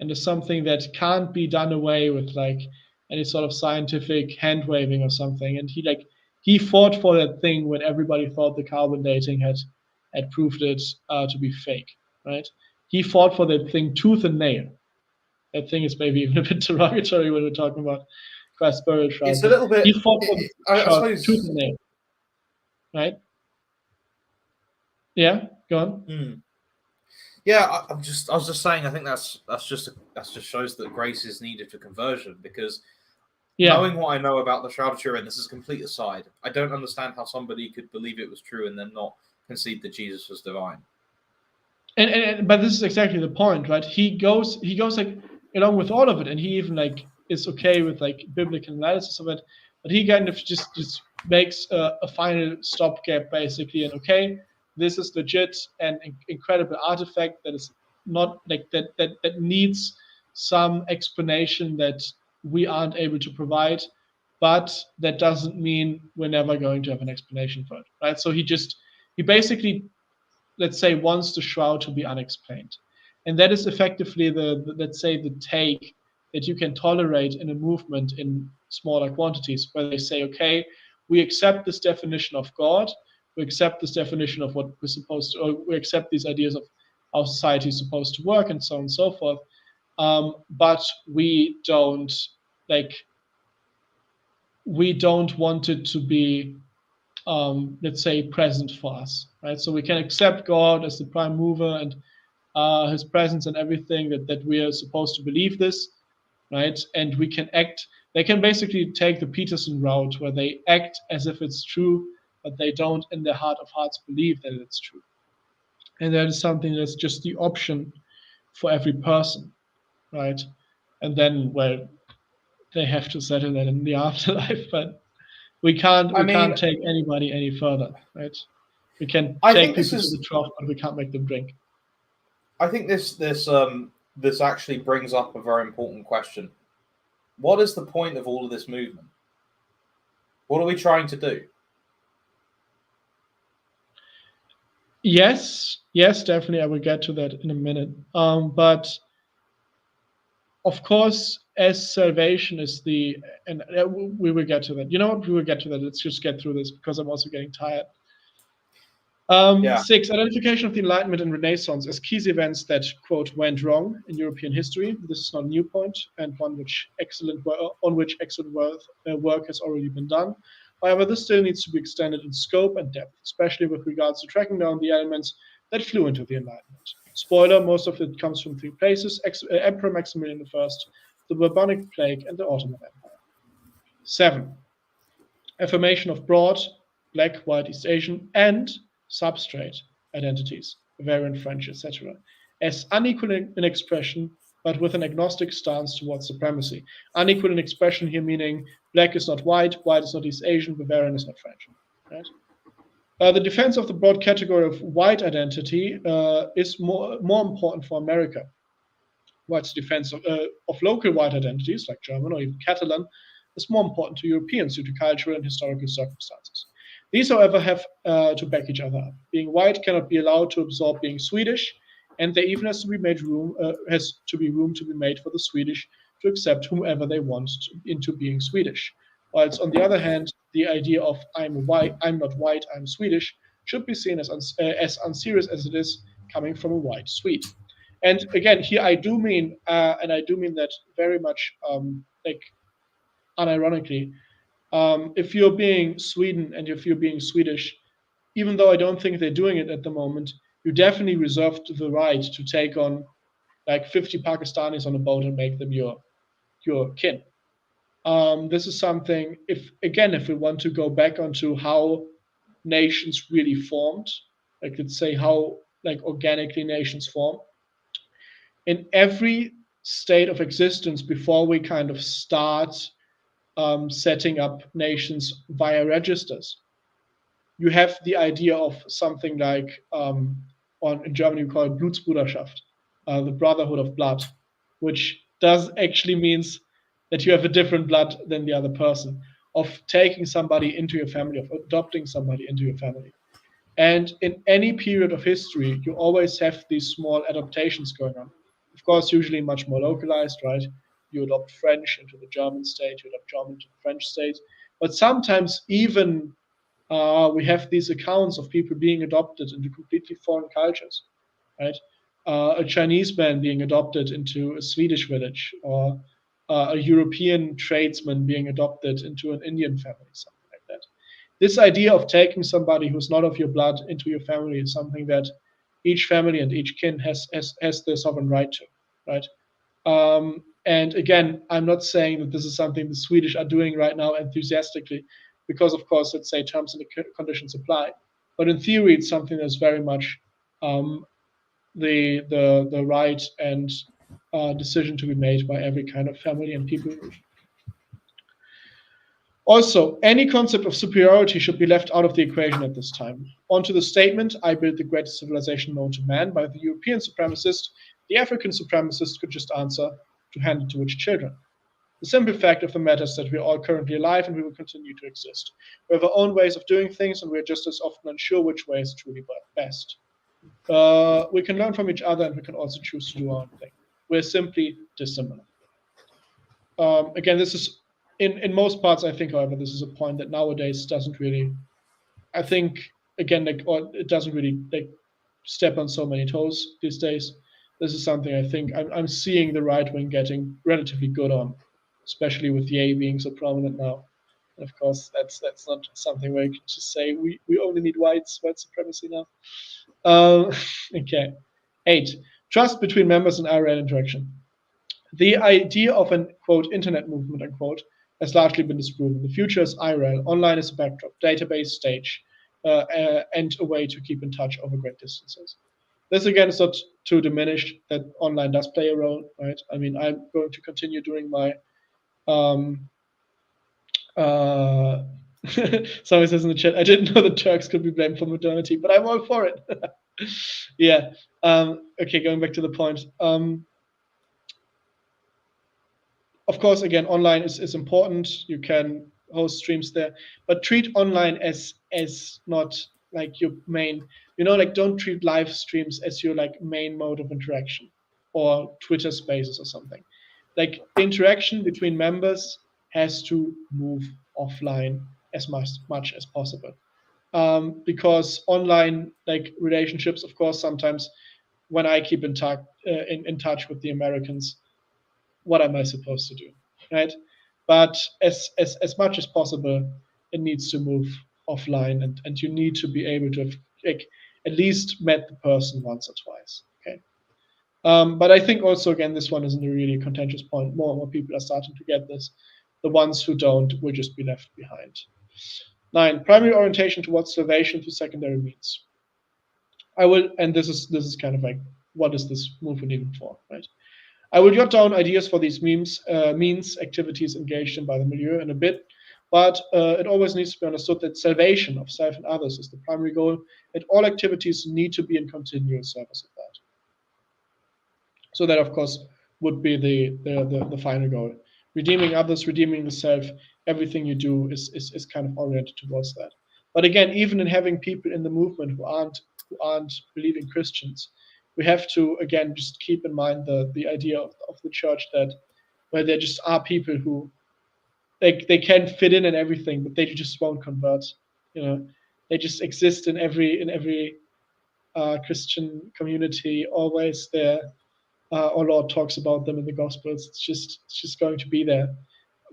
and as something that can't be done away with like any sort of scientific hand waving or something. And he fought for that thing when everybody thought the carbon dating had proved it to be fake, right? He fought for that thing tooth and nail. That thing is maybe even a bit derogatory when we're talking about Christ's burial shroud. It's a little bit. He fought for the shroud tooth and nail, right? Yeah, go on. Yeah, I was just saying. I think that just shows that grace is needed for conversion, because knowing what I know about the Shroud of Turin, this is a complete aside. I don't understand how somebody could believe it was true and then not concede that Jesus was divine. And but this is exactly the point, right? He goes like along with all of it, and he even like is okay with like biblical analysis of it, but he kind of just makes a final stopgap basically, and okay, this is legit and incredible artifact that is not like that needs some explanation that we aren't able to provide, but that doesn't mean we're never going to have an explanation for it, right? So he basically, let's say, wants the shroud to be unexplained. And that is effectively the let's say, the take that you can tolerate in a movement in smaller quantities, where they say, okay, we accept this definition of God, we accept this definition of what we're supposed to, or we accept these ideas of how society is supposed to work and so on and so forth. But we don't want it to be let's say, present for us, right? So we can accept God as the prime mover and his presence and everything, that we are supposed to believe this, right? And we can act, they can basically take the Peterson route where they act as if it's true, but they don't in their heart of hearts believe that it's true. And that is something that's just the option for every person, right? And then, well, they have to settle that in the afterlife, but we can't take anybody any further, right? We can take people to the trough, but we can't make them drink. I think this actually brings up a very important question. What is the point of all of this movement? What are we trying to do? Yes, definitely. I will get to that in a minute. But of course, as salvation is and we will get to that. You know what? We will get to that. Let's just get through this because I'm also getting tired. 6, identification of the Enlightenment and Renaissance as key events that, quote, went wrong in European history. This is not a new point, and on which excellent work has already been done. However, this still needs to be extended in scope and depth, especially with regards to tracking down the elements that flew into the Enlightenment. Spoiler, most of it comes from 3 places: Emperor Maximilian I, the bubonic plague, and the Ottoman Empire. 7, affirmation of broad, black, white, East Asian, and substrate identities, Bavarian, French, etc., as unequal in expression, but with an agnostic stance towards supremacy. Unequal in expression here meaning black is not white is not East Asian, Bavarian is not French. Right? The defense of the broad category of white identity is more important for America. White's defense of local white identities, like German or even Catalan, is more important to Europeans due to cultural and historical circumstances. These, however, have to back each other up. Being white cannot be allowed to absorb being Swedish, and there even has to be room to be made for the Swedish to accept whomever they want into being Swedish. Whilst on the other hand, the idea of I'm not white, I'm Swedish should be seen as unserious as it is coming from a white Swede. And again, here I do mean, and I do mean that very much, like unironically, if you're being Sweden and if you're being Swedish, even though I don't think they're doing it at the moment, you definitely reserve the right to take on like 50 Pakistanis on a boat and make them your kin. This is something, if we want to go back onto how nations really formed, like let's say how like organically nations form, in every state of existence before we kind of start setting up nations via registers, you have the idea of something like, in Germany we call it Blutsbruderschaft, the brotherhood of blood, which does actually means that you have a different blood than the other person, of taking somebody into your family, of adopting somebody into your family. And in any period of history, you always have these small adaptations going on. Of course, usually much more localized, right? You adopt French into the German state, you adopt German to the French state. But sometimes even we have these accounts of people being adopted into completely foreign cultures, right? A Chinese man being adopted into a Swedish village, or a European tradesman being adopted into an Indian family, something like that. This idea of taking somebody who's not of your blood into your family is something that each family and each kin has the sovereign right to, right? And again, I'm not saying that this is something the Swedish are doing right now enthusiastically, because of course, let's say terms and conditions apply. But in theory, it's something that's very much the right and decision to be made by every kind of family and people group. Also, any concept of superiority should be left out of the equation at this time. Onto the statement, I built the greatest civilization known to man, by the European supremacist, the African supremacist could just answer, to hand it to which children? The simple fact of the matter is that we are all currently alive and we will continue to exist. We have our own ways of doing things and we are just as often unsure which way is truly best. We can learn from each other and we can also choose to do our own thing. We're simply dissimilar. Again, this is, in most parts, I think, however, this is a point that nowadays doesn't really, I think, again, it doesn't really step on so many toes these days. This is something I think I'm seeing the right wing getting relatively good on, especially with Ye being so prominent now. And of course, that's not something where you can just say we only need white supremacy now. Okay. 8. Trust between members and IRL interaction. The idea of an, quote, internet movement, unquote, has largely been disproven. The future is IRL. Online is a backdrop, database, stage, and a way to keep in touch over great distances. This, again, is not to diminish that online does play a role, right? I mean, I'm going to continue doing my somebody says in the chat, I didn't know the Turks could be blamed for modernity, but I'm all for it. Yeah. Okay, going back to the point. Of course, again, online is important. You can host streams there, but treat online as not like your main, like don't treat live streams as your like main mode of interaction, or Twitter Spaces or something. Like the interaction between members has to move offline as much as possible, because online like relationships, of course, sometimes when I keep in touch with the Americans, what am I supposed to do, right? But as much as possible, it needs to move offline, and you need to be able to have, like, at least met the person once or twice. Okay. But I think also, again, this one isn't a really contentious point. More and more people are starting to get this. The ones who don't will just be left behind. 9. Primary orientation towards salvation through secondary means. I will, and this is kind of like, what is this movement even for, right? I will jot down ideas for these means activities engaged in by the milieu in a bit, but it always needs to be understood that salvation of self and others is the primary goal, and all activities need to be in continuous service of that. So that, of course, would be the final goal. redeeming others, redeeming the self. Everything you do is kind of oriented towards that. But again, even in having people in the movement who aren't believing Christians, we have to again just keep in mind the idea of the church, that where there just are people who they can fit in and everything, but they just won't convert. They just exist in every Christian community, always there. Our Lord talks about them in the Gospels. It's just going to be there,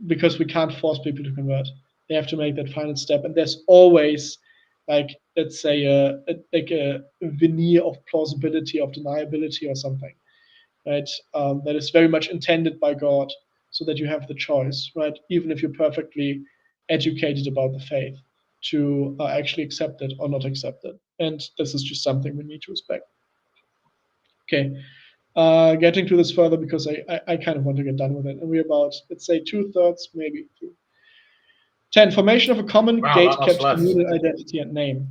because we can't force people to convert. They have to make that final step, and there's always, like, let's say, a veneer of plausibility, of deniability, or something, right? That is very much intended by God, so that you have the choice, right? Even if you're perfectly educated about the faith, to actually accept it or not accept it. And this is just something we need to respect. Okay. Getting to this further, because I kind of want to get done with it. And we're about, let's say, 2/3, maybe. 10. Formation of a common gate-kept communal identity and name.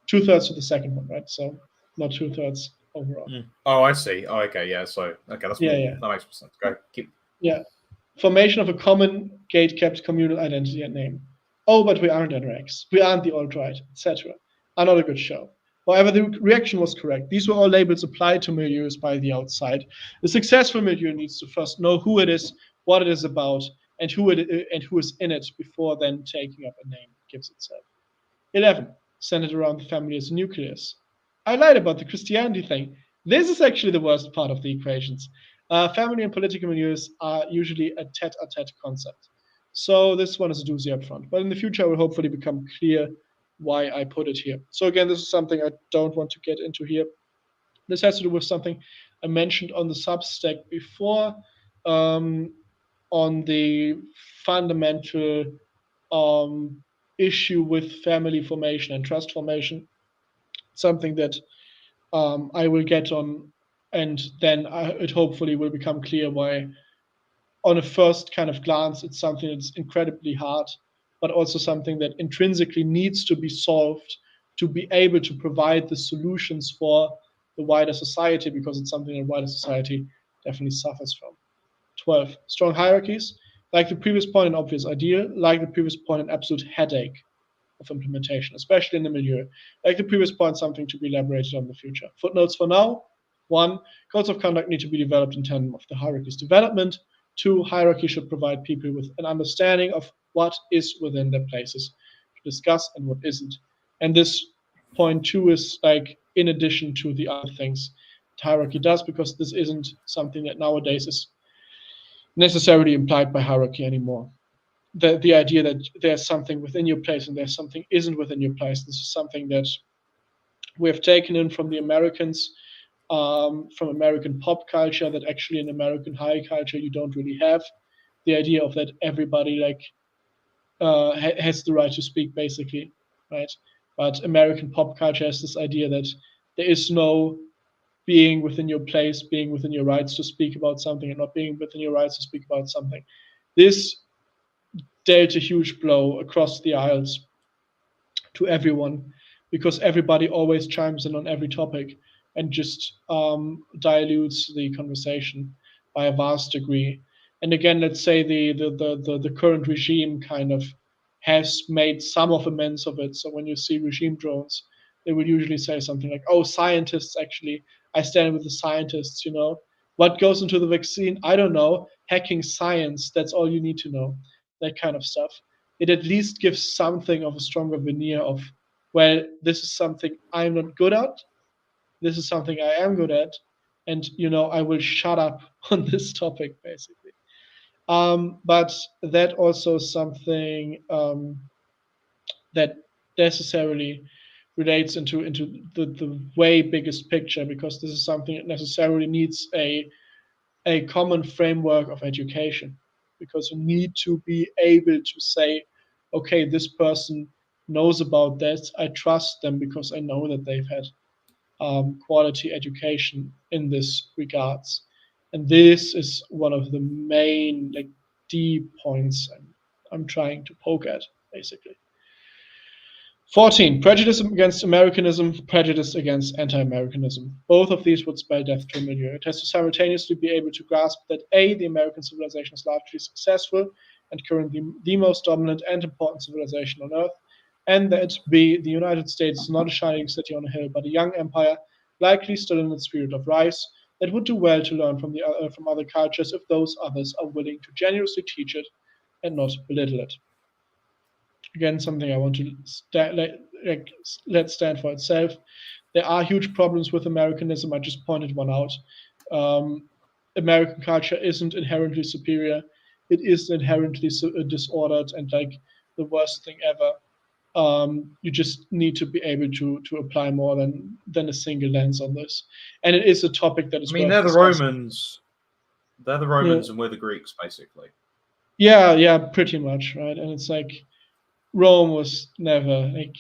2/3 of the second one, right? So not 2/3 overall. Oh, I see. Oh, okay, yeah. So okay, that's more, that makes sense. Go keep. Yeah. Formation of a common gate-kept communal identity and name. Oh, but we aren't NRX. We aren't the alt-right, etc. Are not a good show. However, the reaction was correct. These were all labels applied to milieus by the outside. The successful milieu needs to first know who it is, what it is about, and who is in it, before then taking up a name it gives itself. 11. Centered around the family as a nucleus. I lied about the Christianity thing. This is actually the worst part of the equations. Family and political milieus are usually a tete-a-tete concept. So this one is a doozy up front. But in the future, I will hopefully become clear why I put it here. So again, this is something I don't want to get into here. This has to do with something I mentioned on the Substack before, on the fundamental issue with family formation and trust formation. Something that I will get on, and then it hopefully will become clear why, on a first kind of glance, it's something that's incredibly hard, but also something that intrinsically needs to be solved to be able to provide the solutions for the wider society, because it's something that wider society definitely suffers from. 12. Strong hierarchies. Like the previous point, an obvious ideal. Like the previous point, an absolute headache of implementation, especially in the milieu. Like the previous point, something to be elaborated on in the future. Footnotes for now. 1. Codes of conduct need to be developed in tandem of the hierarchy's development. 2. Hierarchy should provide people with an understanding of what is within their places to discuss and what isn't. And this point 2 is like in addition to the other things hierarchy does, because this isn't something that nowadays is necessarily implied by hierarchy anymore. The idea that there's something within your place and there's something isn't within your place. This is something that we have taken in from the Americans, from American pop culture, that actually in American high culture you don't really have. The idea of that everybody has the right to speak, basically, right? But American pop culture has this idea that there is no being within your place, being within your rights to speak about something, and not being within your rights to speak about something. This dealt a huge blow across the aisles to everyone, because everybody always chimes in on every topic and just dilutes the conversation by a vast degree. And again, let's say the current regime kind of has made some of amends of it. So when you see regime drones, they will usually say something like, "Oh, scientists, actually, I stand with the scientists, you know. What goes into the vaccine? I don't know. Hacking science, that's all you need to know." That kind of stuff. It at least gives something of a stronger veneer of, well, this is something I'm not good at. This is something I am good at. And, I will shut up on this topic, basically. But that also is something that necessarily relates into the way biggest picture, because this is something that necessarily needs a common framework of education, because you need to be able to say, okay, this person knows about that. I trust them because I know that they've had quality education in this regards. And this is one of the main deep points I'm trying to poke at, basically. 14, prejudice against Americanism, prejudice against anti-Americanism. Both of these would spell death to a milieu. It has to simultaneously be able to grasp that A, the American civilization is largely successful and currently the most dominant and important civilization on Earth, and that B, the United States is not a shining city on a hill, but a young empire, likely still in its period of rise, that would do well to learn from other cultures if those others are willing to generously teach it and not belittle it. Again, something I want to let stand for itself. There are huge problems with Americanism. I just pointed one out. American culture isn't inherently superior. It is inherently disordered and like the worst thing ever. You just need to be able to apply more than a single lens on this. And it is a topic that is. I mean, they're the Romans. They're the Romans, and we're the Greeks, basically. Yeah, pretty much, right? And it's like Rome was never like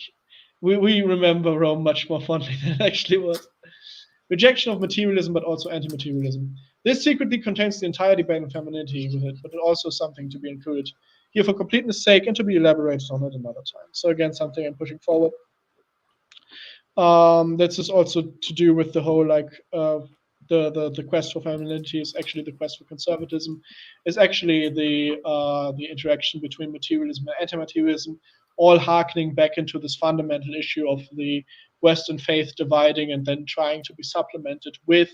we remember Rome much more fondly than it actually was. Rejection of materialism, but also anti-materialism. This secretly contains the entire debate on femininity with it, but also something to be included here for completeness' sake and to be elaborated on at another time. So again, something I'm pushing forward. This is also to do with the whole like the quest for femininity is actually the quest for conservatism, is actually the interaction between materialism and anti-materialism, all harkening back into this fundamental issue of the Western faith dividing and then trying to be supplemented with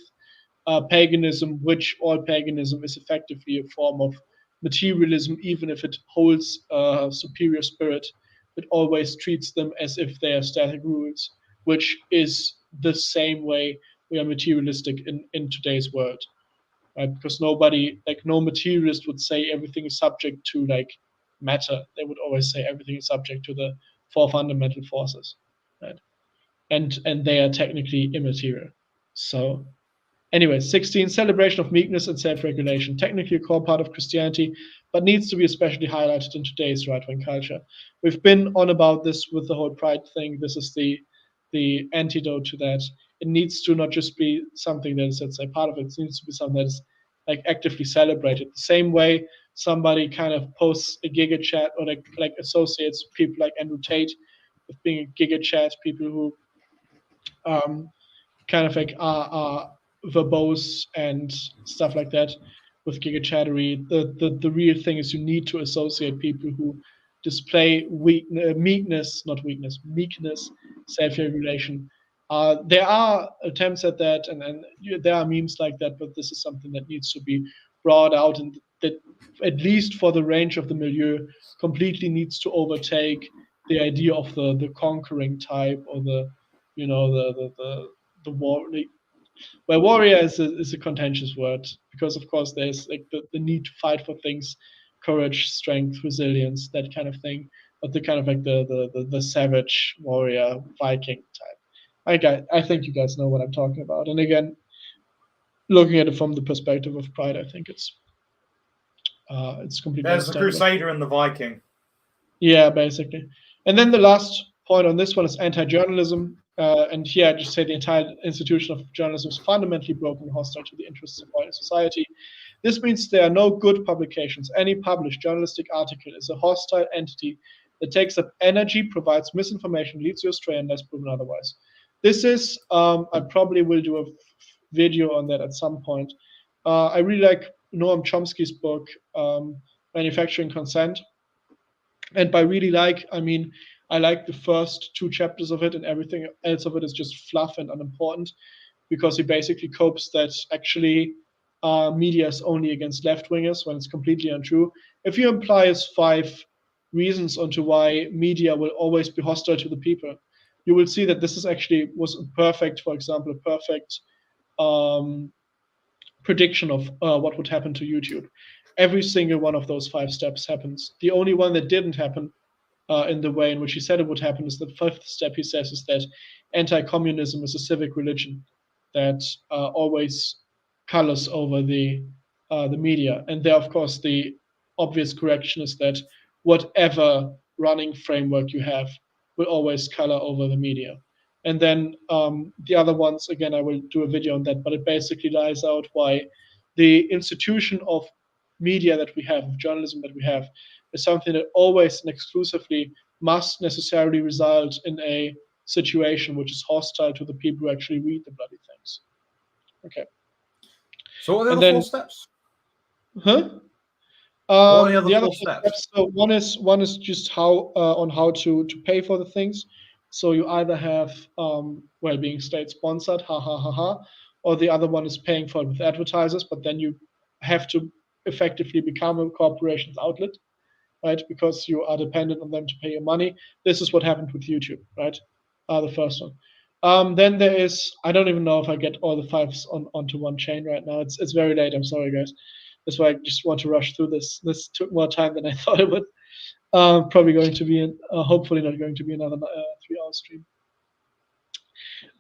paganism, which all paganism is effectively a form of materialism, even if it holds a superior spirit. It always treats them as if they are static rules, which is the same way we are materialistic in today's world, right? Because nobody, like no materialist would say everything is subject to like matter. They would always say everything is subject to the four fundamental forces, right? And they are technically immaterial. So anyway, 16, celebration of meekness and self-regulation, technically a core part of Christianity, but needs to be especially highlighted in today's right-wing culture. We've been on about this with the whole pride thing. This is the antidote to that. It needs to not just be something that is, let's say, part of it. It needs to be something that is like actively celebrated. The same way somebody kind of posts a giga chat or like associates people like Andrew Tate with being a giga chat, people who kind of like are verbose and stuff like that with giga chattery. The real thing is you need to associate people who display meekness, self-regulation. There are attempts at that, and there are memes like that, but this is something that needs to be brought out, and that at least for the range of the milieu, completely needs to overtake the idea of the conquering type or the war. Well, warrior is a contentious word because, of course, there's like the need to fight for things, courage, strength, resilience, that kind of thing. But the kind of like the savage warrior Viking type. I think you guys know what I'm talking about. And again, looking at it from the perspective of pride, I think it's completely. There's the Crusader and the Viking. Yeah, basically. And then the last point on this one is anti-journalism. And here I just say the entire institution of journalism is fundamentally broken and hostile to the interests of wider society. This means there are no good publications. Any published journalistic article is a hostile entity that takes up energy, provides misinformation, leads you astray unless proven otherwise. This is, I probably will do a video on that at some point. I really like Noam Chomsky's book, Manufacturing Consent. And by really like, I mean, I like the first 2 chapters of it, and everything else of it is just fluff and unimportant, because he basically copes that actually media is only against left-wingers when it's completely untrue. If you imply as 5 reasons onto why media will always be hostile to the people, you will see that this is actually was perfect, for example, a perfect prediction of what would happen to YouTube. Every single one of those 5 steps happens. The only one that didn't happen in the way in which he said it would happen is the 5th step. He says is that anti-communism is a civic religion that always colors over the media. And there, of course, the obvious correction is that whatever running framework you have will always color over the media. And then the other ones, again, I will do a video on that, but it basically lies out why the institution of media that we have, of journalism that we have, is something that always and exclusively must necessarily result in a situation which is hostile to the people who actually read the bloody things. Okay. So what are the other 4 steps? Huh? What are the other 4 steps? So one is just how on how to pay for the things. So you either have being state sponsored, ha ha ha ha, or the other one is paying for it with advertisers, but then you have to effectively become a corporation's outlet, right? Because you are dependent on them to pay your money. This is what happened with YouTube, right? The first one. Then there is, I don't even know if I get all the 5s onto one chain right now. It's very late. I'm sorry, guys. That's why I just want to rush through this. This took more time than I thought it would. Probably going to be, hopefully not going to be another 3-hour stream.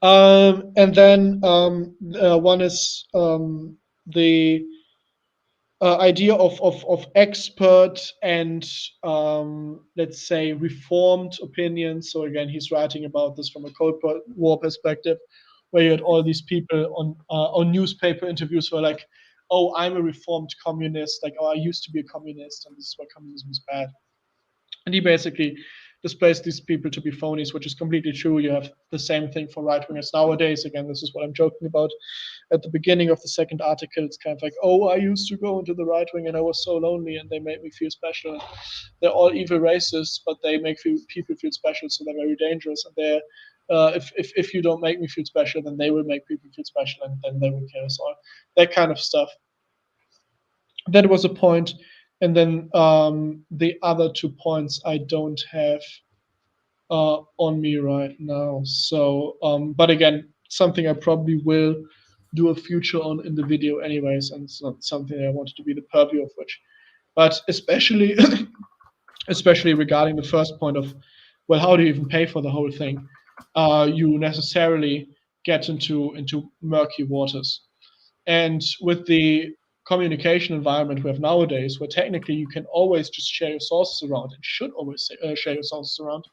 And then one is the idea of expert and let's say reformed opinions. So again, he's writing about this from a Cold War perspective, where you had all these people on newspaper interviews who are like, "Oh, I'm a reformed communist," like, "Oh, I used to be a communist, and this is why communism is bad." And he basically displays these people to be phonies, which is completely true. You have the same thing for right-wingers nowadays. Again, this is what I'm joking about at the beginning of the second article. It's kind of like, "Oh, I used to go into the right wing and I was so lonely and they made me feel special. They're all evil racists, but they make people feel special, so they're very dangerous. And they're if you don't make me feel special, then they will make people feel special, and then they will kill us all." That kind of stuff. That was a point. And then the other 2 points I don't have on me right now. So, but again, something I probably will do a future on in the video anyways, and it's not something I wanted to be the purview of which. But especially, especially regarding the first point of, well, how do you even pay for the whole thing? You necessarily get into murky waters. And with the communication environment we have nowadays, where technically you can always just share your sources around and should always share your sources around,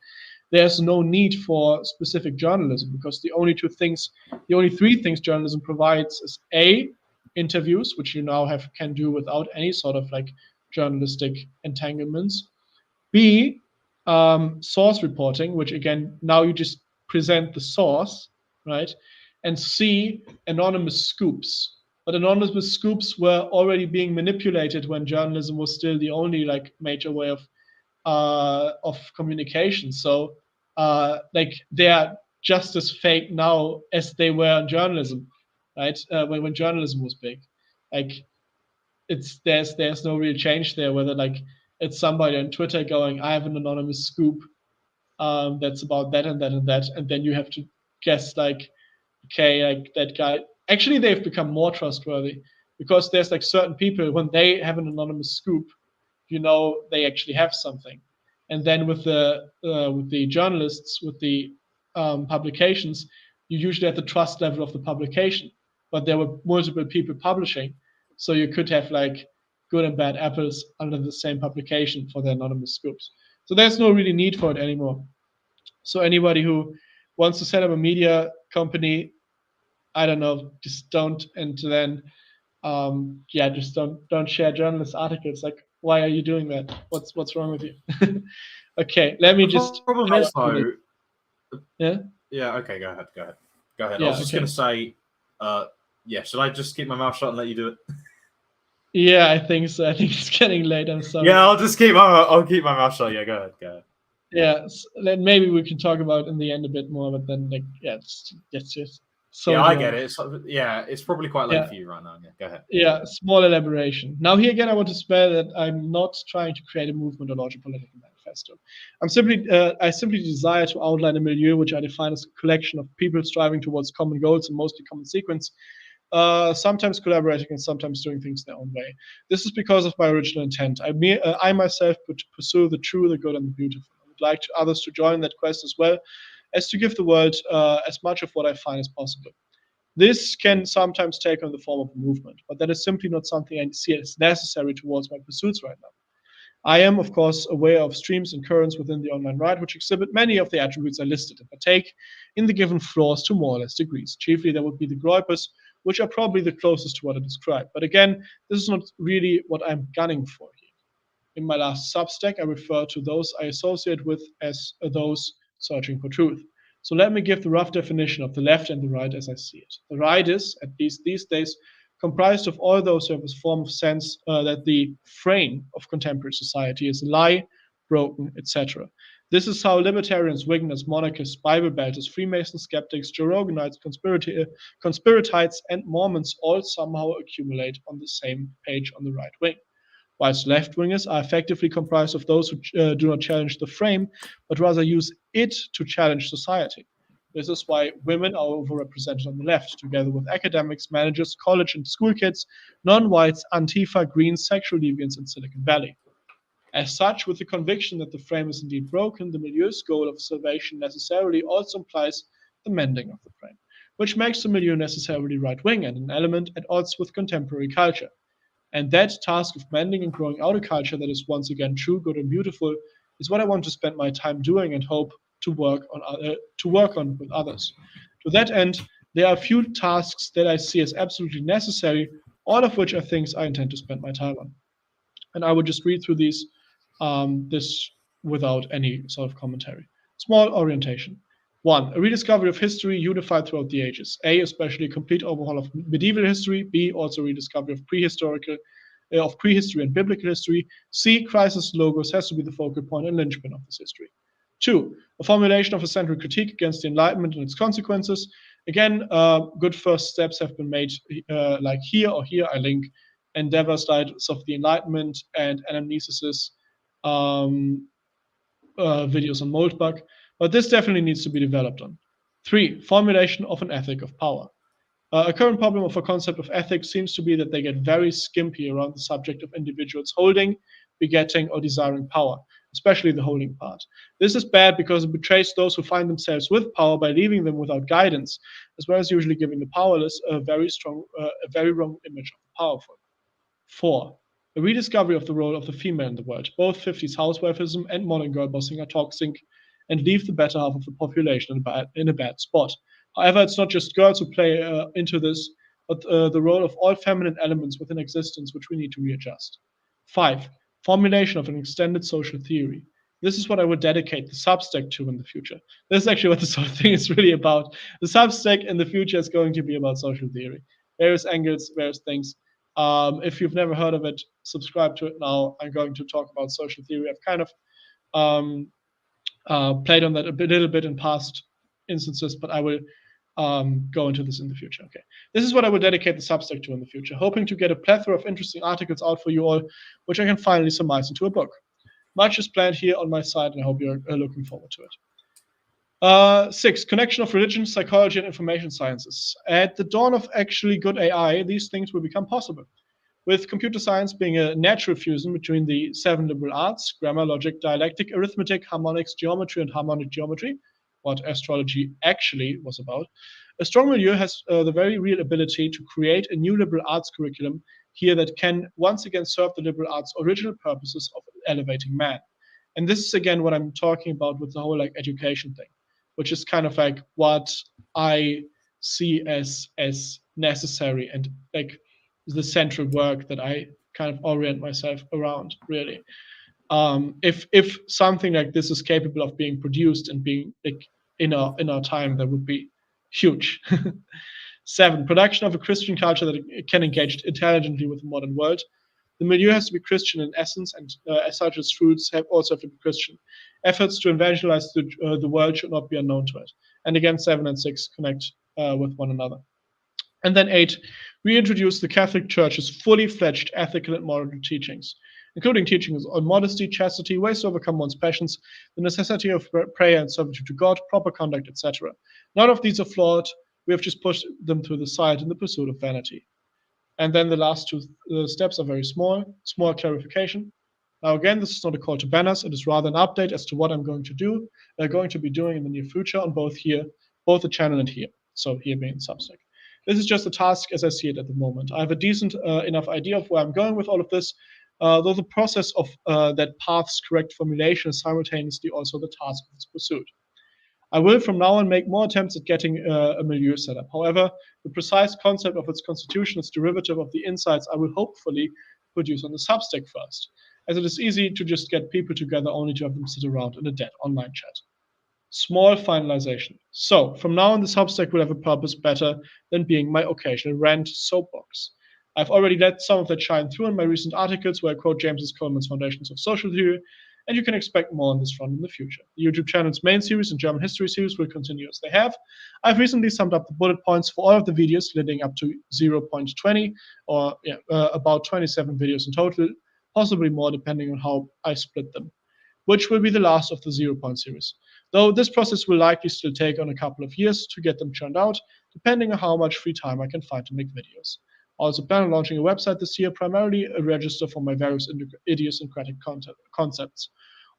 there's no need for specific journalism, because the only 3 things journalism provides is A, interviews, which you now can do without any sort of like journalistic entanglements. B, source reporting, which again, now you just present the source, right? And C, anonymous scoops. But anonymous scoops were already being manipulated when journalism was still the only like major way of communication. So like they are just as fake now as they were in journalism, right? When journalism was big, like there's no real change there. Whether like it's somebody on Twitter going, "I have an anonymous scoop that's about that and that and that," and then you have to guess like, okay, like that guy. Actually, they've become more trustworthy because there's like certain people, when they have an anonymous scoop, you know they actually have something. And then with the journalists, with the publications, you usually have the trust level of the publication, but there were multiple people publishing, so you could have like good and bad apples under the same publication for the anonymous scoops. So there's no really need for it anymore. So anybody who wants to set up a media company, I don't know, just don't. And then just don't share journalist articles. Like, why are you doing that? What's wrong with you? Okay, let me just. The problem is though. Yeah. Yeah. Okay. Go ahead. Yeah, I was just gonna say, should I just keep my mouth shut and let you do it? Yeah, I think so. I think it's getting late. I'm sorry. Yeah, I'll keep my mouth shut. Yeah, go ahead. Yeah, then maybe we can talk about in the end a bit more, but then like it's just. So yeah, I get it. It's probably quite late for you right now. Yeah, go ahead. Yeah, small elaboration. Now here again, I want to spell that I'm not trying to create a movement or launch a political manifesto. I simply desire to outline a milieu which I define as a collection of people striving towards common goals and mostly common sequence, sometimes collaborating and sometimes doing things their own way. This is because of my original intent. I myself would pursue the true, the good, and the beautiful. I would like others to join that quest as well, as to give the world as much of what I find as possible. This can sometimes take on the form of a movement, but that is simply not something I see as necessary towards my pursuits right now. I am, of course, aware of streams and currents within the online right which exhibit many of the attributes I listed and partake in the given flaws to more or less degrees. Chiefly, there would be the groypers, which are probably the closest to what I described. But again, this is not really what I'm gunning for here. In my last Substack, I refer to those I associate with as those searching for truth. So let me give the rough definition of the left and the right as I see it. The right is, at least these days, comprised of all those who have a form of sense that the frame of contemporary society is a lie, broken, etc. This is how libertarians, Wigners, monarchists, Bible Belters, Freemasons, skeptics, Jeroganites, conspiratites, and Mormons all somehow accumulate on the same page on the right wing. Whilst left-wingers are effectively comprised of those who do not challenge the frame, but rather use it to challenge society. This is why women are overrepresented on the left, together with academics, managers, college and school kids, non-whites, Antifa, Greens, sexual deviants, and Silicon Valley. As such, with the conviction that the frame is indeed broken, the milieu's goal of salvation necessarily also implies the mending of the frame, which makes the milieu necessarily right-wing and an element at odds with contemporary culture. And that task of mending and growing out a culture that is once again true, good, and beautiful is what I want to spend my time doing and hope to work on with others. To that end, there are a few tasks that I see as absolutely necessary, all of which are things I intend to spend my time on. And I will just read through these this without any sort of commentary. Small orientation. 1. A rediscovery of history unified throughout the ages. A. Especially a complete overhaul of medieval history. B. Also rediscovery of prehistory and biblical history. C. Crisis logos has to be the focal point and linchpin of this history. 2. A formulation of a central critique against the Enlightenment and its consequences. Again, good first steps have been made, like here or here. I link Endeavor's Lights of the Enlightenment and Anamnesis's videos on Moldbug, but this definitely needs to be developed on. 3. Formulation of an ethic of power. A current problem of a concept of ethics seems to be that they get very skimpy around the subject of individuals holding, begetting, or desiring power, especially the holding part. This is bad because it betrays those who find themselves with power by leaving them without guidance, as well as usually giving the powerless a very wrong image of the powerful. 4. A rediscovery of the role of the female in the world. Both 50s housewifism and modern girl bossing are toxic and leave the better half of the population in a bad spot. However, it's not just girls who play into this, but the role of all feminine elements within existence, which we need to readjust. 5. Formulation of an extended social theory. This is what I would dedicate the Substack to in the future. This is actually what this whole thing is really about. The Substack in the future is going to be about social theory. Various angles, various things. If you've never heard of it, subscribe to it now. I'm going to talk about social theory. I've kind of played on that a little bit in past instances, but I will go into this in the future. Okay, this is what I will dedicate the Substack to in the future, hoping to get a plethora of interesting articles out for you all, which I can finally surmise into a book. Much is planned here on my side, and I hope you're looking forward to it. 6. Connection of religion, psychology, and information sciences. At the dawn of actually good AI, these things will become possible. With computer science being a natural fusion between the 7 liberal arts, grammar, logic, dialectic, arithmetic, harmonics, geometry, and harmonic geometry, what astrology actually was about, a strong milieu has the very real ability to create a new liberal arts curriculum here that can once again serve the liberal arts' original purposes of elevating man. And this is again what I'm talking about with the whole like education thing, which is kind of like what I see as necessary and like the central work that I kind of orient myself around, really. If something like this is capable of being produced and being like in our time, that would be huge. 7. Production of a Christian culture that can engage intelligently with the modern world. The milieu has to be Christian in essence, and as such, its fruits also have to be Christian. Efforts to evangelize the world should not be unknown to it. And again, 7 and 6 connect with one another. And then 8, reintroduce the Catholic Church's fully fledged ethical and moral teachings, including teachings on modesty, chastity, ways to overcome one's passions, the necessity of prayer and servitude to God, proper conduct, etc. None of these are flawed. We have just pushed them to the side in the pursuit of vanity. And then the last 2 steps are very small clarification. Now, again, this is not a call to banners. It is rather an update as to what I'm going to be doing in the near future on both the channel and here. So here being Substack. This is just a task as I see it at the moment. I have a decent enough idea of where I'm going with all of this, though the process of that path's correct formulation is simultaneously also the task of its pursuit. I will from now on make more attempts at getting a milieu set up. However, the precise concept of its constitution is derivative of the insights I will hopefully produce on the Substack first. as it is easy to just get people together only to have them sit around in a dead online chat. Small finalization. So from now on, the Substack will have a purpose better than being my occasional rant soapbox. I've already let some of that shine through in my recent articles where I quote James Coleman's Foundations of Social Theory, and you can expect more on this front in the future. The YouTube channel's main series and German history series will continue as they have. I've recently summed up the bullet points for all of the videos leading up to 0.20, or about 27 videos in total, possibly more depending on how I split them, which will be the last of the 0 point series. Though this process will likely still take on a couple of years to get them churned out, depending on how much free time I can find to make videos. I also plan on launching a website this year, primarily a register for my various idiosyncratic concepts.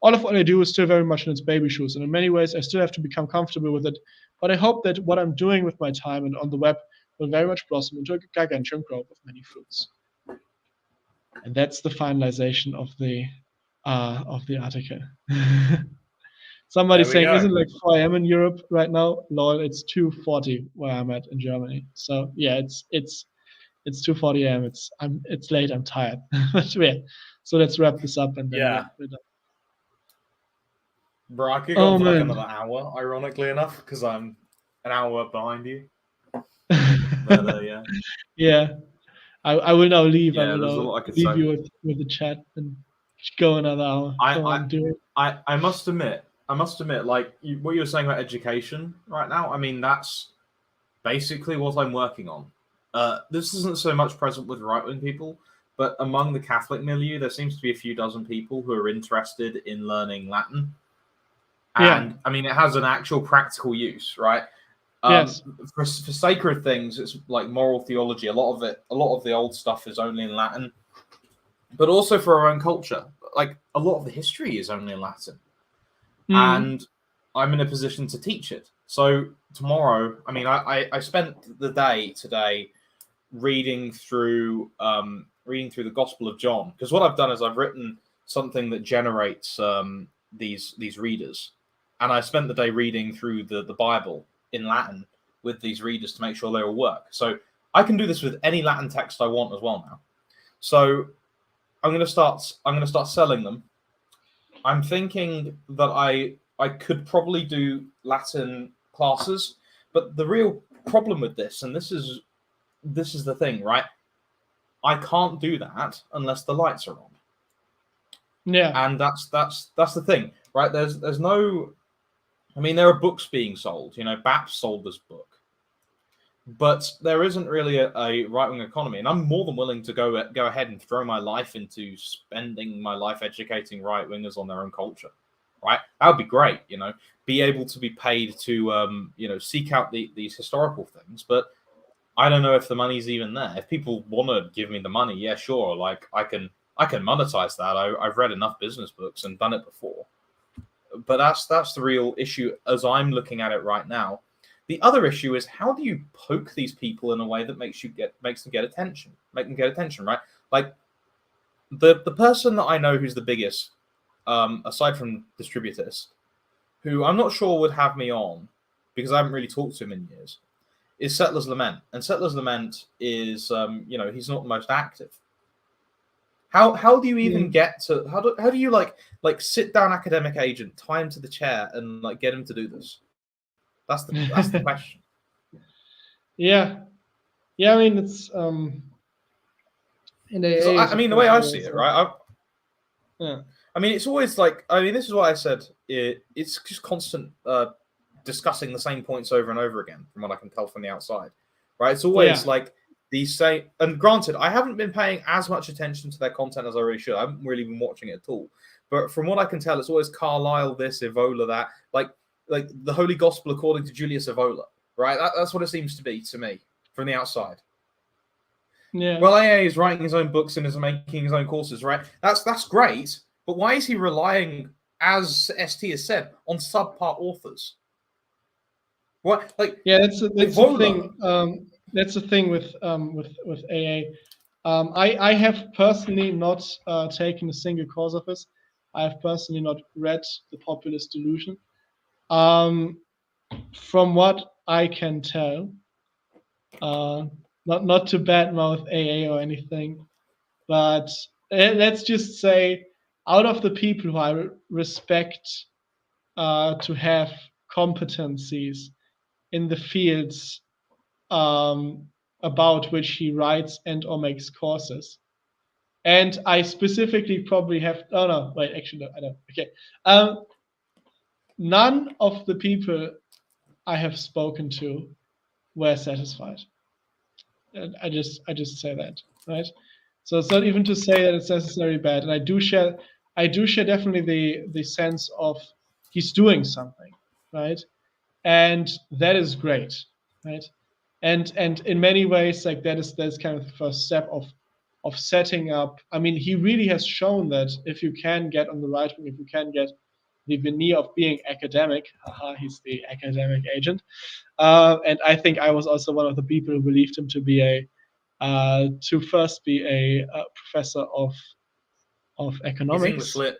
All of what I do is still very much in its baby shoes, and in many ways I still have to become comfortable with it, but I hope that what I'm doing with my time and on the web will very much blossom into a gargantuan grove of many fruits. And that's the finalization of the article. Somebody saying, isn't it like 4 a.m. in Europe right now? Lol, it's 2:40 where I'm at in Germany. So yeah, it's 2:40 a.m. It's late. I'm tired. But yeah, so let's wrap this up and then we're done. Bro, I could go on for like another hour, ironically enough, because I'm an hour behind you. But yeah. Yeah, I will now leave. Yeah, I will now leave you with the chat and go another hour. I must admit, like what you were saying about education right now, I mean, that's basically what I'm working on. This isn't so much present with right-wing people, but among the Catholic milieu, there seems to be a few dozen people who are interested in learning Latin. And I mean, it has an actual practical use, right? Yes. For sacred things, it's like moral theology. A lot of the old stuff is only in Latin, but also for our own culture, like a lot of the history is only in Latin. And I'm in a position to teach it. So tomorrow, I mean, I spent the day today reading through the Gospel of John, because what I've done is I've written something that generates these readers, and I spent the day reading through the Bible in Latin with these readers to make sure they all work. So I can do this with any Latin text I want as well now. So I'm going to start selling them. I'm thinking that I could probably do Latin classes, but the real problem with this, and this is the thing, right? I can't do that unless the lights are on. Yeah. And that's the thing, right? There's no, I mean, there are books being sold. You know, BAPS sold this book, but there isn't really a right-wing economy. And I'm more than willing to go ahead and throw my life into spending my life educating right-wingers on their own culture, right? That would be great, you know, be able to be paid to, seek out these historical things. But I don't know if the money's even there. If people want to give me the money, yeah, sure. Like I can monetize that. I've read enough business books and done it before. But that's the real issue as I'm looking at it right now. The other issue is, how do you poke these people in a way that makes them get attention, right? Like the person that I know who's the biggest, aside from Distributist, who I'm not sure would have me on because I haven't really talked to him in years, is Settler's Lament. And Settler's Lament is, he's not the most active. How do you even get to, how do you like sit down academic agent, tie him to the chair and like get him to do this? That's the question. Yeah. I mean, it's in AA. I mean, the way I see it, right? Yeah. I mean, it's always like, I mean, this is what I said. It's just constant discussing the same points over and over again, from what I can tell from the outside, right? It's always like these same. And granted, I haven't been paying as much attention to their content as I really should. I haven't really been watching it at all. But from what I can tell, it's always Carlyle this, Evola that, like the Holy Gospel according to Julius Evola, right? That's what it seems to be to me from the outside. Yeah. Well, AA is writing his own books and is making his own courses, right? That's great. But why is he relying, as ST has said, on subpart authors? What, like? Yeah, that's the thing. That's the thing with AA. I have personally not taken a single course of his. I have personally not read The Populist Delusion. From what I can tell, not to badmouth AA or anything, but let's just say out of the people who I respect to have competencies in the fields about which he writes and or makes courses. And I specifically probably have, oh no, wait, actually, no, I don't. Okay. None of the people I have spoken to were satisfied. And I just say that, right? So it's not even to say that it's necessarily bad. And I do share definitely the sense of he's doing something, right? And that is great, right? And in many ways, like that's kind of the first step of setting up. I mean, he really has shown that if you can get on the right wing, if you can get the veneer of being academic, he's the academic agent. And I think I was also one of the people who believed him to be to first be a professor of economics. He's English lit.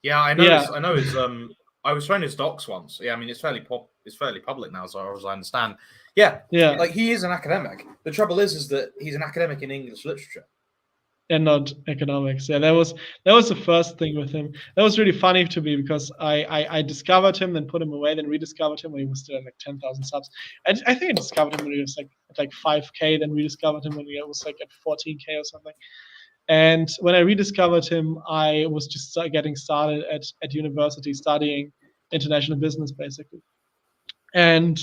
Yeah, I know. Yeah. I know his. I was shown his docs once. Yeah, I mean it's fairly public now, as far as I understand. Yeah, like he is an academic. The trouble is that he's an academic in English literature and not economics. Yeah, that was the first thing with him. That was really funny to me because I discovered him, then put him away, then rediscovered him when he was still at like 10,000 subs. I think I discovered him when he was like at like 5K, then rediscovered him when he was like at 14K or something. And when I rediscovered him, I was just getting started at university studying international business, basically. And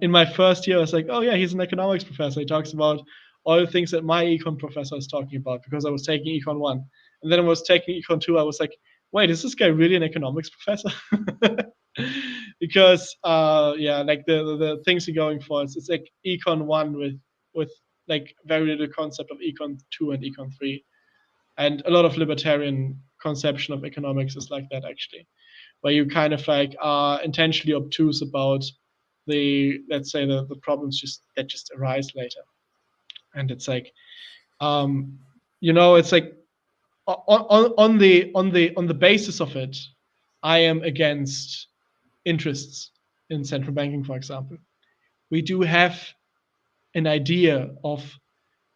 in my first year, I was like, oh yeah, he's an economics professor. He talks about all the things that my econ professor is talking about, because I was taking econ 1. And then I was taking econ 2. I was like, wait, is this guy really an economics professor? Because like the things you're going for, it's like econ 1 with like very little concept of econ 2 and econ 3. And a lot of libertarian conception of economics is like that, actually, where you kind of like are intentionally obtuse about the, let's say, the problems that just arise later. And it's like, it's like on the basis of it, I am against interests in central banking, for example. We do have an idea of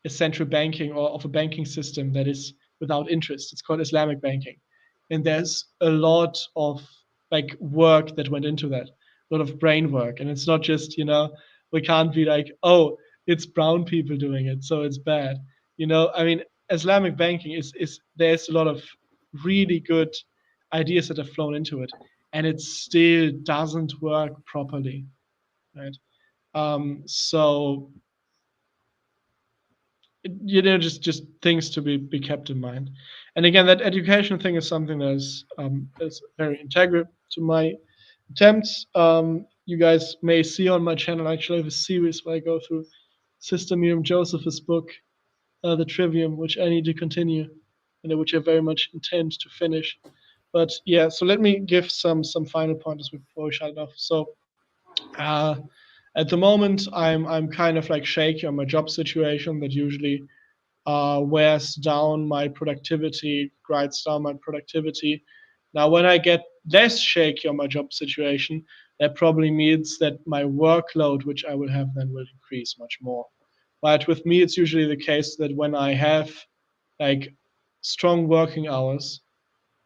a central banking or of a banking system that is without interest. It's called Islamic banking. And there's a lot of like work that went into that, a lot of brain work. And it's not just, we can't be like, oh, it's brown people doing it, so it's bad. I mean, Islamic banking is there's a lot of really good ideas that have flown into it, and it still doesn't work properly, right? So just things to be kept in mind. And again, that education thing is something that is very integral to my attempts. You guys may see on my channel, actually, I have a series where I go through Systemium Josephus' book, The Trivium, which I need to continue, and which I very much intend to finish. But yeah, so let me give some final pointers before we shut it off. So at the moment, I'm kind of like shaky on my job situation that usually wears down my productivity, grinds down my productivity. Now, when I get less shaky on my job situation, that probably means that my workload, which I will have then, will increase much more. But with me, it's usually the case that when I have like strong working hours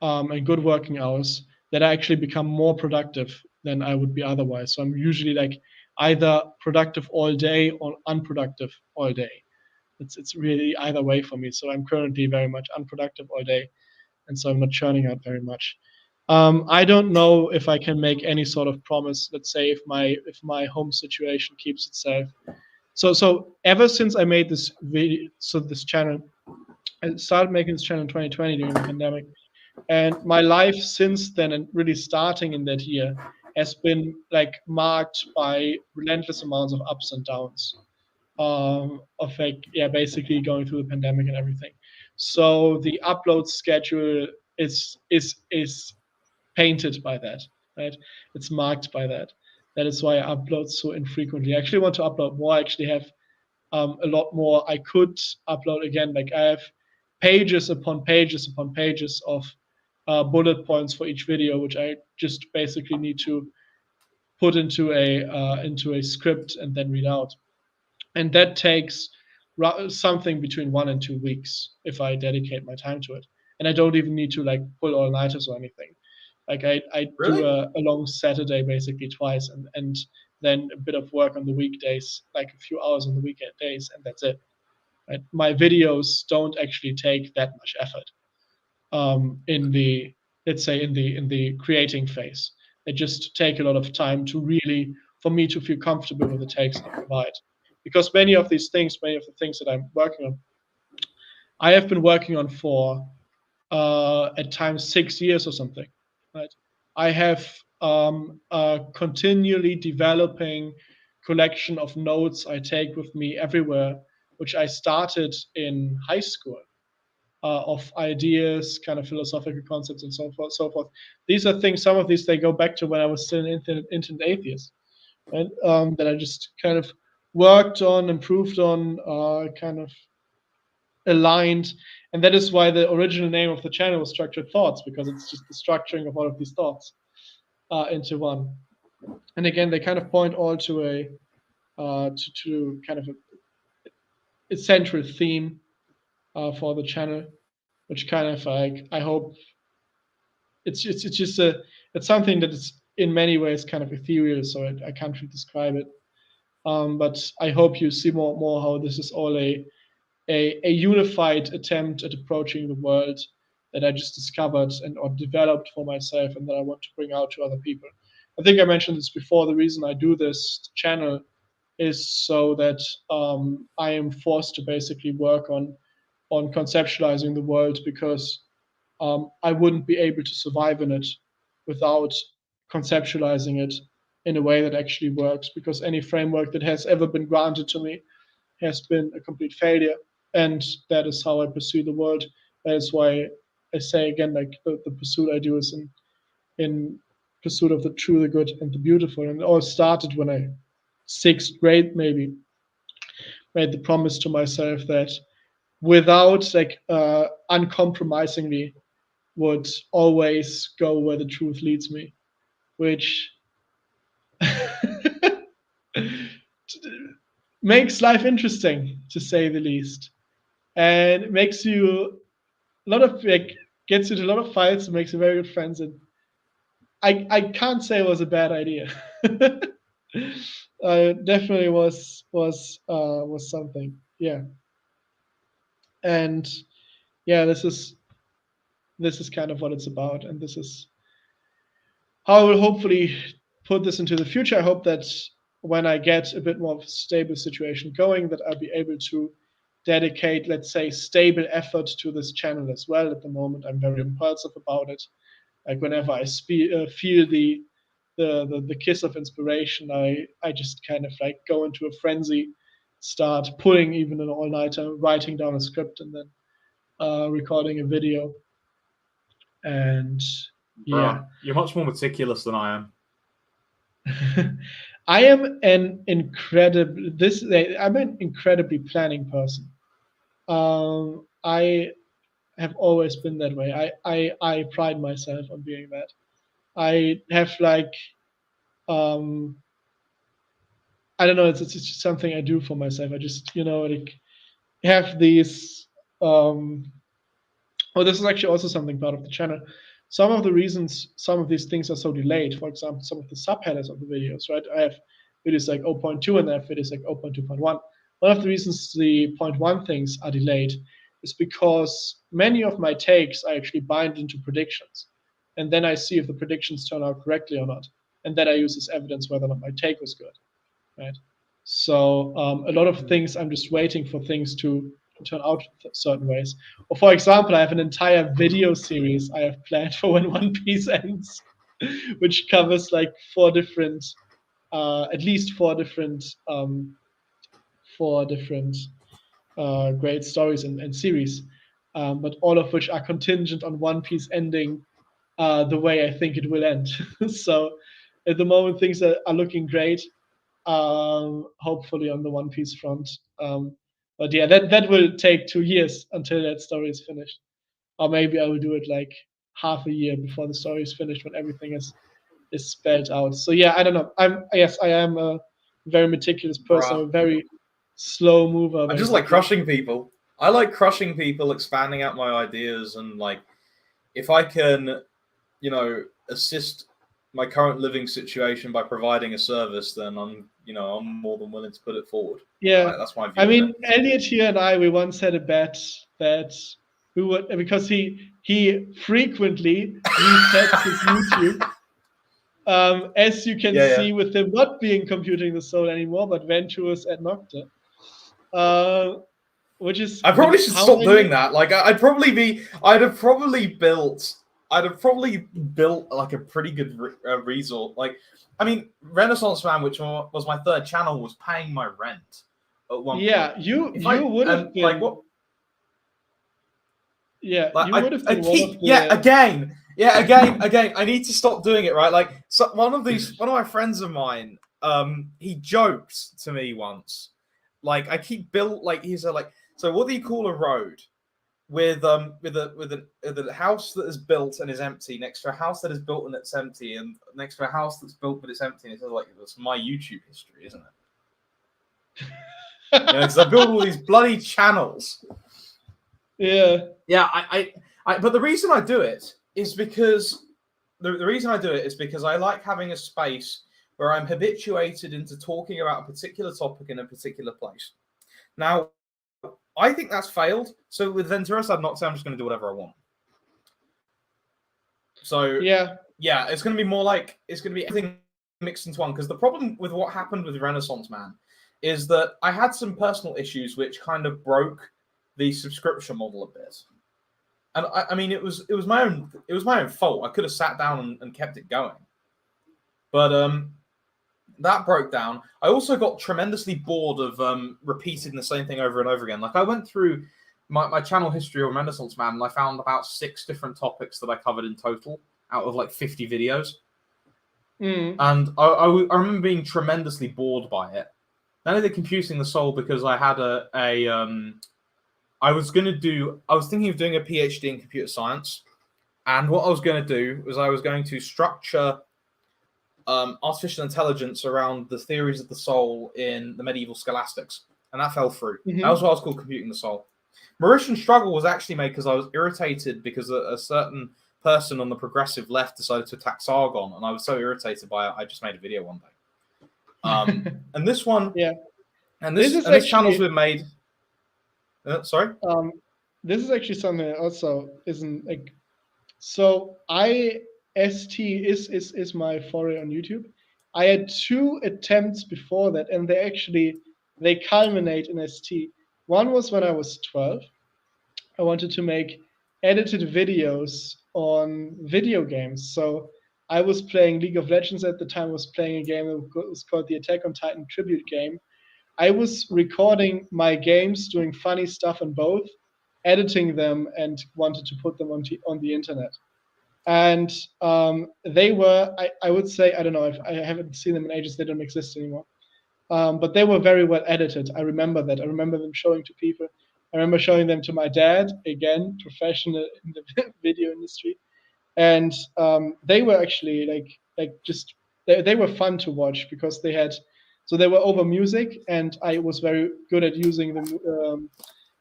and good working hours, that I actually become more productive than I would be otherwise. So I'm usually like either productive all day or unproductive all day. It's really either way for me. So I'm currently very much unproductive all day, and so I'm not churning out very much. I don't know if I can make any sort of promise. Let's say if my home situation keeps itself. So ever since I made this video, this channel, I started making this channel in 2020 during the pandemic, and my life since then, and really starting in that year, has been like marked by relentless amounts of ups and downs. Of like basically going through the pandemic and everything. So the upload schedule is painted by that, right? It's marked by that. That is why I upload so infrequently. I actually want to upload more. I actually have a lot more I could upload again. Like I have pages upon pages upon pages of bullet points for each video, which I just basically need to put into a script and then read out. And that takes something between 1 and 2 weeks if I dedicate my time to it. and I don't even need to like pull all-nighters or anything. Like I Really? do a long Saturday basically twice, and then a bit of work on the weekdays, like a few hours on the weekend days, and that's it. Right? My videos don't actually take that much effort in the, let's say, in the creating phase. They just take a lot of time to really, for me to feel comfortable with the takes I provide. Because many of the things that I'm working on, I have been working on for at times 6 years or something. Right? I have a continually developing collection of notes I take with me everywhere, which I started in high school. Of ideas, kind of philosophical concepts, and so forth, so forth. These are things. Some of these they go back to when I was still an internet atheist, right? That I just kind of worked on, improved on, kind of aligned, and that is why the original name of the channel was Structured Thoughts, because it's just the structuring of all of these thoughts into one. And again, they kind of point all to a to kind of a central theme for the channel, which kind of like I hope it's just it's something that is in many ways kind of ethereal, so I can't really describe it. But I hope you see more how this is all a unified attempt at approaching the world that I just discovered and or developed for myself, and that I want to bring out to other people. I think I mentioned this before. The reason I do this channel is so that I am forced to basically work on conceptualizing the world, because I wouldn't be able to survive in it without conceptualizing it in a way that actually works, because any framework that has ever been granted to me has been a complete failure. And that is how I pursue the world. That is why I say again, like the pursuit I do is in pursuit of the true, the good, and the beautiful. And it all started when I, 6th grade maybe, made the promise to myself that without like uncompromisingly would always go where the truth leads me, which makes life interesting, to say the least, and it makes you a lot of like gets you to a lot of fights and makes you very good friends. And I can't say it was a bad idea. Definitely was something, yeah. And yeah, this is kind of what it's about, and this is how I will hopefully put this into the future. I hope that when I get a bit more of a stable situation going, that I'll be able to dedicate, let's say, stable effort to this channel as well. At the moment, I'm very impulsive about it. Like whenever I feel the kiss of inspiration, I just kind of like go into a frenzy, start pulling even an all-nighter, writing down a script, and then recording a video. And yeah, you're much more meticulous than I am. I am an I'm an incredibly planning person. I have always been that way. I pride myself on being that. I have like I don't know. It's just something I do for myself. I just like have these. Oh, this is actually also something part of the channel. Some of the reasons some of these things are so delayed, for example, some of the subheaders of the videos, right? I have videos like 0.2 and I have videos like 0.2.1. One of the reasons the 0.1 things are delayed is because many of my takes I actually bind into predictions. And then I see if the predictions turn out correctly or not. And then I use as evidence whether or not my take was good, right? So a lot of things, I'm just waiting for things to turn out certain ways. Or for example, I have an entire video series I have planned for when One Piece ends, which covers like at least four different great stories and series, but all of which are contingent on One Piece ending the way I think it will end. So at the moment, things are looking great. Hopefully on the One Piece front. But yeah, that will take 2 years until that story is finished. Or maybe I will do it like half a year before the story is finished, when everything is spelled out. So yeah, I don't know. I am a very meticulous person. I'm a very slow mover. I just like crushing people. I like crushing people, expanding out my ideas, and like if I can, assist my current living situation by providing a service, then I'm more than willing to put it forward. Yeah, Right? That's my view. I mean, Elliot here and I, we once had a bet that we would, because he frequently resets his YouTube. As you can see, with him not being Computing the Soul anymore, but Venturous at Nocte. Which is, I probably should stop doing that. Like, I'd have probably built like a pretty good resort. Like, I mean, Renaissance Man, which was my third channel, was paying my rent at one point. Yeah, you would have been like what? Yeah, like, you would have been again. I need to stop doing it. Right, like one of my friends of mine, he joked to me once. Like I keep built like he's like. So what do you call a road with a house that is built and is empty next to a house that is built and it's empty and next to a house that's built but it's empty? And it's like that's my YouTube history, isn't it? Because I build all these bloody channels. Yeah. But the reason I do it is because the reason I do it is because I like having a space where I'm habituated into talking about a particular topic in a particular place. Now, I think that's failed. So with Venturous, I'm not saying I'm just going to do whatever I want. So yeah, it's going to be more like it's going to be everything mixed into one. Because the problem with what happened with Renaissance Man is that I had some personal issues which kind of broke the subscription model a bit. And I mean, it was my own fault. I could have sat down and kept it going, but that broke down. I also got tremendously bored of repeating the same thing over and over again. Like I went through my channel history on Renaissance Man, and I found about 6 different topics that I covered in total out of like 50 videos. And I remember being tremendously bored by it. Then I did Computing the Soul because I had I was thinking of doing a PhD in computer science, and what I was going to do was I was going to structure artificial intelligence around the theories of the soul in the medieval scholastics, and that fell through. That was what I was called Computing the Soul. Mauritian Struggle was actually made because I was irritated because a certain person on the progressive left decided to attack Sargon, and I was so irritated by it, I just made a video one day. And this one, and this channel's been made. Sorry. This is actually something that also isn't like. So ST is my foray on YouTube. I had 2 attempts before that, and they culminate in ST. One was when I was 12. I wanted to make edited videos on video games. So I was playing League of Legends at the time. I was playing a game that was called the Attack on Titan Tribute game. I was recording my games, doing funny stuff on both, editing them, and wanted to put them on the internet. And they were, I would say, I don't know, I haven't seen them in ages, they don't exist anymore. But they were very well edited. I remember that. I remember them showing to people. I remember showing them to my dad, again, professional in the video industry. And they were actually they were fun to watch because they were over music, and I was very good at using the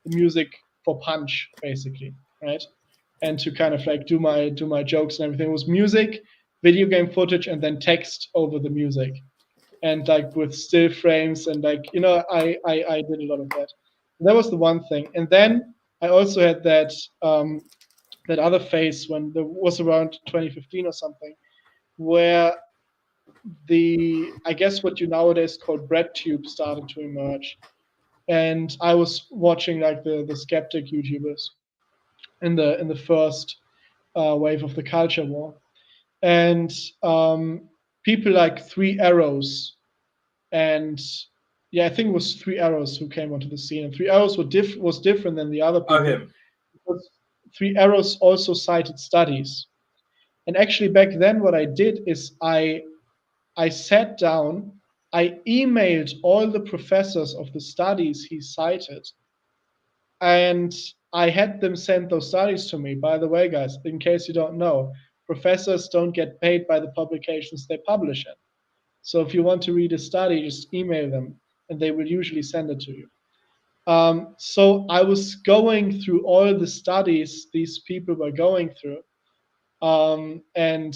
music for punch, basically, right? And to kind of like do my jokes and everything. It was music, video game footage, and then text over the music, and like with still frames, and like I did a lot of that. That was the one thing. And then I also had that that other phase when there was around 2015 or something, where I guess what you nowadays call BreadTube started to emerge. And I was watching like the skeptic YouTubers in the first wave of the culture war, and people like 3 Arrows, and I think it was 3 Arrows who came onto the scene. And 3 Arrows was different than the other people. Because 3 Arrows also cited studies, and actually back then what I did is I sat down, I emailed all the professors of the studies he cited, and I had them send those studies to me. By the way, guys, in case you don't know, professors don't get paid by the publications they publish in. So if you want to read a study, just email them, and they will usually send it to you. So I was going through all the studies these people were going through, and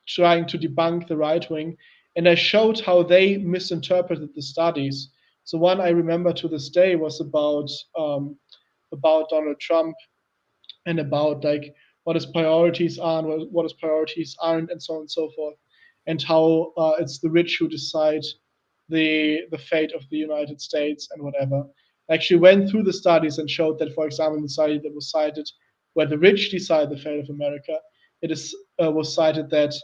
trying to debunk the right wing, and I showed how they misinterpreted the studies. So one I remember to this day was about Donald Trump, and about like what his priorities are and what his priorities aren't, and so on and so forth, and how it's the rich who decide the fate of the United States and whatever. I actually went through the studies and showed that, for example, in the study that was cited, where the rich decide the fate of America, it is was cited that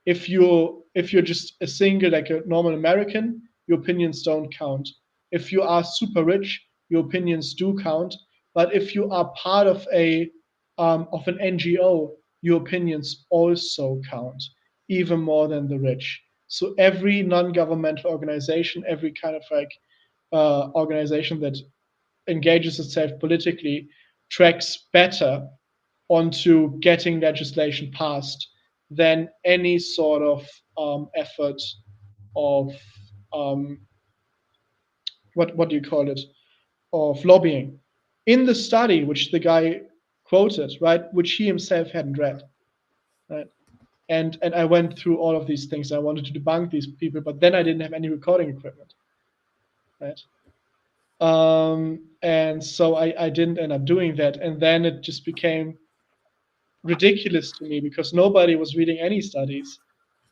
if you're just a single, like a normal American, your opinions don't count. If you are super rich, your opinions do count. But if you are part of an NGO, your opinions also count, even more than the rich. So every non-governmental organization, every kind of like organization that engages itself politically, tracks better onto getting legislation passed than any sort of effort of what do you call it, of lobbying. In the study, which the guy quoted, right, which he himself hadn't read, right, and I went through all of these things. I wanted to debunk these people, but then I didn't have any recording equipment, right? And so I didn't end up doing that, and then it just became ridiculous to me because nobody was reading any studies.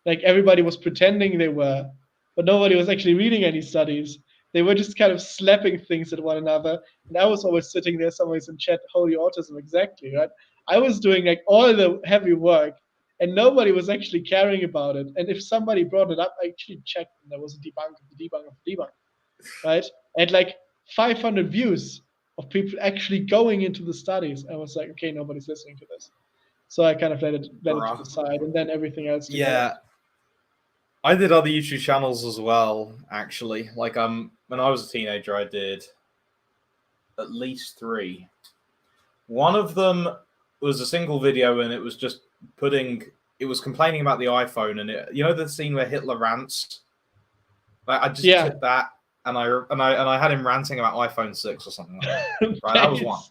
Like everybody was pretending they were, but nobody was actually reading any studies. They were just kind of slapping things at one another, and I was always sitting there, somewhere in chat, holy autism, exactly, right? I was doing like all the heavy work, and nobody was actually caring about it. And if somebody brought it up, I actually checked, and there was a debunk of the debunk of the debunk, right? And like 500 views of people actually going into the studies. I was like, okay, nobody's listening to this. So I kind of let it to the side, and then everything else developed. Yeah, I did other YouTube channels as well, actually. Like when I was a teenager, I did at least 3. One of them was a single video, and it was just it was complaining about the iPhone, and you know the scene where Hitler rants. Like, I just took that, and I had him ranting about iPhone 6 or something like that. Right, that was one.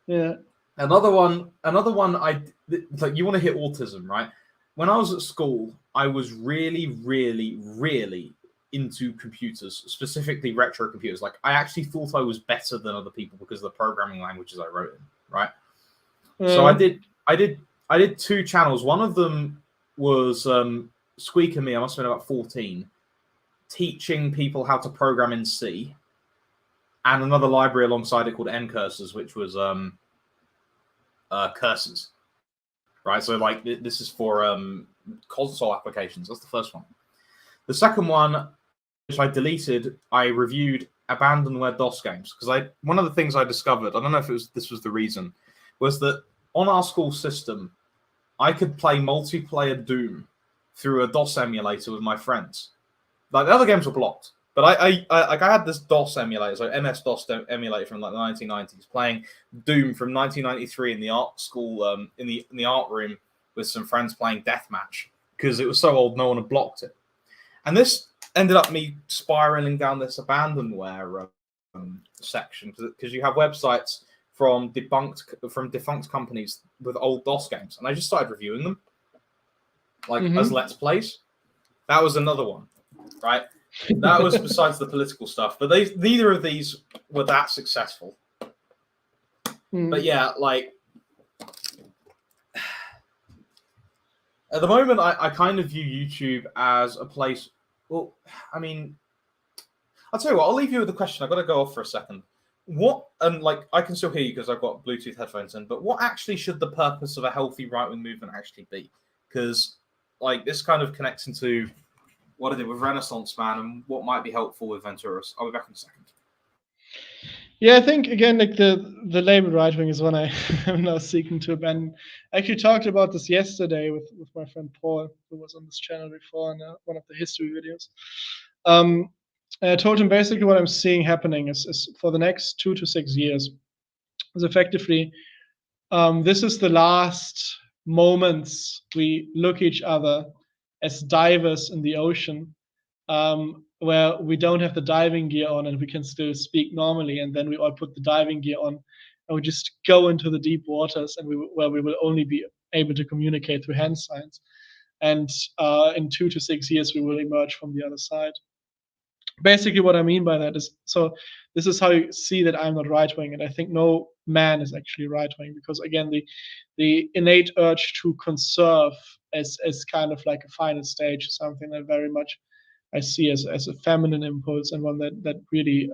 Yeah. Another one. Like, you want to hit autism, right? When I was at school, I was really, really, really into computers, specifically retro computers. Like, I actually thought I was better than other people because of the programming languages I wrote in, right? So I did 2 channels. One of them was Squeak and me. I must have been about 14, teaching people how to program in C, and another library alongside it called N-Cursors, which was curses, right? So like this is for console applications. That's the first one. The second one, which I deleted, I reviewed abandonware DOS games, because one of the things I discovered, I don't know if this was the reason, was that on our school system, I could play multiplayer Doom through a DOS emulator with my friends. Like, the other games were blocked, but I had this DOS emulator, so MS-DOS emulator from like the 1990s, playing Doom from 1993 in the art school, in the art room with some friends playing Deathmatch, because it was so old no one had blocked it. And this ended up me spiraling down this abandonware section, because you have websites from defunct companies with old DOS games, and I just started reviewing them, like as Let's Plays. That was another one, right? That was besides the political stuff, but neither of these were that successful. But yeah, like at the moment, I kind of view YouTube as a place. Well, I mean, I'll tell you what. I'll leave you with the question. I've got to go off for a second. Like, I can still hear you because I've got Bluetooth headphones in, but what actually should the purpose of a healthy right-wing movement actually be? Because like this kind of connects into what I did with Renaissance Man and what might be helpful with Venturas. I'll be back in a second. Yeah, I think again, like the label right wing is one I am now seeking to abandon. I actually talked about this yesterday with my friend Paul, who was on this channel before in one of the history videos. And I told him basically what I'm seeing happening is for the next 2 to 6 years is effectively this is the last moments we look each other as divers in the ocean, where we don't have the diving gear on and we can still speak normally, and then we all put the diving gear on and we just go into the deep waters, and where we will only be able to communicate through hand signs. And in 2 to 6 years, we will emerge from the other side. Basically, what I mean by that is, so this is how you see that I'm not right-wing, and I think no man is actually right-wing, because again, the innate urge to conserve as kind of like a final stage is something that very much I see as a feminine impulse, and one that really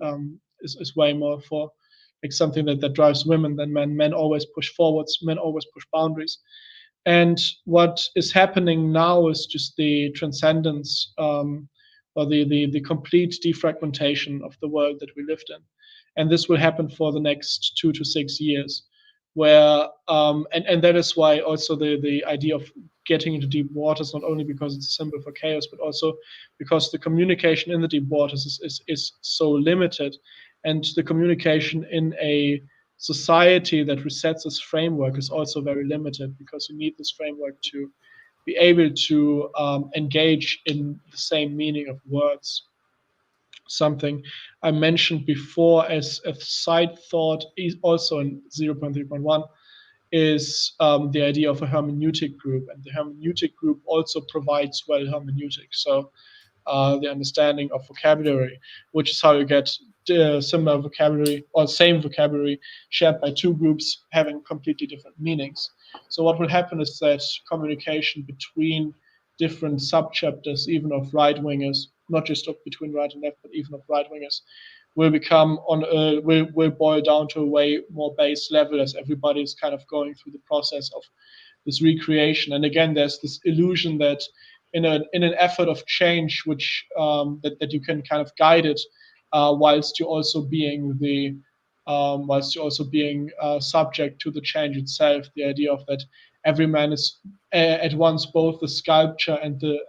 is way more for like something that drives women than men. Men always push forwards, men always push boundaries. And what is happening now is just the transcendence, or the complete defragmentation of the world that we lived in. And this will happen for the next 2 to 6 years, where and that is why also the idea of getting into deep waters, not only because it's a symbol for chaos, but also because the communication in the deep waters is so limited, and the communication in a society that resets its framework is also very limited, because you need this framework to be able to engage in the same meaning of words. Something I mentioned before as a side thought is also in 0.3.1 is the idea of a hermeneutic group, and the hermeneutic group also provides well hermeneutic. So the understanding of vocabulary, which is how you get similar vocabulary or same vocabulary shared by two groups having completely different meanings. So what will happen is that communication between different subchapters, even of right-wingers, not just between right and left, but even of right-wingers, will become will boil down to a way more base level, as everybody is kind of going through the process of this recreation. And again, there's this illusion that in an effort of change, which that you can kind of guide it, whilst you're also being subject to the change itself. The idea of that every man is at once both the sculpture and the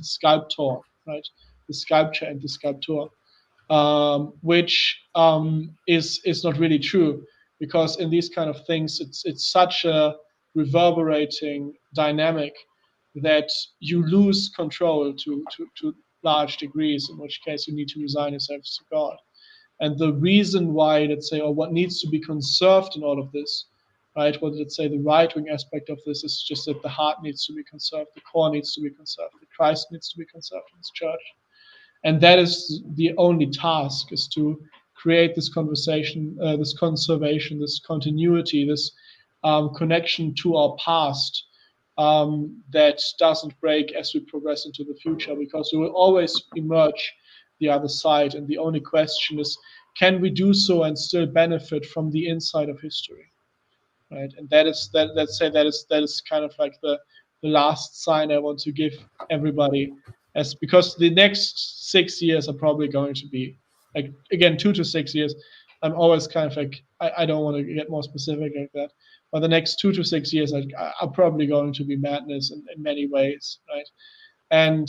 sculptor, right? The sculpture and the sculptor, which is not really true, because in these kind of things, it's such a reverberating dynamic that you lose control to large degrees, in which case you need to resign yourself to God. And the reason why, let's say, or what needs to be conserved in all of this, right? Well, let's say the right-wing aspect of this is just that the heart needs to be conserved, the core needs to be conserved, the Christ needs to be conserved in His church. And that is the only task, is to create this conversation, this conservation, this continuity, this connection to our past, that doesn't break as we progress into the future, because we will always emerge the other side. And the only question is, can we do so and still benefit from the inside of history, right? And that is kind of like the last sign I want to give everybody, as because the next 6 years are probably going to be, like, again, 2 to 6 years. I'm always kind of like, I don't want to get more specific like that, but the next 2 to 6 years are probably going to be madness in many ways, right? And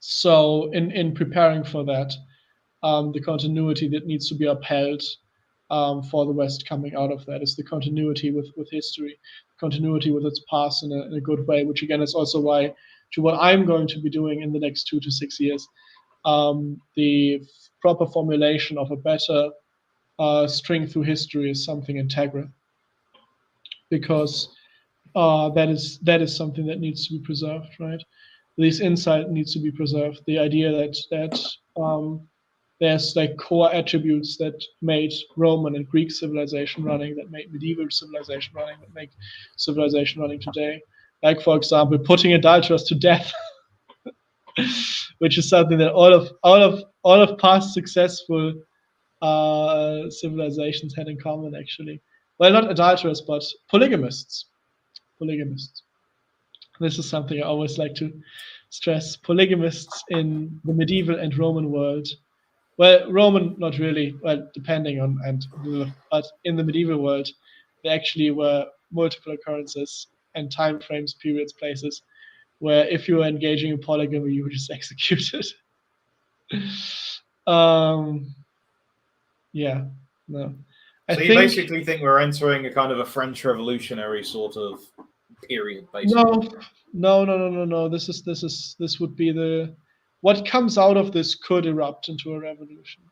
so in preparing for that, the continuity that needs to be upheld for the West coming out of that is the continuity with history, continuity with its past in a good way, which again is also why, to what I'm going to be doing in the next 2 to 6 years, the proper formulation of a better string through history is something integral, because that is something that needs to be preserved, right? This insight needs to be preserved. The idea that there's like core attributes that made Roman and Greek civilization running, that made medieval civilization running, that make civilization running today. Like, for example, putting adulterers to death, which is something that all of past successful civilizations had in common, actually. Well, not adulterers, but polygamists. This is something I always like to stress. Polygamists in the medieval and Roman world. Well, Roman, not really. Well, depending on, but in the medieval world, there actually were multiple occurrences and time frames, periods, places, where if you were engaging in polygamy, you were just executed. Yeah, no. So you basically think we're entering a kind of a French Revolutionary sort of period, basically. No. This would be what comes out of this could erupt into a revolution,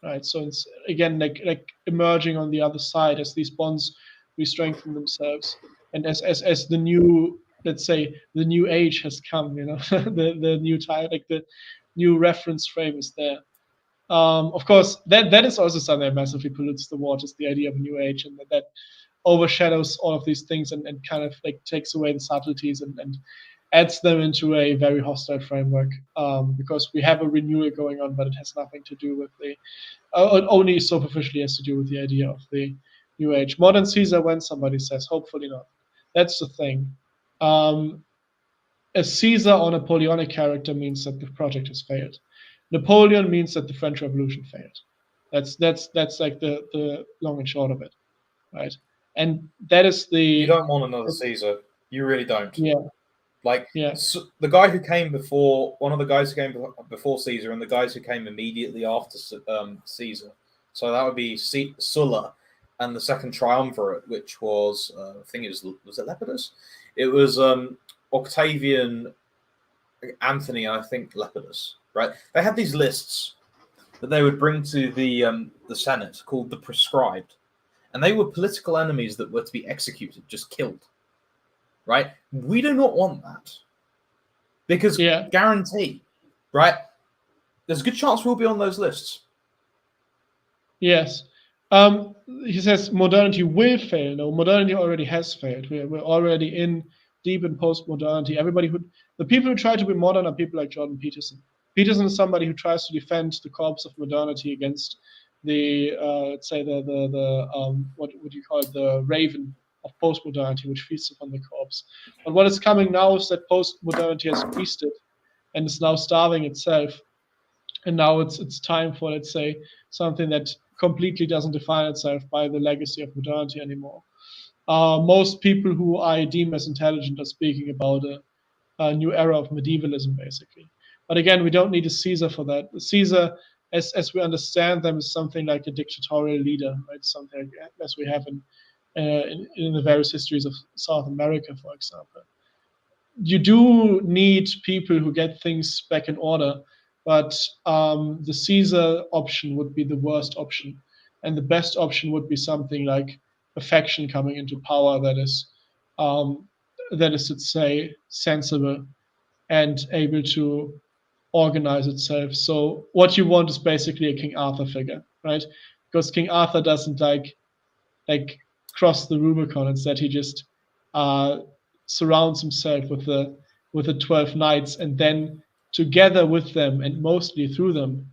right? So it's again like emerging on the other side as these bonds re-strengthen themselves, and as the new, let's say, the new age has come, the new time, like the new reference frame is there. Of course, that is also something that massively pollutes the waters, the idea of a new age, and that overshadows all of these things and kind of like takes away the subtleties and adds them into a very hostile framework, because we have a renewal going on, but it has nothing to do with only superficially has to do with the idea of the new age. Modern Caesar, when somebody says, hopefully not. That's the thing. A Caesar or Napoleonic character means that the project has failed. Napoleon means that the French Revolution failed. That's like the long and short of it, right? And that is You don't want another Caesar. You really don't. Yeah. Like, yeah. So the guy who came before, one of the guys who came before Caesar, and the guys who came immediately after Caesar. So that would be Sulla, and the second triumvirate, which was, I think it was it Lepidus? It was Octavian, Anthony, and I think Lepidus. Right? They had these lists that they would bring to the Senate called the proscribed, and they were political enemies that were to be executed, just killed. Right? We do not want that, because guarantee, right? There's a good chance we'll be on those lists. Yes. He says modernity will fail. No, modernity already has failed. We're already deep in post-modernity. The people who try to be modern are people like Jordan Peterson. Peterson is somebody who tries to defend the corpse of modernity against the let's say what would you call it, the raven of post-modernity, which feasts upon the corpse. But what is coming now is that post-modernity has feasted and is now starving itself. And now it's time for, let's say, something that completely doesn't define itself by the legacy of modernity anymore. Most people who I deem as intelligent are speaking about a new era of medievalism, basically. But again, we don't need a Caesar for that. The Caesar, as we understand them, is something like a dictatorial leader, right? Something like, as we have in the various histories of South America, for example. You do need people who get things back in order, but the Caesar option would be the worst option, and the best option would be something like a faction coming into power that is, let's say, sensible and able to organize itself. So what you want is basically a King Arthur figure, right? Because King Arthur doesn't like cross the Rubicon. Instead, he just surrounds himself with the 12 knights, and then together with them and mostly through them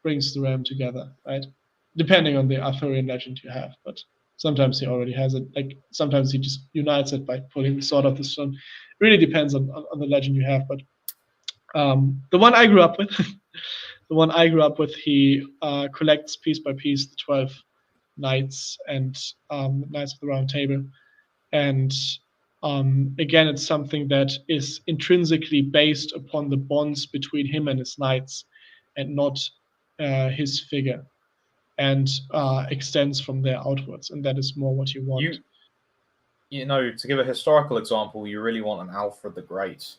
brings the realm together, right? Depending on the Arthurian legend you have, but sometimes he already has it. Like sometimes he just unites it by pulling the sword off the stone. It really depends on the legend you have. But the one I grew up with, he collects piece by piece the 12 knights and Knights of the Round Table, and again, it's something that is intrinsically based upon the bonds between him and his knights, and not his figure, and extends from there outwards. And that is more what you want. To give a historical example, you really want an Alfred the Great.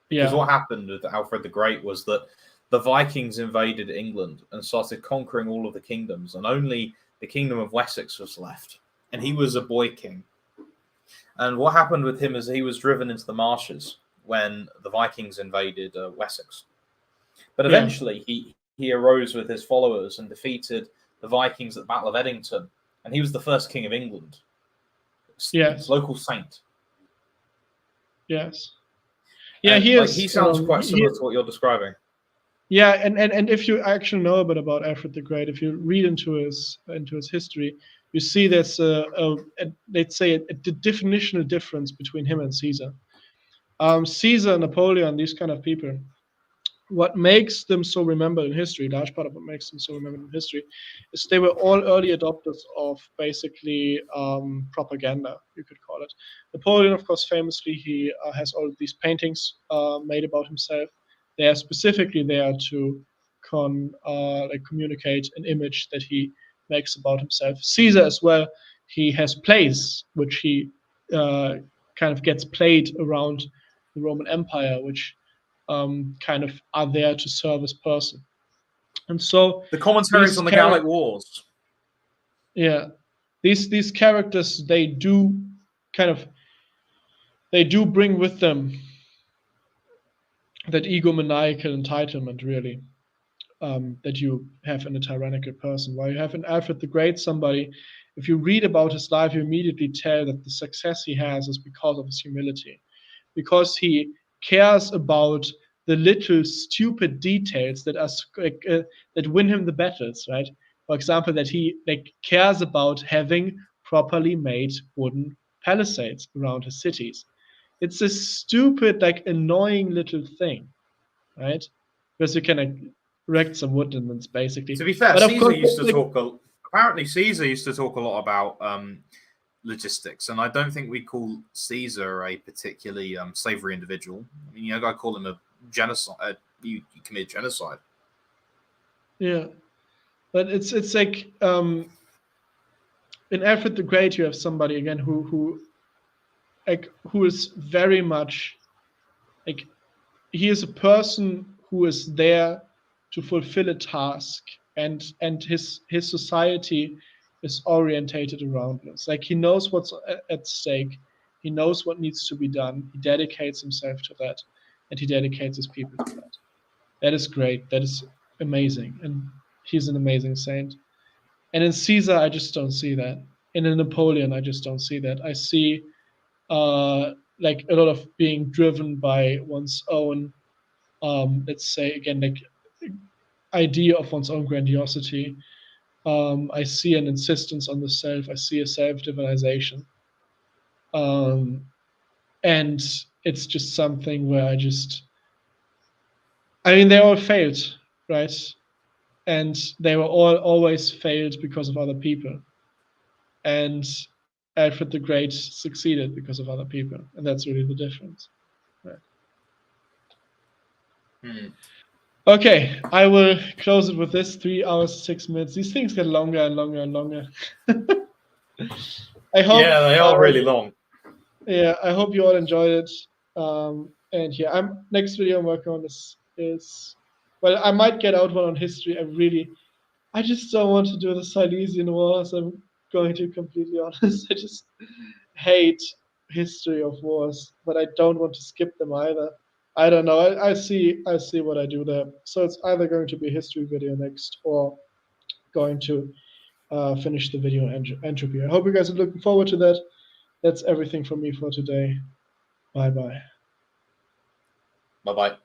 Because what happened with Alfred the Great was that the Vikings invaded England and started conquering all of the kingdoms, and only the kingdom of Wessex was left. And he was a boy king. And what happened with him is he was driven into the marshes when the Vikings invaded Wessex. But eventually he arose with his followers and defeated the Vikings at the Battle of Edington. And he was the first king of England. Yes. Local saint. Yes. Yeah, he sounds quite similar to what you're describing. Yeah, and if you actually know a bit about Alfred the Great, if you read into his history, you see there's let's say a definitional difference between him and Caesar. Caesar, Napoleon, these kind of people, what makes them so remembered in history, large part of what makes them so remembered in history, is they were all early adopters of basically propaganda, you could call it. Napoleon, of course, famously, he has all of these paintings made about himself. They are specifically there to communicate an image that he makes about himself. Caesar as well, he has plays which he kind of gets played around the Roman Empire, which kind of are there to serve as person. And so the commentaries on the Gallic Wars. Yeah, these characters, they do bring with them that egomaniacal entitlement, really, that you have in a tyrannical person. While you have in Alfred the Great somebody, if you read about his life, you immediately tell that the success he has is because of his humility, because he cares about the little stupid details that that win him the battles, right? For example, that he cares about having properly made wooden palisades around his cities. It's a stupid, annoying little thing, right? Because you can erect some woodlands, basically. To be fair, but Caesar used to talk. Apparently, Caesar used to talk a lot about logistics, and I don't think we call Caesar a particularly savory individual. I mean, I call him a genocide. You commit genocide. Yeah, but it's like in Alfred the Great, you have somebody again who is very much he is a person who is there to fulfill a task, and his society is orientated around this. He knows what's at stake, he knows what needs to be done, he dedicates himself to that, and he dedicates his people to that. That is great, that is amazing, and he's an amazing saint. And in Caesar, I just don't see that. In a Napoleon, I just don't see that. I see a lot of being driven by one's own let's say again, idea of one's own grandiosity. I see an insistence on the self. I see a self-divinization, and it's just something where they all failed, right? And they were all always failed because of other people. And Alfred the Great succeeded because of other people, and that's really the difference. Right. Okay, I will close it with this: 3 hours, 6 minutes. These things get longer and longer and longer. I hope. Yeah, they are really long. Yeah, I hope you all enjoyed it. And yeah, next video I'm working on is well, I might get out one on history. I just don't want to do the Silesian Wars. I'm going to be completely honest. I just hate history of wars, but I don't want to skip them either. I don't know. I see what I do there. So it's either going to be a history video next, or going to finish the video on entropy. I hope you guys are looking forward to that. That's everything from me for today. Bye-bye. Bye-bye.